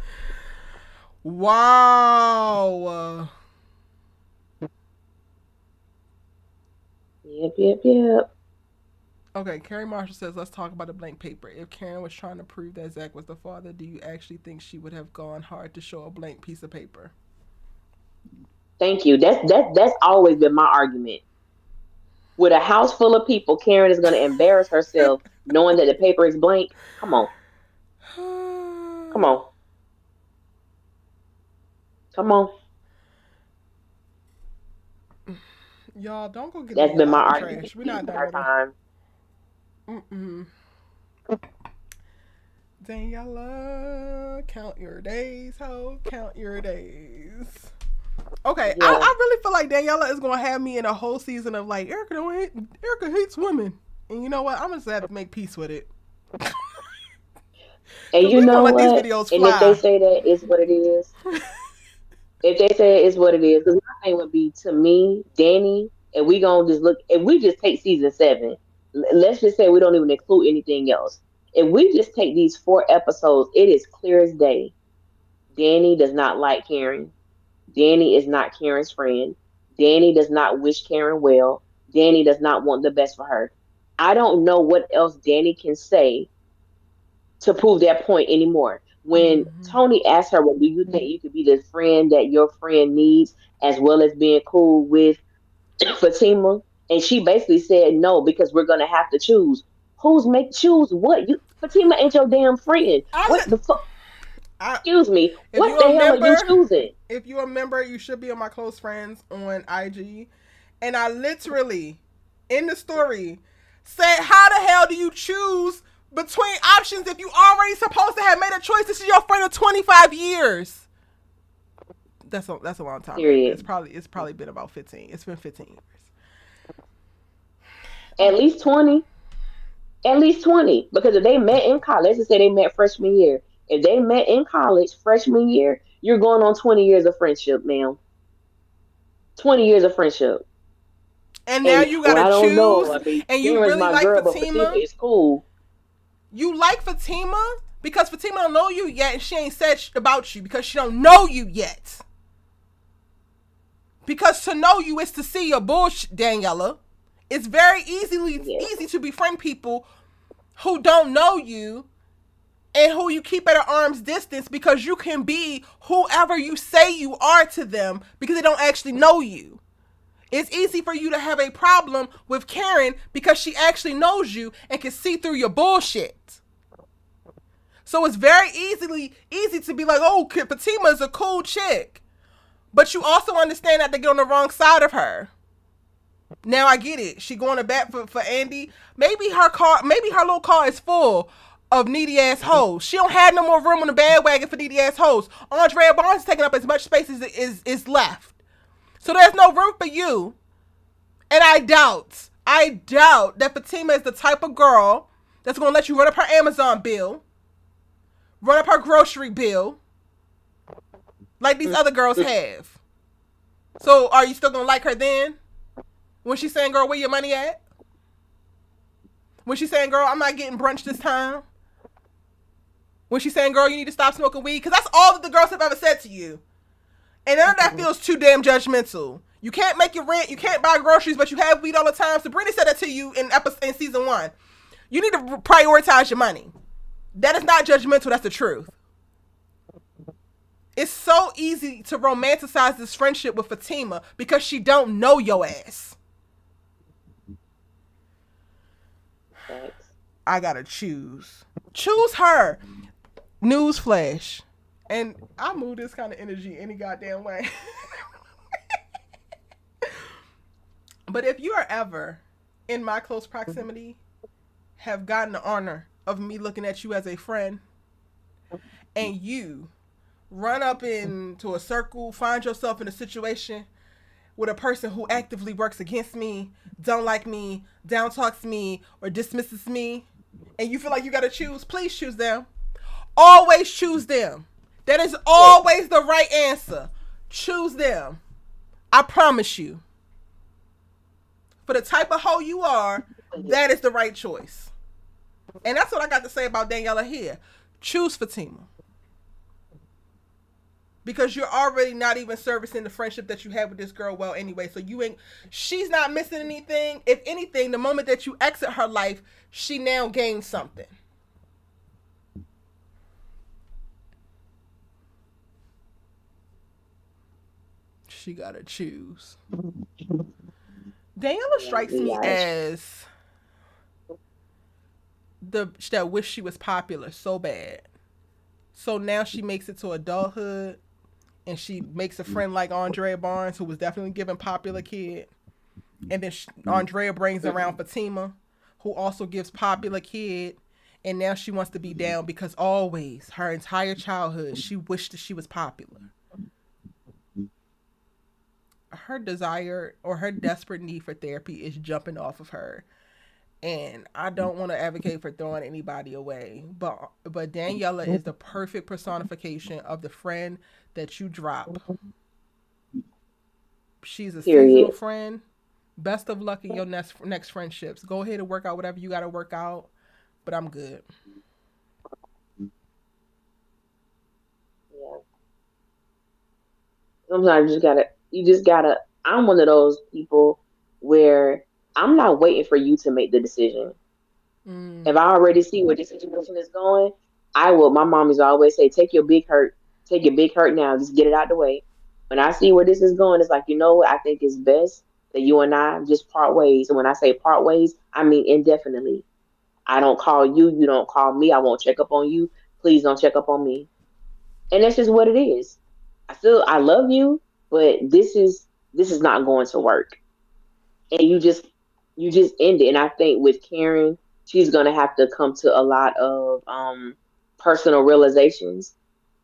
Wow. Yep, yep, yep. Okay, Carrie Marshall says, let's talk about the blank paper. If Karen was trying to prove that Zac was the father, do you actually think she would have gone hard to show a blank piece of paper? Thank you. That's always been my argument. With a house full of people, Karen is going to embarrass herself knowing that the paper is blank. Come on, come on, come on. Y'all, don't go get That's Danielle been my out the argument trash. We're the not done entire with her. time. Mm-mm. Daniela, count your days, ho. Count your days. Okay, Yeah. I really feel like Daniela is gonna have me in a whole season of like Erica hates women, and you know what? I'm just have to make peace with it. And Cause you we gonna know let these what? videos And if they fly. say that is what it is, if they say it's what it is, because my thing would be to me, Danny, and we gonna just look. If we just take season 7, let's just say we don't even include anything else. If we just take these 4 episodes, it is clear as day. Danny does not like Karen. Danny is not Karen's friend. Danny does not wish Karen well. Danny does not want the best for her. I don't know what else Danny can say to prove that point anymore. When Mm-hmm. Tony asked her, well, do you think you could be the friend that your friend needs as well as being cool with Fatima? And she basically said no, because we're gonna have to choose. Who's make choose what? You Fatima ain't your damn friend. I What li- the fuck? Excuse me. If What you the a hell are you member, choosing? if you a member, you should be on my close friends on IG. And I literally, in the story, said, how the hell do you choose between options if you already supposed to have made a choice? This is your friend of 25 years. That's a long time. Period. It's probably been about 15. It's been 15 years. At least 20. At least 20. Because if they met in college, let's just say they met freshman year. If they met in college freshman year, you're going on 20 years of friendship, ma'am. 20 years of friendship. And now And you well, gotta I don't know. choose, I mean, and you Karen's really my like girl, but Fatima Fatima. is cool. You like Fatima because Fatima don't know you yet, and she ain't said about you because she don't know you yet. Because to know you is to see your bullshit, Daniela. It's very easy to befriend people who don't know you and who you keep at an arm's distance because you can be whoever you say you are to them because they don't actually know you. It's easy for you to have a problem with Karen because she actually knows you and can see through your bullshit. So it's very easy to be like, oh, Fatima is a cool chick. But you also understand that they get on the wrong side of her. Now I get it. She going to bat for Andy. Maybe her little car is full of needy ass hoes. She don't have no more room on the bandwagon for needy ass hoes. Andrea Barnes is taking up as much space as is left. So there's no room for you. And I doubt that Fatima is the type of girl that's going to let you run up her Amazon bill, run up her grocery bill, like these other girls have. So are you still going to like her then? When she's saying, girl, where your money at? When she's saying, girl, I'm not getting brunch this time? When she's saying, girl, you need to stop smoking weed? Because that's all that the girls have ever said to you. And none of that feels too damn judgmental. You can't make your rent, you can't buy groceries, but you have weed all the time. Sabrina said that to you in season 1. You need to prioritize your money. That is not judgmental, that's the truth. It's so easy to romanticize this friendship with Fatima because she don't know your ass. I gotta choose. Choose her. Newsflash. And I move this kind of energy any goddamn way. But if you are ever in my close proximity, have gotten the honor of me looking at you as a friend, and you run up into a circle, find yourself in a situation with a person who actively works against me, don't like me, down talks me, or dismisses me, and you feel like you gotta choose, please choose them. Always choose them. That is always the right answer. Choose them. I promise you. For the type of hoe you are, that is the right choice. And that's what I got to say about Daniela here. Choose Fatima. Because you're already not even servicing the friendship that you had with this girl well anyway. So she's not missing anything. If anything, the moment that you exit her life, she now gains something. She gotta choose. Daniela strikes me as that wish she was popular so bad. So now she makes it to adulthood and she makes a friend like Andrea Barnes, who was definitely given popular kid. And then Andrea brings around Fatima, who also gives popular kid. And now she wants to be down because always, her entire childhood, she wished that she was popular. Her desire or her desperate need for therapy is jumping off of her. And I don't want to advocate for throwing anybody away, but Daniela is the perfect personification of the friend that you drop. She's a seasonal friend. Best of luck in your next friendships. Go ahead and work out whatever you got to work out, but I'm good. Yeah. Sometimes you just gotta. I'm one of those people where I'm not waiting for you to make the decision. If I already see where this situation is going, I will. My mom used to always say, take your big hurt now, just get it out the way. When I see where this is going, it's like, you know what, I think it's best that you and I just part ways. And when I say part ways, I mean indefinitely. I don't call you, you don't call me, I won't check up on you. Please don't check up on me. And that's just what it is. I love you, but this is not going to work. And you just end it. And I think with Karen, she's gonna have to come to a lot of personal realizations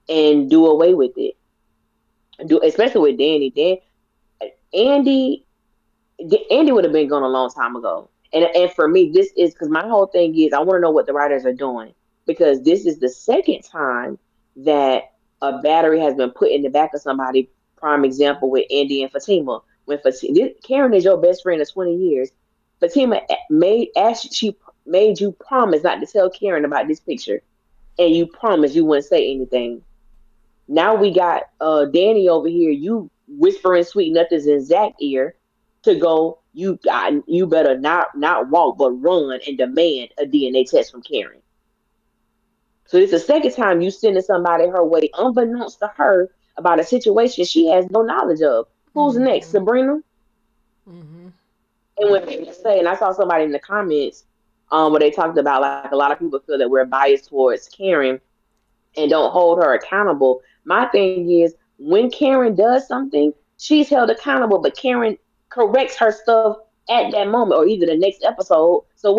and do away with it. Do especially with Danny. Andy Andy would have been gone a long time ago. And for me, this is because my whole thing is I want to know what the writers are doing, because this is the second time that a battery has been put in the back of somebody. Prime example with Andy and Fatima. When Karen is your best friend of 20 years, Fatima she made you promise not to tell Karen about this picture, and you promised you wouldn't say anything. Now we got Danny over here. You whispering sweet nothings in Zach's ear to go. You better not walk but run and demand a DNA test from Karen. So it's the second time you sending somebody her way, unbeknownst to her, about a situation she has no knowledge of. Who's next, Sabrina? And when people say, and I saw somebody in the comments, where they talked about like a lot of people feel that we're biased towards Karen and don't hold her accountable. My thing is, when Karen does something, she's held accountable, but Karen corrects her stuff at that moment or either the next episode. So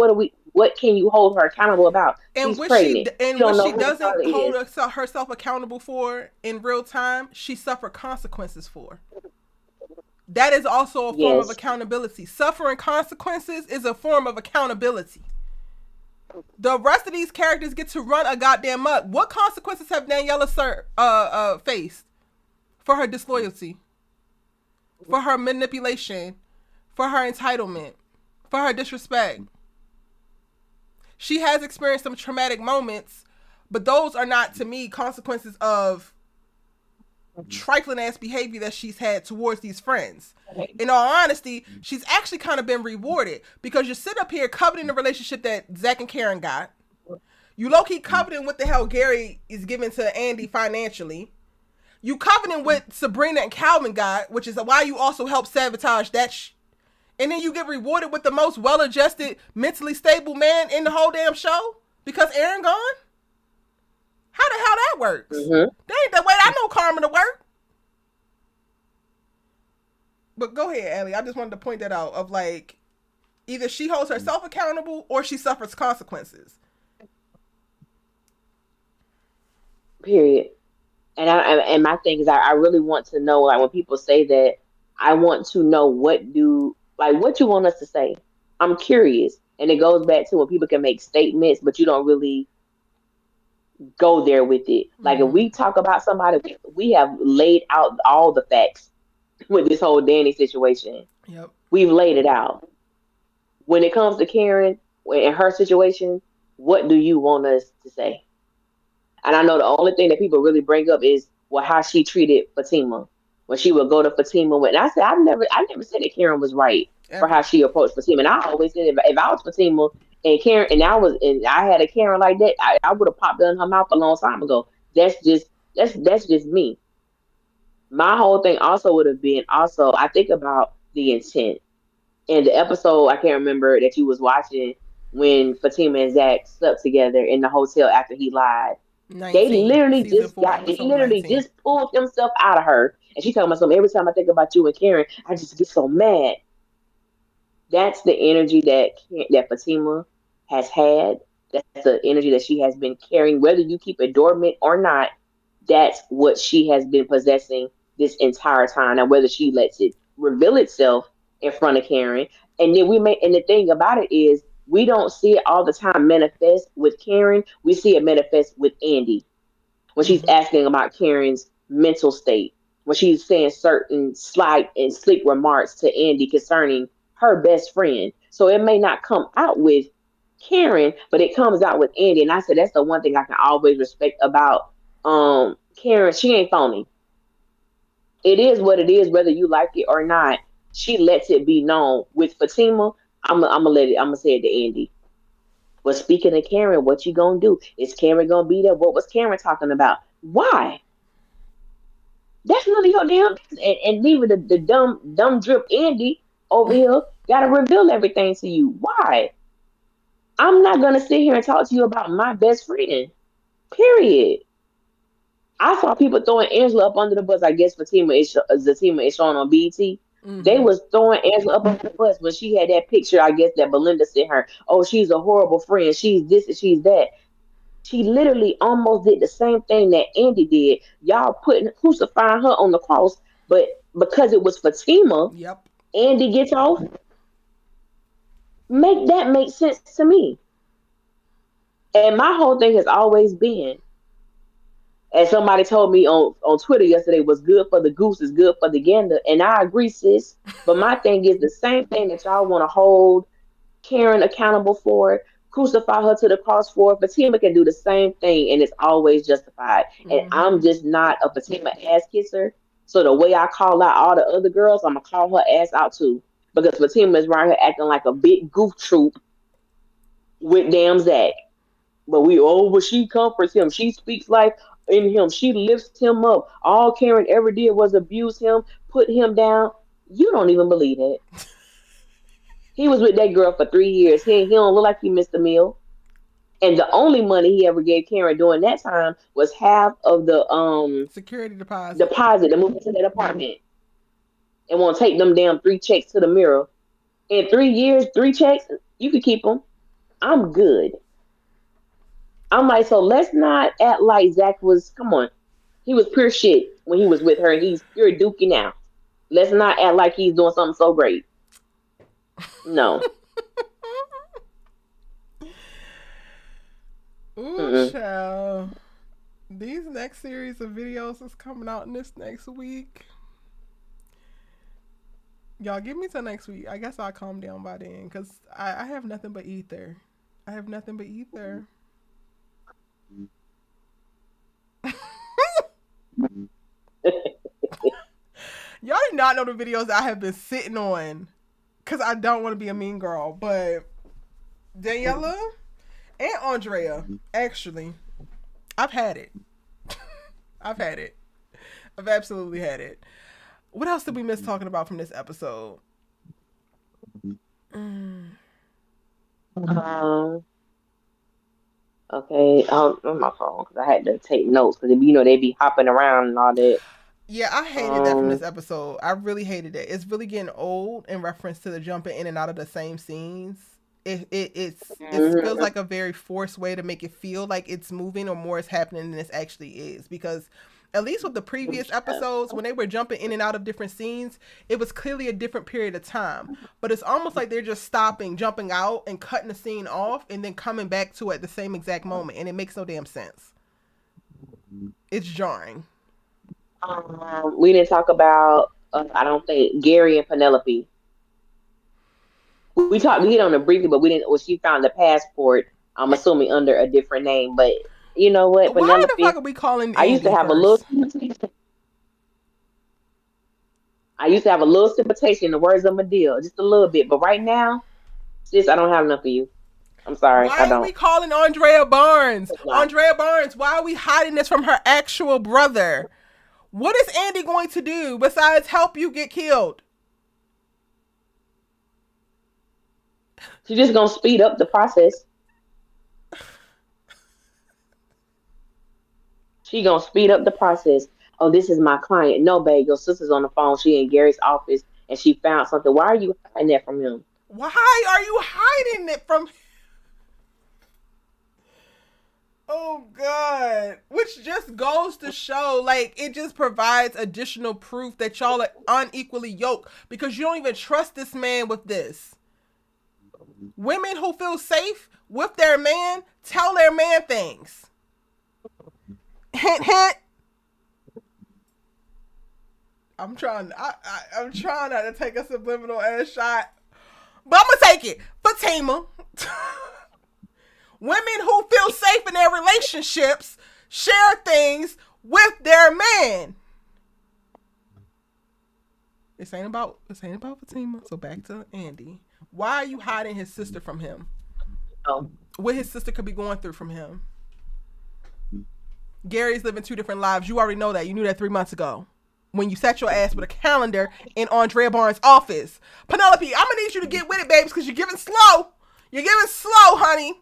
what can you hold her accountable about? And She's pregnant. She what don't know she who the doesn't father hold is. herself accountable for in real time, she suffered consequences for. That is also a form of Yes. accountability. Suffering consequences is a form of accountability. The rest of these characters get to run a goddamn muck. What consequences have Daniela faced for her disloyalty, for her manipulation, for her entitlement, for her disrespect? She has experienced some traumatic moments, but those are not, to me, consequences of trifling ass behavior that she's had towards these friends. In all honesty, she's actually kind of been rewarded, because you sit up here coveting the relationship that Zach and Karen got. You low key coveting what the hell Gary is giving to Andy financially. You coveting what Sabrina and Calvin got, which is why you also help sabotage that. And then you get rewarded with the most well-adjusted, mentally stable man in the whole damn show because Aaron gone. How the hell that works? Mm-hmm. That ain't the way I know karma to work. But go ahead, Allie. I just wanted to point that out. Of like, either she holds herself accountable or she suffers consequences. Period. And my thing is, I really want to know, like when people say that, I want to know what you want us to say. I'm curious, and it goes back to when people can make statements, but you don't really go there with it. Like if we talk about somebody, we have laid out all the facts with this whole Danny situation. Yep. We've laid it out. When it comes to Karen and her situation, what do you want us to say? And I know the only thing that people really bring up is how she treated Fatima. When she would go to Fatima and I said I never said that Karen was right for how she approached Fatima. And I always said if I was Fatima and Karen and I had a Karen like that, I would have popped in her mouth a long time ago. That's just me. My whole thing also would have been I think about the intent. In the episode I can't remember that you was watching when Fatima and Zac slept together in the hotel after he lied. 19, They literally just pulled themselves out of her. And she talking about something, every time I think about you and Karen, I just get so mad. That's the energy that Fatima has had. That's the energy that she has been carrying, whether you keep it dormant or not. That's what she has been possessing this entire time. Now, whether she lets it reveal itself in front of Karen, and the thing about it is, we don't see it all the time manifest with Karen. We see it manifest with Andy when she's asking about Karen's mental state, when she's saying certain slight and slick remarks to Andy concerning her best friend. So it may not come out with Karen, but it comes out with Andy. And I said that's the one thing I can always respect about Karen. She ain't phony. It is what it is, whether you like it or not. She lets it be known. With Fatima, I'm gonna say it to Andy. Well, speaking of Karen, what you gonna do? Is Karen gonna be there? What was Karen talking about? Why? That's none of your damn business. And leaving the dumb drip Andy over here gotta reveal everything to you. Why? I'm not gonna sit here and talk to you about my best friend. Period. I saw people throwing Angela up under the bus. I guess Fatima is showing on BT. They was throwing Angela up under the bus when she had that picture. I guess that Belinda sent her. Oh, she's a horrible friend. She's this and she's that. She literally almost did the same thing that Andy did. Y'all crucifying her on the cross, but because it was Fatima, Yep. Andy gets off. Make sense to me. And my whole thing has always been, as somebody told me on Twitter yesterday, was good for the goose is good for the gander. And I agree, sis. But my thing is the same thing that y'all want to hold Karen accountable for, crucify her to the cross for. Fatima can do the same thing and it's always justified. And I'm just not a Fatima ass kisser. So the way I call out all the other girls, I'm going to call her ass out too. Because Fatima is around here acting like a big goof troop with damn Zac. But she comforts him. She speaks life in him. She lifts him up. All Karen ever did was abuse him, put him down. You don't even believe it. He was with that girl for 3 years. He don't look like he missed a meal. And the only money he ever gave Karen during that time was half of the security deposit to move into that apartment. And won't take them damn 3 checks to the mirror. In 3 years, 3 checks, you can keep them. I'm good. I'm like, so let's not act like Zac was, come on. He was pure shit when he was with her, and he's pure dookie now. Let's not act like he's doing something so great. No. Ooh, child. These next series of videos is coming out in this next week. Y'all give me till next week. I guess I'll calm down by then, because I have nothing but ether. I have nothing but ether. Y'all do not know the videos I have been sitting on, because I don't want to be a mean girl, but Daniela and Andrea, actually, I've had it. I've had it. I've absolutely had it. What else did we miss talking about from this episode? Okay, on my phone because I had to take notes because they be hopping around and all that. Yeah, I hated that from this episode. I really hated it. It's really getting old in reference to the jumping in and out of the same scenes. It feels like a very forced way to make it feel like it's moving or more is happening than it actually is. Because at least with the previous episodes, when they were jumping in and out of different scenes, it was clearly a different period of time. But it's almost like they're just stopping, jumping out, and cutting the scene off, and then coming back to it at the same exact moment. And it makes no damn sense. It's jarring. We didn't talk about, I don't think, Gary and Penelope. We hit on it briefly, but we didn't. Well, she found the passport. I'm assuming under a different name, but you know what? Why Penelope, the fuck are we calling Andy I used to have a little sympathetic in the words of Medea, just a little bit. But right now, sis, I don't have enough for you. I'm sorry. Why are we calling Andrea Barnes? Andrea Barnes, why are we hiding this from her actual brother? What is Andy going to do besides help you get killed? She's just going to speed up the process. She going to speed up the process. Oh, this is my client. No, babe, your sister's on the phone. She in Gary's office, and she found something. Why are you hiding that from him? Why are you hiding it from him? Oh, God. Which just goes to show, like, it just provides additional proof that y'all are unequally yoked because you don't even trust this man with this. Women who feel safe with their man tell their man things. Hint, hint. I'm trying not to take a subliminal ass shot, but I'm gonna take it. Fatima. Women who feel safe in their relationships share things with their man. This ain't about Fatima. So back to Andy. Why are you hiding his sister from him? Oh. What his sister could be going through from him? Gary's living 2 different lives. You already know that. You knew that 3 months ago. When you sat your ass with a calendar in Andrea Barnes' office. Penelope, I'm going to need you to get with it, babes, because you're giving slow. You're giving slow, honey.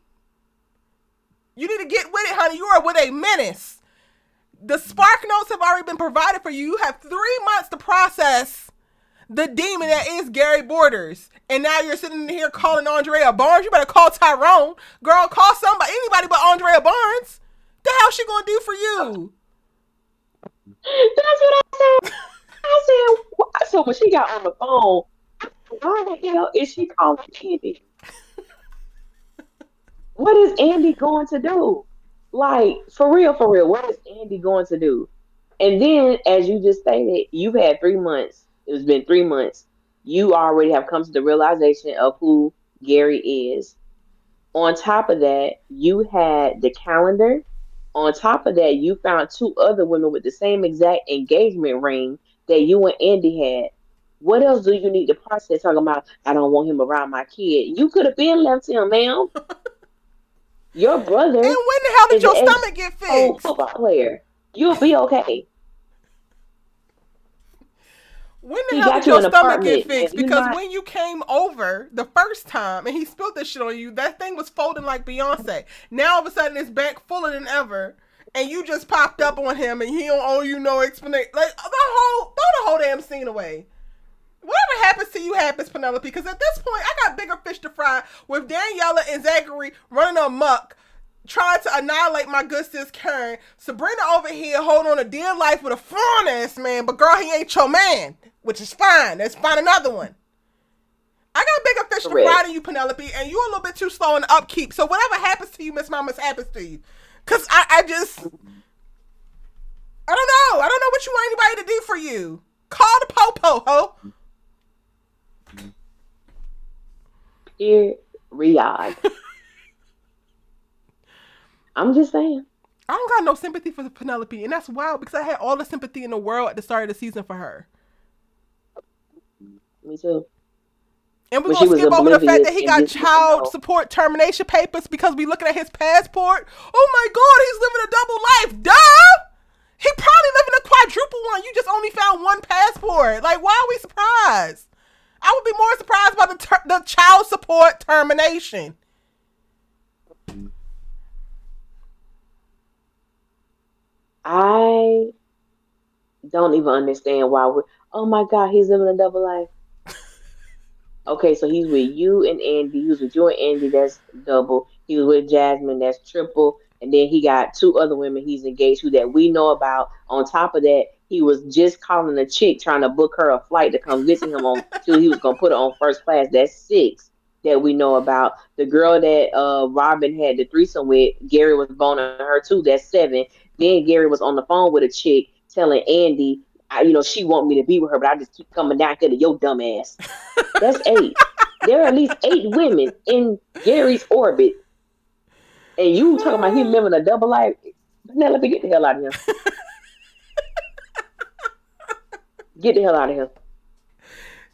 You need to get with it, honey. You are with a menace. The spark notes have already been provided for you. You have 3 months to process the demon that is Gary Borders. And now you're sitting here calling Andrea Barnes. You better call Tyrone. Girl, call somebody, anybody but Andrea Barnes. The hell she gonna do for you? That's what I said. I said when she got on the phone, why the hell is she calling Andy? What is Andy going to do? Like, for real, what is Andy going to do? And then, as you just stated, you've had 3 months. It's been 3 months. You already have come to the realization of who Gary is. On top of that, you had the calendar. On top of that, you found 2 other women with the same exact engagement ring that you and Andy had. What else do you need to process? Talking about, I don't want him around my kid. You could have been left him, ma'am. Your brother. And when the hell did your stomach get fixed? Football player. You'll be okay. When the hell did your stomach get fixed? Because when you came over the first time and he spilled this shit on you, that thing was folding like Beyonce. Now all of a sudden it's back fuller than ever, and you just popped up on him and he don't owe you no explanation. Like throw the whole damn scene away. Whatever happens to you happens, Penelope. Because at this point, I got bigger fish to fry with Daniela and Zachary running amok, trying to annihilate my good sis Karen. Sabrina over here holding on to dear life with a foreign ass man, but girl, he ain't your man, which is fine. Let's find another one. I got bigger fish to fry than you, Penelope, and you a little bit too slow in the upkeep. So whatever happens to you, Miss Mamas, happens to you. Because I don't know. I don't know what you want anybody to do for you. Call the popo, ho. Riyadh. I'm just saying. I don't got no sympathy for Penelope, and that's wild because I had all the sympathy in the world at the start of the season for her. Me too. And we're going to skip over the fact that he got child support termination papers because we looking at his passport. Oh my God, he's living a double life. Duh! He probably living a quadruple one. You just only found one passport. Like, why are we surprised? I would be more surprised by the child support termination. I don't even understand why oh my God, he's living a double life. Okay, so he's with you and Andy. He was with you and Andy, that's double. He was with Jasmine, that's triple. And then he got 2 other women he's engaged to that we know about. On top of that, he was just calling a chick trying to book her a flight to come visit him on till he was gonna put her on first class. That's 6 that we know about. The girl that Robin had the threesome with, Gary was boning her too. That's 7. Then Gary was on the phone with a chick telling Andy, she want me to be with her, but I just keep coming down here to your dumb ass. That's 8. There are at least 8 women in Gary's orbit. And you talking about he living a double life? Penelope, get the hell out of here. Get the hell out of here.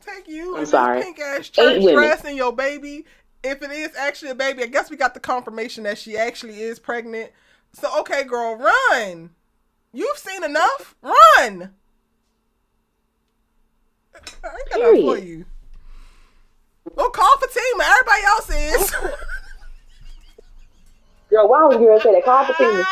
Take you I'm sorry. Pink ass church dress and your baby. If it is actually a baby, I guess we got the confirmation that she actually is pregnant. So, okay, girl, run. You've seen enough. Run. I ain't got enough for you. Well, call Fatima. Everybody else is. Girl, why would you say that? Call Fatima.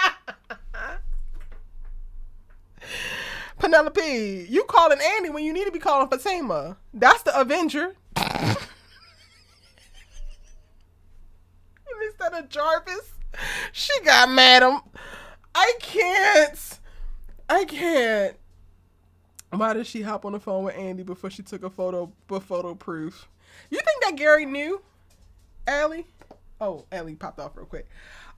Penelope, you calling Andy when you need to be calling Fatima. That's the Avenger. Instead of Jarvis, she got Madam. I can't. Why did she hop on the phone with Andy before she took a photo proof? You think that Gary knew, Allie? Oh, Allie popped off real quick.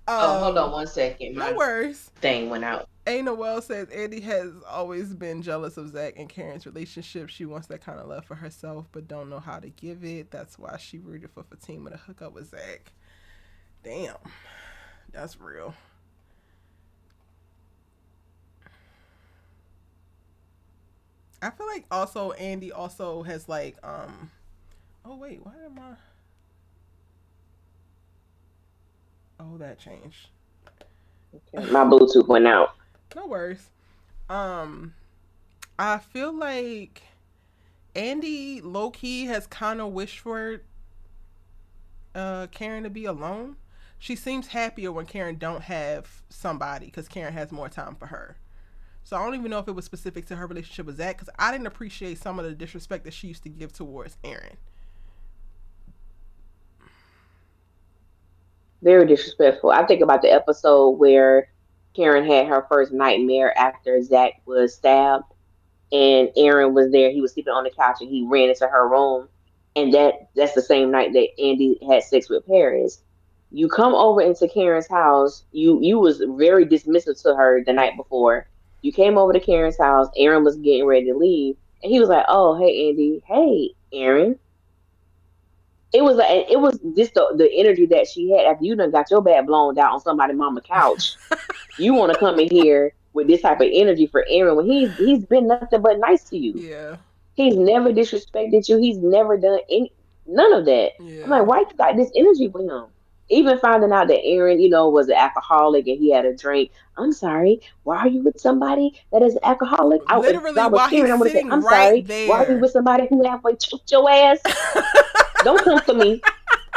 Hold on 1 second. No worries. Thing went out. A. Noel says Andy has always been jealous of Zac and Karen's relationship. She wants that kind of love for herself, but don't know how to give it. That's why she rooted for Fatima to hook up with Zac. Damn. That's real. I feel like also Andy also has like, oh wait, why am I? Oh, that changed. Okay. My Bluetooth went out. No worries. I feel like Andy low-key has kind of wished for Karen to be alone. She seems happier when Karen don't have somebody because Karen has more time for her. So I don't even know if it was specific to her relationship with Zac, because I didn't appreciate some of the disrespect that she used to give towards Aaron. Very disrespectful. I think about the episode where Karen had her first nightmare after Zac was stabbed, and Aaron was there. He was sleeping on the couch, and he ran into her room, and that's the same night that Andy had sex with Paris. You come over into Karen's house. You was very dismissive to her the night before. You came over to Karen's house. Aaron was getting ready to leave, and he was like, "Oh, hey, Andy. Hey, Aaron." It was just the energy that she had after you done got your back blown out on somebody's mama couch. You want to come in here with this type of energy for Aaron when he's been nothing but nice to you. Yeah. He's never disrespected you. He's never done none of that. Yeah. I'm like, why you got this energy for him? Even finding out that Aaron, was an alcoholic and he had a drink. I'm sorry. Why are you with somebody that is an alcoholic? Literally, I was while Karen, he's I would say, sitting I'm right sorry. there. Why are you with somebody who halfway choked your ass? Don't come for me.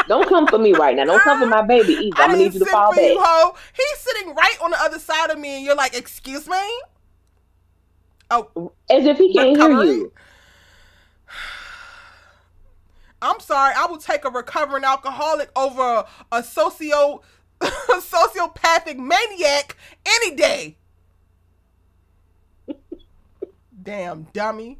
Don't come for me right now. Don't come for my baby either. I'm gonna need you to fall back. You, he's sitting right on the other side of me, and you're like, "Excuse me." Oh, as if he can't hear you. I'm sorry. I will take a recovering alcoholic over a sociopathic maniac any day. Damn dummy.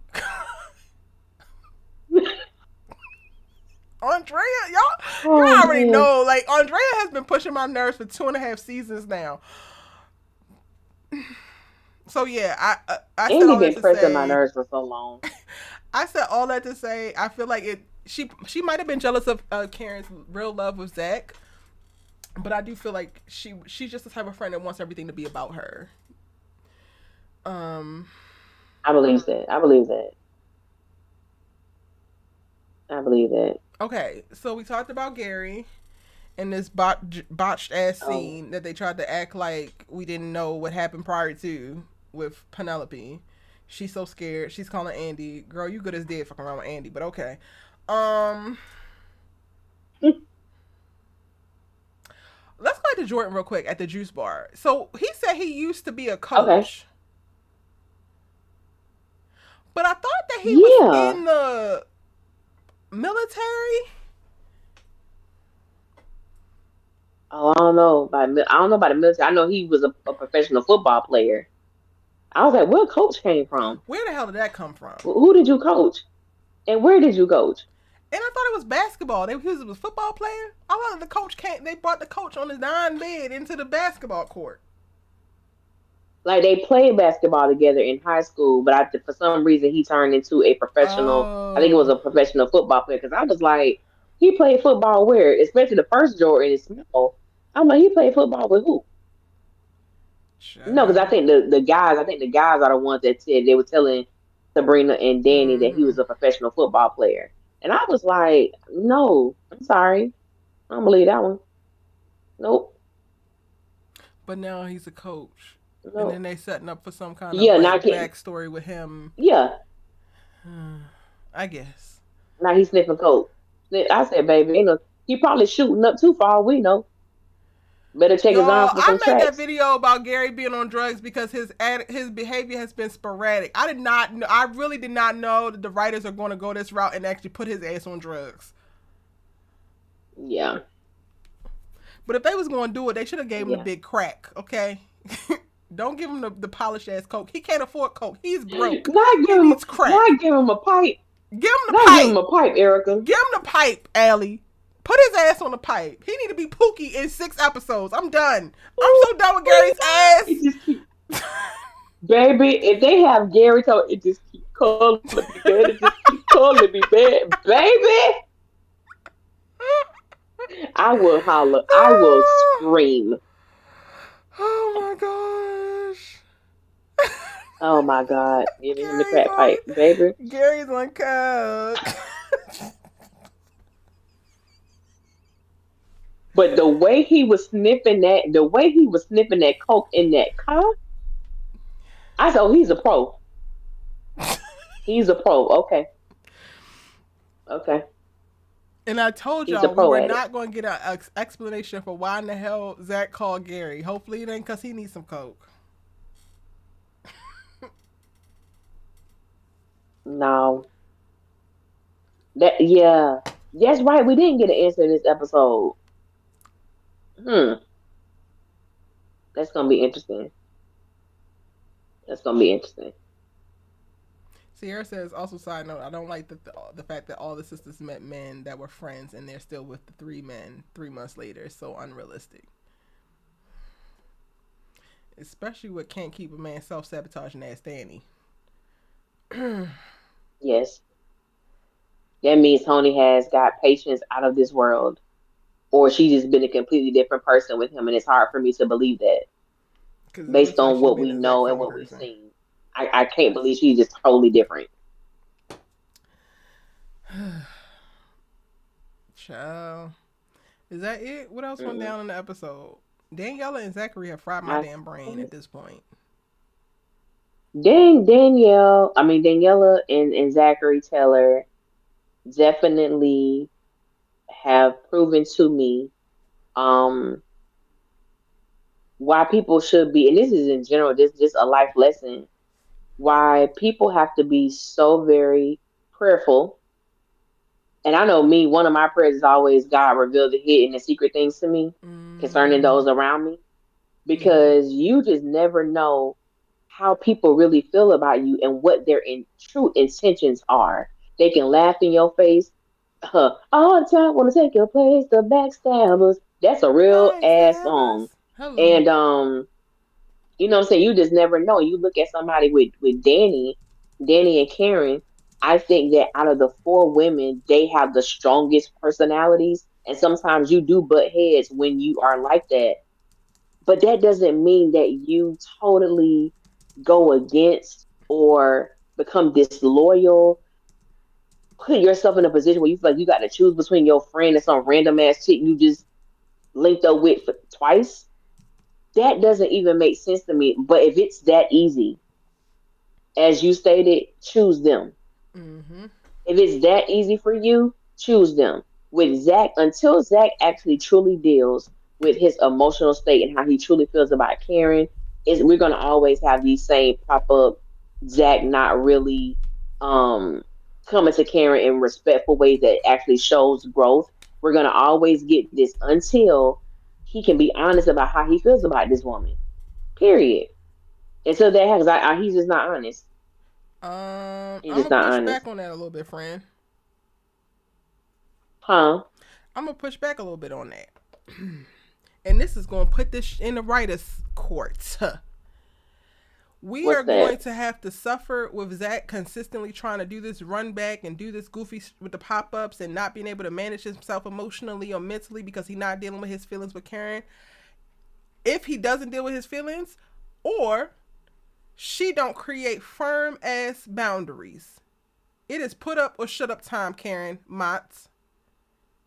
Andrea, y'all already know. Like, Andrea has been pushing my nerves for 2.5 seasons now. So yeah, I said all that to pressing my nerves for so long. I said all that to say I feel like it. She might have been jealous of Karen's real love with Zac, but I do feel like she's just the type of friend that wants everything to be about her. I believe that. Okay, so we talked about Gary and this botched ass scene that they tried to act like we didn't know what happened prior to with Penelope. She's so scared. She's calling Andy. Girl, you good as dead fucking around with Andy, but okay. Let's go back to Jordan real quick at the juice bar. So he said he used to be a coach. Okay. But I thought that he was in the military. Oh, I don't know about the military. I know he was a professional football player. I was like, where coach came from? Where the hell did that come from? Who did you coach? And where did you coach? And I thought it was basketball. He was a football player. I thought the coach they brought the coach on his 9 bed into the basketball court. Like, they played basketball together in high school, but for some reason he turned into a professional. I think it was a professional football player, because I was like, he played football where? Especially the first Jordan is small. I'm like, he played football with who? No, because I think the guys are the ones that said they were telling Sabrina and Danni that he was a professional football player. And I was like, no, I'm sorry. I don't believe that one. Nope. But now he's a coach. Nope. And then they setting up for some kind of backstory with him. Yeah. I guess. Now he's sniffing coke. I said, baby, he probably shooting up too far, we know. Better check his arms for some tracks. I made that video about Gary being on drugs because his behavior has been sporadic. I really did not know that the writers are going to go this route and actually put his ass on drugs. Yeah. But if they was going to do it, they should have gave him the big crack, okay? Don't give him the polished ass coke. He can't afford coke. He's broke. Not give him a pipe. Give him the pipe. Give him a pipe, Erica. Give him the pipe, Allie. Put his ass on the pipe. He need to be Pookie in 6 episodes. I'm done. I'm so done with Gary's ass. Baby, if they have Gary talk, it just keep calling me bad. It just keep calling me bad. Baby! I will holler. I will scream. Oh my gosh. Oh my God. Give him the crack pipe, baby. Gary's on coke. But the way he was sniffing that coke in that car, I said, oh, he's a pro. He's a pro. Okay. And I told y'all we were not going to get an explanation for why in the hell Zac called Gary. Hopefully it ain't because he needs some coke. No, yeah, that's right. We didn't get an answer in this episode. Hmm, that's gonna be interesting. That's gonna be interesting. Sierra says, also side note, I don't like the fact that all the sisters met men that were friends and they're still with the three men 3 months later. It's so unrealistic. Especially with can't keep a man self sabotaging ass Danny. Yes, that means Tony has got patience out of this world, or she just been a completely different person with him, and it's hard for me to believe that Because it based looks like on she's what been we the exact know and same what we've person. seen. I can't believe she's just totally different. Ciao. Is that it? What else went Mm-mm. down in the episode? Daniela and Zachary have fried my I damn brain at this point. Daniela and Zachary Taylor definitely have proven to me um why people should be, and this is in general, this just a life lesson, why people have to be so very prayerful. And I know me, one of my prayers is always, God, reveal the hidden and secret things to me concerning Mm-hmm. those around me, Mm-hmm. because you just never know how people really feel about you and what their true intentions are. They can laugh in your face, all the time, want to take your place, the backstabbers. That's a real ass song. Backstabbers. Hello. And you know what I'm saying? You just never know. You look at somebody with Danni and Karen. I think that out of the four women, they have the strongest personalities. And sometimes you do butt heads when you are like that. But that doesn't mean that you totally go against or become disloyal, put yourself in a position where you feel like you got to choose between your friend and some random ass chick you just linked up with for twice. That doesn't even make sense to me. But if it's that easy, as you stated, choose them. Mm-hmm. If it's that easy for you, choose them. With Zac, until Zac actually truly deals with his emotional state and how he truly feels about Karen, is we're gonna always have these same pop up Zac not really um coming to Karen in respectful ways that actually shows growth. We're gonna always get this until he can be honest about how he feels about this woman. Period. Until that happens, he's just not honest. He's I'm just gonna not push back honest. on that a little bit, friend. Huh? I'm gonna push back a little bit on that, and this is gonna put this in the writers' court. We are What's going that? to have to suffer with Zac consistently trying to do this run back and do this goofy with the pop ups and not being able to manage himself emotionally or mentally because he's not dealing with his feelings with Karen. If he doesn't deal with his feelings, or she don't create firm ass boundaries. It is put up or shut up time, Karen Motts.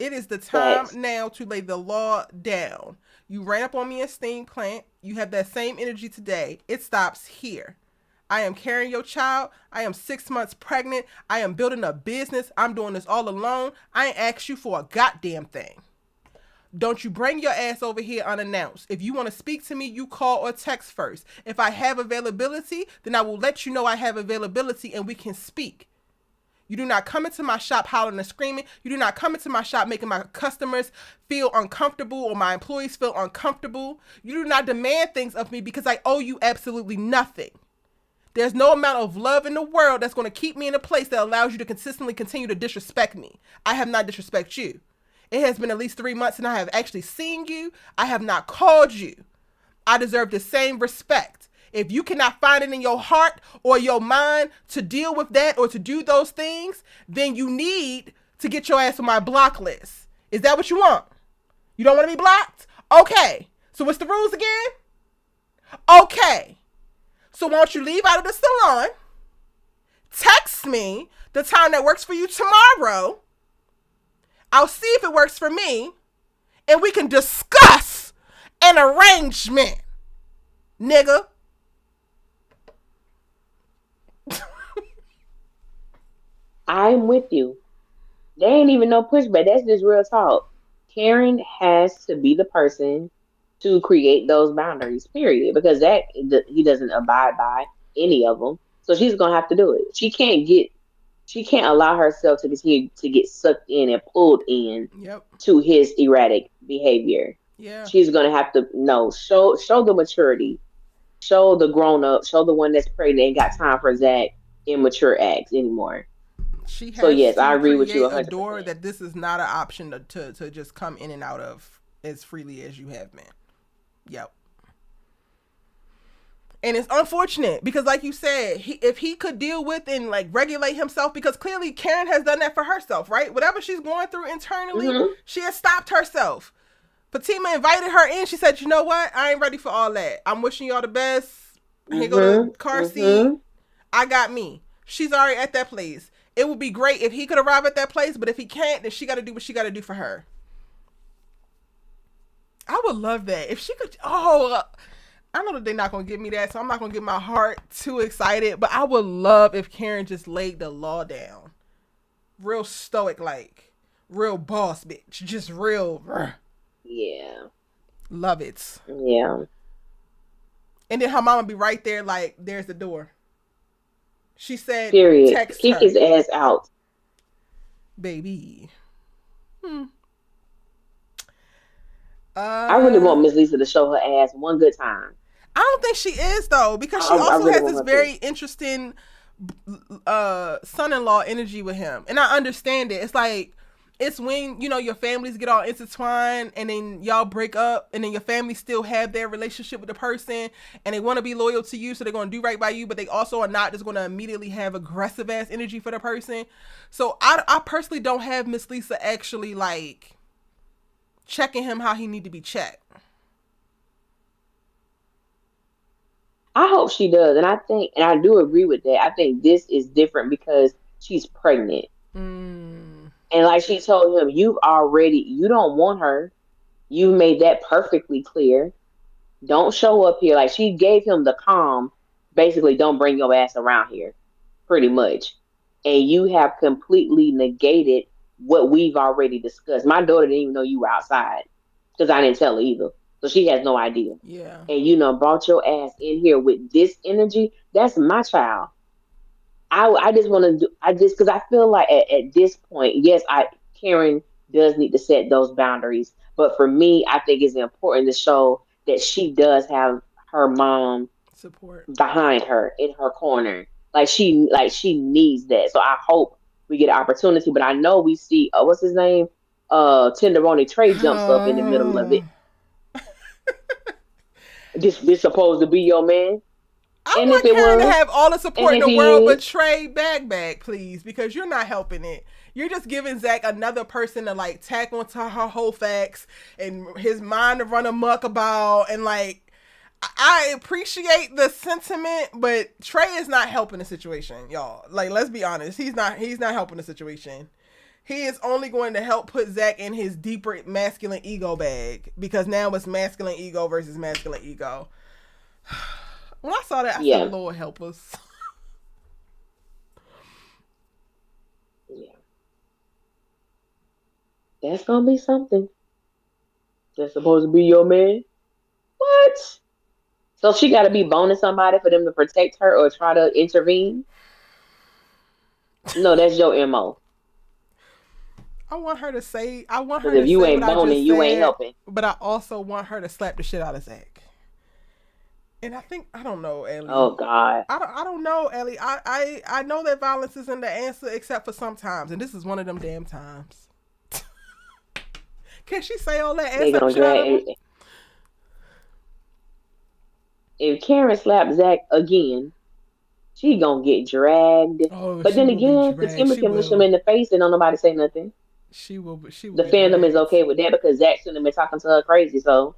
It is the time Facts. now to lay the law down. You ran up on me in steam plant. You have that same energy today. It stops here. I am carrying your child. I am 6 months pregnant. I am building a business. I'm doing this all alone. I ain't asked you for a goddamn thing. Don't you bring your ass over here unannounced. If you want to speak to me, you call or text first. If I have availability, then I will let you know I have availability and we can speak. You do not come into my shop hollering and screaming. You do not come into my shop making my customers feel uncomfortable or my employees feel uncomfortable. You do not demand things of me because I owe you absolutely nothing. There's no amount of love in the world that's going to keep me in a place that allows you to consistently continue to disrespect me. I have not disrespected you. It has been at least 3 months and I have actually seen you. I have not called you. I deserve the same respect. If you cannot find it in your heart or your mind to deal with that or to do those things, then you need to get your ass on my block list. Is that what you want? You don't want to be blocked? Okay. So what's the rules again? Okay. So why don't you leave out of the salon? Text me the time that works for you tomorrow. I'll see if it works for me. And we can discuss an arrangement. Nigga. I'm with you. There ain't even no pushback. That's just real talk. Karen has to be the person to create those boundaries, period. Because he doesn't abide by any of them. So she's gonna have to do it. She can't get she can't allow herself to continue to get sucked in and pulled in Yep. to his erratic behavior. Yeah. She's gonna have to show the maturity, show the grown up, show the one that's pregnant ain't got time for Zac immature acts anymore. She So has yes, I to agree with you create a 100%. door that this is not an option to just come in and out of as freely as you have been. Yep. And it's unfortunate because, like you said, if he could deal with and like regulate himself, because clearly Karen has done that for herself, right? Whatever she's going through internally, she has stopped herself. Fatima invited her in. She said, "You know what? I ain't ready for all that. I'm wishing y'all the best. Here go the car seat. I got me." She's already at that place. It would be great if he could arrive at that place, but if he can't, then she got to do what she got to do for her. I would love that if she could. I know that they're not going to give me that, so I'm not going to get my heart too excited, but I would love if Karen just laid the law down. Real stoic, like. Real boss bitch. Just real. Yeah. Love it. Yeah. And then her mama be right there, like, there's the door. She said, period. Text Kick her. his ass out. Baby. I really want Miss Lisa to show her ass one good time. I don't think she is, though, because she also really has this very interesting son-in-law energy with him. And I understand it. It's like, it's when, you know, your families get all intertwined and then y'all break up and then your family still have their relationship with the person and they want to be loyal to you, so they're going to do right by you, but they also are not just going to immediately have aggressive ass energy for the person. So I personally don't have Miss Lisa actually like checking him how he need to be checked. I hope she does. And I do agree with that. I think this is different because she's pregnant. And like she told him, you don't want her. You made that perfectly clear. Don't show up here. Like, she gave him the calm, basically, don't bring your ass around here, pretty much. And you have completely negated what we've already discussed. My daughter didn't even know you were outside because I didn't tell her either. So she has no idea. Yeah. And you brought your ass in here with this energy. That's my child. I just want to because I feel like at this point, yes, Karen does need to set those boundaries. But for me, I think it's important to show that she does have her mom support behind her in her corner. Like she needs that. So I hope we get an opportunity. But I know we see what's his name? Tenderoni Trey jumps up in the middle of it. This supposed to be your man. I want Karen to have all the support in the world, but Trey, bag, please, because you're not helping it. You're just giving Zac another person to like tack onto her whole facts and his mind to run amok about. And like, I appreciate the sentiment, but Trey is not helping the situation, y'all. Like, let's be honest, he's not helping the situation. He is only going to help put Zac in his deeper masculine ego bag, because now it's masculine ego versus masculine ego. When I saw that, I said, Lord help us. Yeah. That's going to be something. That's supposed to be your man? What? So she got to be boning somebody for them to protect her or try to intervene? No, that's your MO. I want her to say, if you ain't boning, you ain't helping. But I also want her to slap the shit out of Zac. And I don't know, Ellie. Oh God. I don't know, Ellie. I know that violence isn't the answer except for sometimes, and this is one of them damn times. Can she say all that? If Karen slaps Zac again, she gonna get dragged. But then again, Fatima can push him in the face and don't nobody say nothing. She will. The fandom is okay with that because Zac shouldn't have been talking to her crazy. So.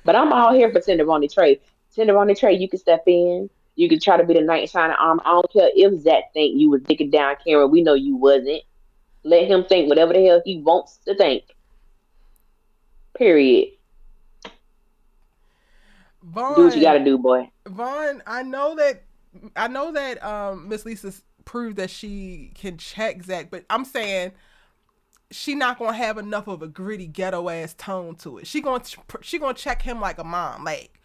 But I'm all here for Tenderoni Trey. Tenderoni Trey, you can step in. You can try to be the knight in shining armor. I don't care if Zac think you was digging down Karen. We know you wasn't. Let him think whatever the hell he wants to think. Period. Vaughn, do what you gotta do, boy. Vaughn, I know that Miss Lisa proved that she can check Zac, but I'm saying she not gonna have enough of a gritty ghetto ass tone to it. She gonna check him like a mom, like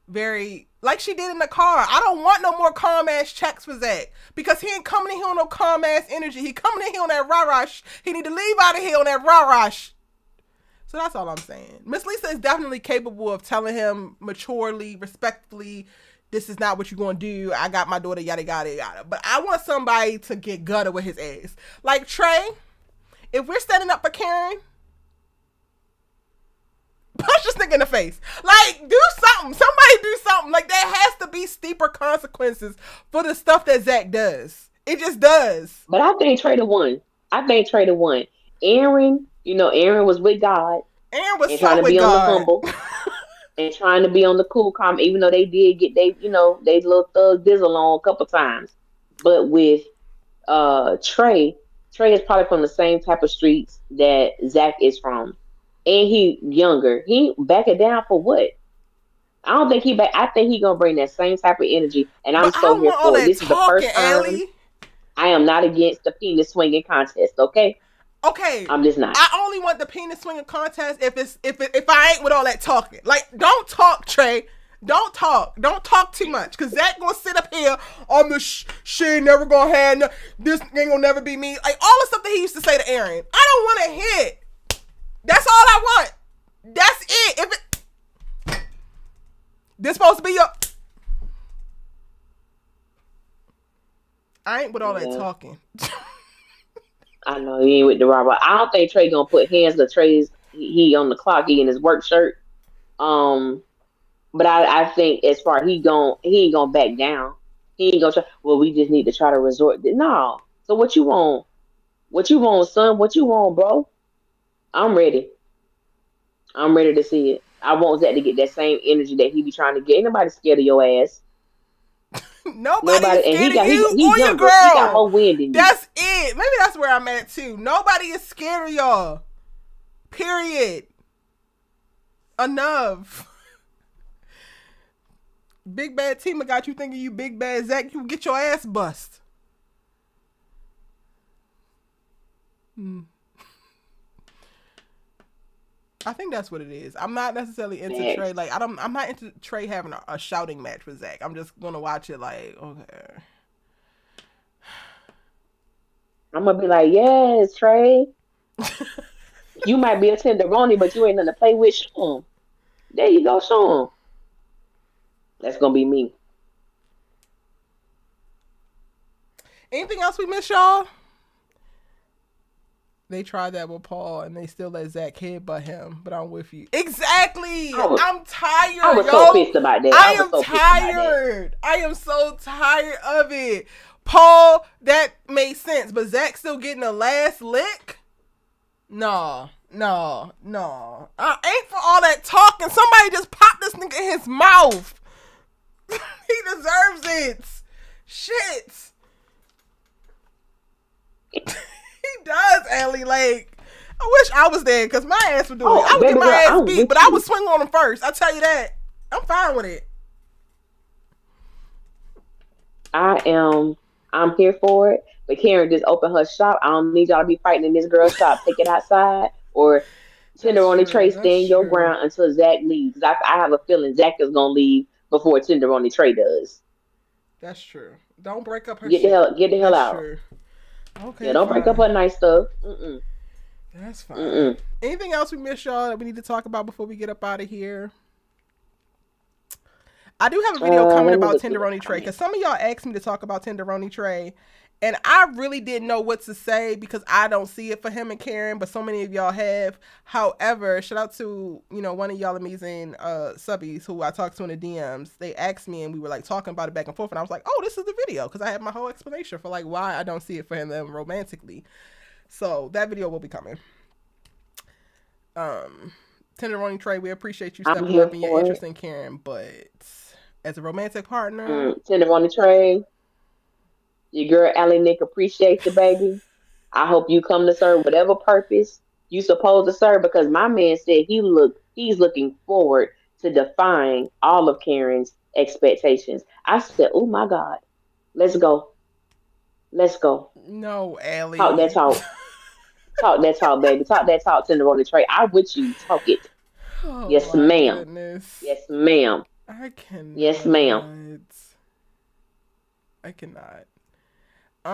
very, like she did in the car. I don't want no more calm ass checks for Zac because he ain't coming in here on no calm ass energy. He coming in here on that rah-rah. He need to leave out of here on that rah-rah. So that's all I'm saying. Miss Lisa is definitely capable of telling him maturely, respectfully, this is not what you're going to do. I got my daughter, yada, yada, yada. But I want somebody to get gutted with his ass. Like Trey, if we're standing up for Karen, punch this nigga in the face. Like, do something. Somebody do something. Like, there has to be steeper consequences for the stuff that Zac does. It just does. But I think Trey the one. Aaron, Aaron was with God. Aaron was and so trying to with be God. on the humble. And trying to be on the cool, calm, even though they did get they little thug dizzle on a couple times. But with Trey is probably from the same type of streets that Zac is from. And he younger. He back it down for what? I don't think he back. I think he gonna bring that same type of energy. And I'm so here for it. This is the first time. I am not against the penis swinging contest, okay? Okay. I'm just not. I only want the penis swinging contest if I ain't with all that talking. Like, don't talk, Trey. Don't talk. Don't talk too much. Cause Zac gonna sit up here on the she ain't never gonna have this ain't gonna never be me. Like all the stuff that he used to say to Aaron. I don't want to hear it. That's all I want. That's it. If it this supposed to be your I ain't with all that talking. I know he ain't with the robber. I don't think Trey gonna put hands to Trey's. He on the clock. He in his work shirt. But I think as far he ain't gonna back down. He ain't gonna try. Well, we just need to try to resort. No. So what you want? What you want, son? What you want, bro? I'm ready. I'm ready to see it. I want Zac to get that same energy that he be trying to get. Ain't nobody scared of your ass. Nobody's scared of you or your girl. He got more wind in you. That's it. Maybe that's where I'm at too. Nobody is scared of y'all. Period. Enough. Big bad Tima got you thinking you big bad Zac. You get your ass bust. I think that's what it is. I'm not necessarily into Trey. Like I'm not into Trey having a shouting match with Zac. I'm just gonna watch it like, okay. I'm gonna be like, yes, Trey. You might be a tenderoni, but you ain't nothing to play with. Show him. There you go, show him. That's gonna be me. Anything else we missed, y'all? They tried that with Paul, and they still let Zac headbutt him. But I'm with you. Exactly. I'm tired. I was so pissed about that. I am tired. I am so tired of it. Paul, that made sense, but Zac still getting the last lick? No. I ain't for all that talking. Somebody just popped this nigga in his mouth. He deserves it. Shit. He does, Ellie. Like, I wish I was there because my ass would do it. I would get my ass beat, but I would swing on him first. I'll tell you that. I'm fine with it. I'm here for it. But Karen just opened her shop. I don't need y'all to be fighting in this girl's shop. Take it outside. Or Tenderoni Trey, stand your ground until Zac leaves. I have a feeling Zac is going to leave before Tenderoni Trey does. That's true. Don't break up her Get the hell out. True. Okay. Yeah, don't break up her nice stuff. That's fine. Anything else we missed, y'all, that we need to talk about before we get up out of here? I do have a video coming about Tenderoni Trey because some of y'all asked me to talk about Tenderoni Trey, and I really didn't know what to say because I don't see it for him and Karen, but so many of y'all have. However, shout out to one of y'all amazing subbies who I talked to in the DMs. They asked me, and we were like talking about it back and forth, and I was like, "Oh, this is the video," because I had my whole explanation for like why I don't see it for him romantically. So that video will be coming. Tenderoni Trey, we appreciate you stepping up and your interest in Karen, but as a romantic partner, Tenderoni Trey, your girl Allie Nick appreciates you, baby. I hope you come to serve whatever purpose you supposed to serve, because my man said he's looking forward to defying all of Karen's expectations. I said, oh my God, let's go. No, Allie. Talk that talk. Talk that talk, baby. Talk that talk, Tenderoni Trey. I'm with you. Talk it. Oh, yes, ma'am. Goodness. Yes, ma'am. I Yes, ma'am. cannot. I cannot.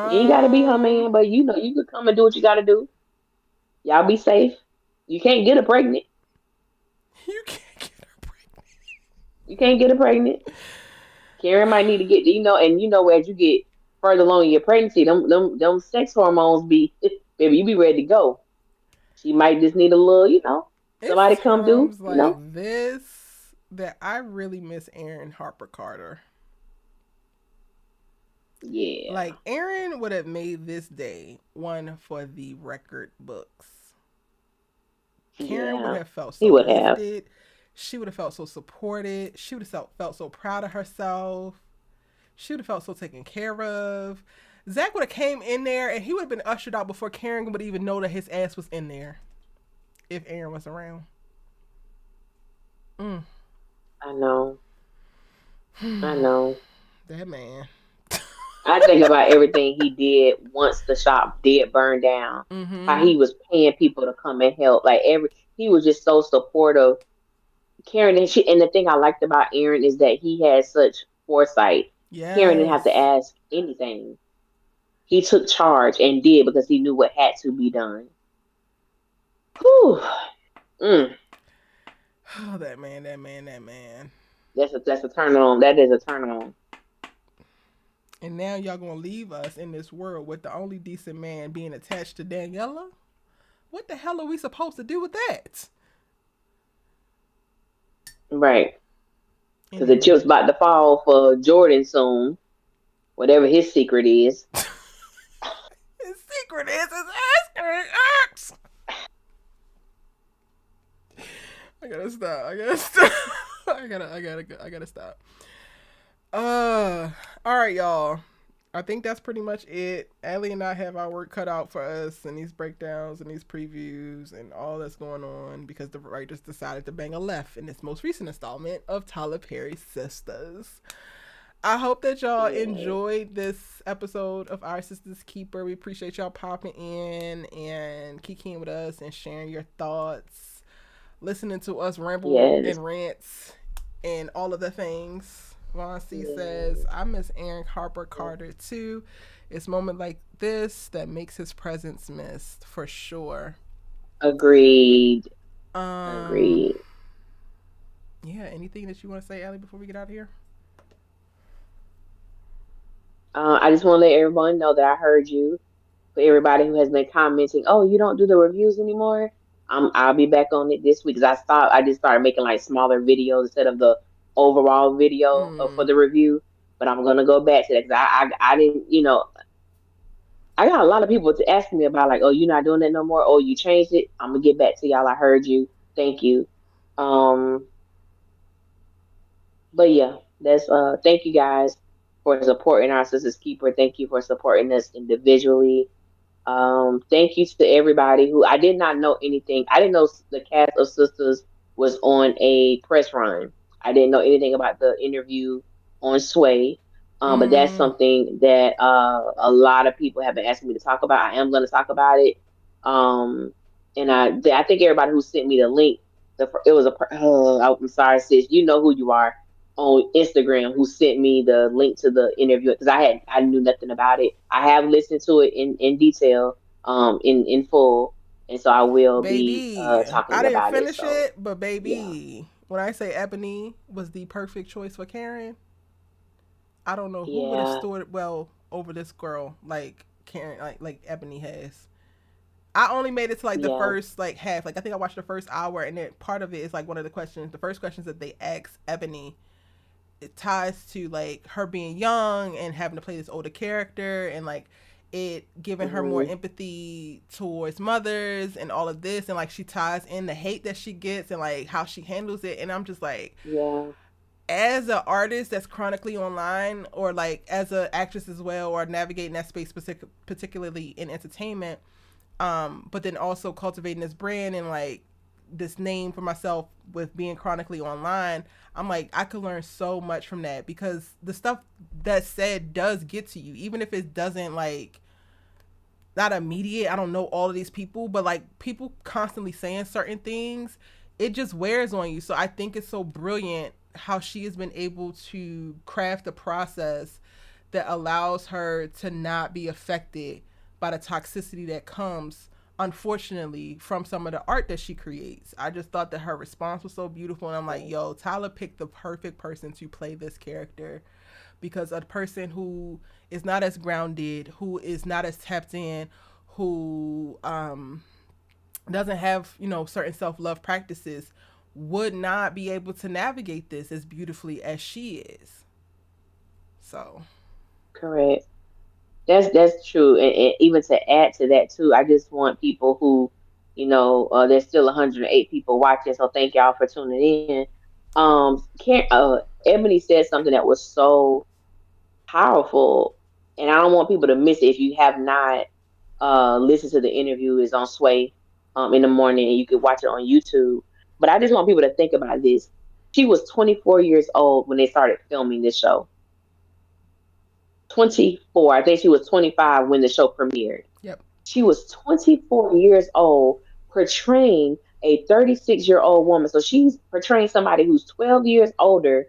You ain't gotta be her Um, man, but you know you could come and do what you gotta do. Y'all be safe. You can't get her pregnant. you can't get her pregnant. You can't get her pregnant. Karen might need to get and as you get further along in your pregnancy, them sex hormones be baby, you be ready to go. She might just need a little, It's somebody come times like do. this that I really miss Aaron Harper-Carter. Yeah, Like Aaron would have made this day one for the record books. Karen would yeah, have felt he so would have. lifted. She would have felt so supported. She would have felt so proud of herself. She would have felt so taken care of. Zac would have came in there and he would have been ushered out before Karen would even know that his ass was in there if Aaron was around. Mm. I know. I know. That man. I think about everything he did once the shop did burn down. How Mm-hmm. he was paying people to come and help. Like he was just so supportive. Karen and the thing I liked about Aaron is that he had such foresight. Karen didn't have to Yes. ask anything. He took charge and did because he knew what had to be done. Whew. Mm. Oh, that man, that man, that man. That's a turn on. That is a turn on. And now y'all gonna leave us in this world with the only decent man being attached to Daniela? What the hell are we supposed to do with that? Right. Because the Anyway. chip's about to fall for Jordan soon. Whatever his secret is. His secret is his asking X. I gotta stop. I gotta stop. I gotta stop. All right, y'all. I think that's pretty much it. Allie and I have our work cut out for us and these breakdowns and these previews and all that's going on because the writers decided to bang a left in this most recent installment of Tyler Perry's Sisters. I hope that y'all Yeah. enjoyed this episode of Our Sisters Keeper. We appreciate y'all popping in and kicking with us and sharing your thoughts, listening to us ramble Yes. and rants and all of the things. Von C says, Yes. I miss Aaron Harper-Carter too. It's moments like this that makes his presence missed for sure. Agreed. Um, Agreed. yeah, anything that you want to say, Allie, before we get out of here? I just want to let everyone know that I heard you. For everybody who has been commenting, oh, you don't do the reviews anymore. I'll be back on it this week because I just started making like smaller videos instead of the overall video for Mm, the review. But I'm gonna go back to that because I didn't I got a lot of people to asking me about like, oh, you're not doing that no more. Oh, you changed it. I'm gonna get back to y'all. I heard you. Thank you. Um, but yeah, that's thank you guys for supporting our sisters keeper. Thank you for supporting us individually. Thank you to everybody who I did not know anything. I didn't know the cast of Sisters was on a press run. I didn't know anything about the interview on Sway. But that's mm, something that a lot of people have been asking me to talk about. I am going to talk about it. Um, and I think everybody who sent me the link, it was I'm sorry, sis. You know who you are on Instagram who sent me the link to the interview because I knew nothing about it. I have listened to it in detail, in full, and so I will be baby, I talking didn't about it. finish So it, but yeah, baby, when I say Ebony was the perfect choice for Karen, I don't know who would have yeah, stood well over this girl like Karen, like Ebony has. I only made it to like the yeah, first like half. Like I think I watched the first hour, and then part of it is like one of the questions. The first questions that they ask Ebony, it ties to like her being young and having to play this older character, and like it giving her more hmm, empathy towards mothers and all of this, and like she ties in the hate that she gets and like how she handles it. And I'm just like, yeah, as an artist that's chronically online or like as an actress as well or navigating that space particularly in entertainment, but then also cultivating this brand and like this name for myself with being chronically online, I'm like, I could learn so much from that because the stuff that's said does get to you, even if it doesn't like not immediate. I don't know all of these people, but like people constantly saying certain things, it just wears on you. So I think it's so brilliant how she has been able to craft a process that allows her to not be affected by the toxicity that comes, unfortunately, from some of the art that she creates. I just thought that her response was so beautiful, and I'm like, yo, Tyler picked the perfect person to play this character, because a person who is not as grounded, who is not as tapped in, who doesn't have, you know, certain self-love practices would not be able to navigate this as beautifully as she is. So Correct. That's true, and even to add to that too, I just want people who, there's still 108 people watching, so thank y'all for tuning in. Ebony said something that was so powerful, and I don't want people to miss it. If you have not listened to the interview, is on Sway in the morning, and you can watch it on YouTube. But I just want people to think about this. She was 24 years old when they started filming this show. 24. I think she was 25 when the show premiered. yep. She was 24 years old portraying a 36-year-old woman. So she's portraying somebody who's 12 years older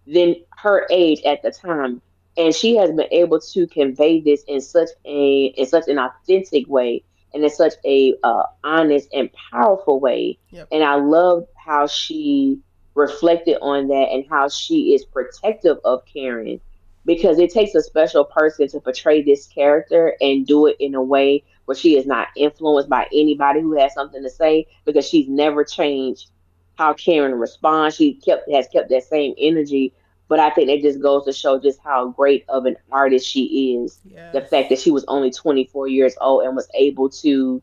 than her age at the time. And she has been able to convey this in such an authentic way, and in such a honest and powerful way. Yep. And I loved how she reflected on that, and how she is protective of Karen, because it takes a special person to portray this character and do it in a way where she is not influenced by anybody who has something to say, because she's never changed how Karen responds. She has kept that same energy. But I think it just goes to show just how great of an artist she is. Yes. The fact that she was only 24 years old and was able to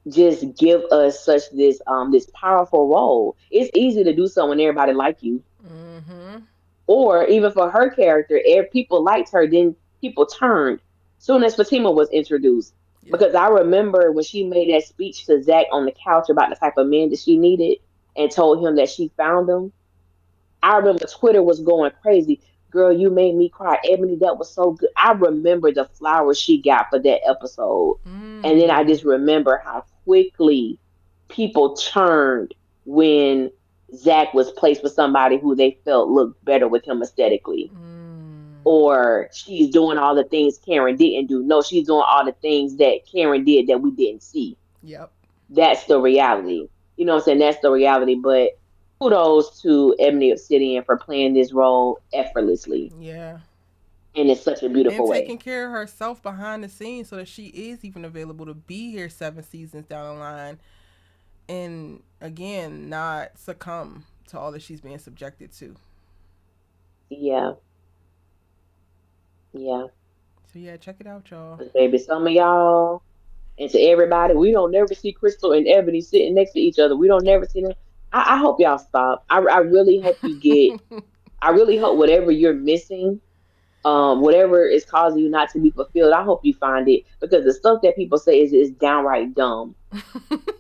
just give us such this powerful role. It's easy to do so when everybody like you. Mm-hmm. Or even for her character, if people liked her, then people turned. Soon as Fatima was introduced. Yep. Because I remember when she made that speech to Zac on the couch about the type of man that she needed, and told him that she found him. I remember Twitter was going crazy. Girl, you made me cry. Ebony, that was so good. I remember the flowers she got for that episode. And then I just remember how quickly people turned when Zac was placed with somebody who they felt looked better with him aesthetically. Or she's doing all the things Karen didn't do. No, she's doing all the things that Karen did that we didn't see. Yep. That's the reality. You know what I'm saying? That's the reality. But kudos to Ebony Obsidian for playing this role effortlessly. Yeah. And in such a beautiful And way. taking care of herself behind the scenes so that she is even available to be here 7 seasons down the line. And again, not succumb to all that she's being subjected to. Yeah. Yeah. So yeah, check it out, y'all. Baby, some of y'all, and to everybody, we don't never see Crystal and Ebony sitting next to each other. We don't never see them. I hope y'all stop. I really hope you get. I really hope whatever you're missing, whatever is causing you not to be fulfilled, I hope you find it, because the stuff that people say is downright dumb.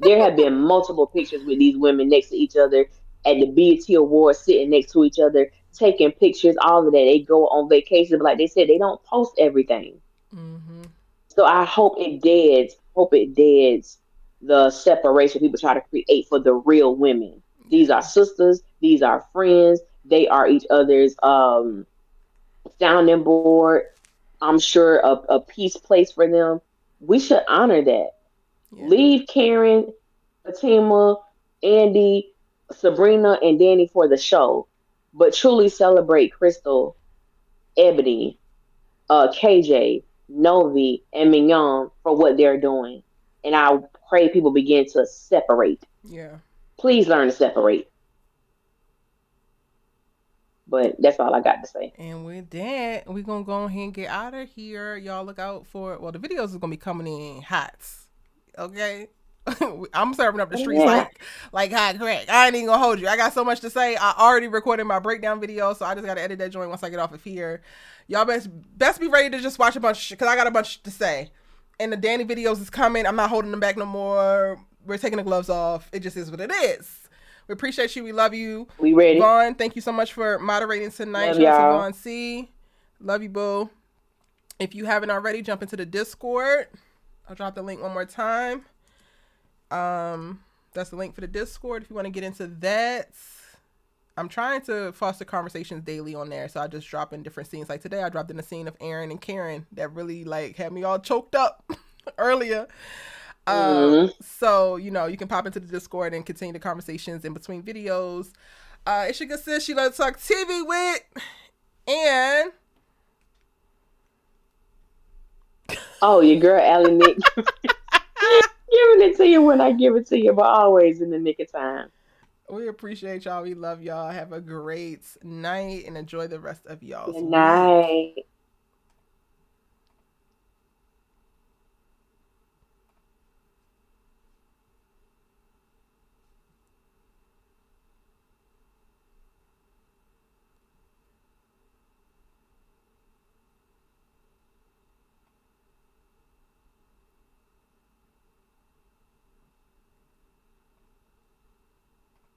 There have been multiple pictures with these women next to each other at the BET Awards, sitting next to each other, taking pictures, all of that. They go on vacation, but like they said, they don't post everything. Mm-hmm. So I hope it deads the separation people try to create for the real women. These are sisters. These are friends. They are each other's sounding board. I'm sure a peace place for them. We should honor that. Yeah. Leave Karen, Fatima, Andy, Sabrina, and Danni for the show, but truly celebrate Crystal, Ebony, KJ, Novi, and Mignon for what they're doing. And I pray people begin to separate. Yeah. Please learn to separate. But that's all I got to say. And with that, we're going to go ahead and get out of here. Y'all look out for, well, the videos is going to be coming in hot. Okay? I'm serving up the streets like hot crack. I ain't even going to hold you. I got so much to say. I already recorded my breakdown video, so I just got to edit that joint once I get off of here. Y'all best be ready to just watch a bunch of shit, because I got a bunch to say. And the Danni videos is coming. I'm not holding them back no more. We're taking the gloves off. It just is what it is. We appreciate you. We love you. We ready. Vaughn, thank you so much for moderating tonight. Love y'all. Vaughn C. Love you, boo. If you haven't already, jump into the Discord. I'll drop the link one more time. That's the link for the Discord if you want to get into that. I'm trying to foster conversations daily on there. So I just drop in different scenes. Like today I dropped in a scene of Aaron and Karen that really like had me all choked up earlier. So, you know, you can pop into the Discord and continue the conversations in between videos. It's your good sis she loves to talk TV with. And oh, your girl Allie Nick. Giving it to you when I give it to you, but always in the nick of time. We appreciate y'all. We love y'all. Have a great night and enjoy the rest of y'all's Good week. night.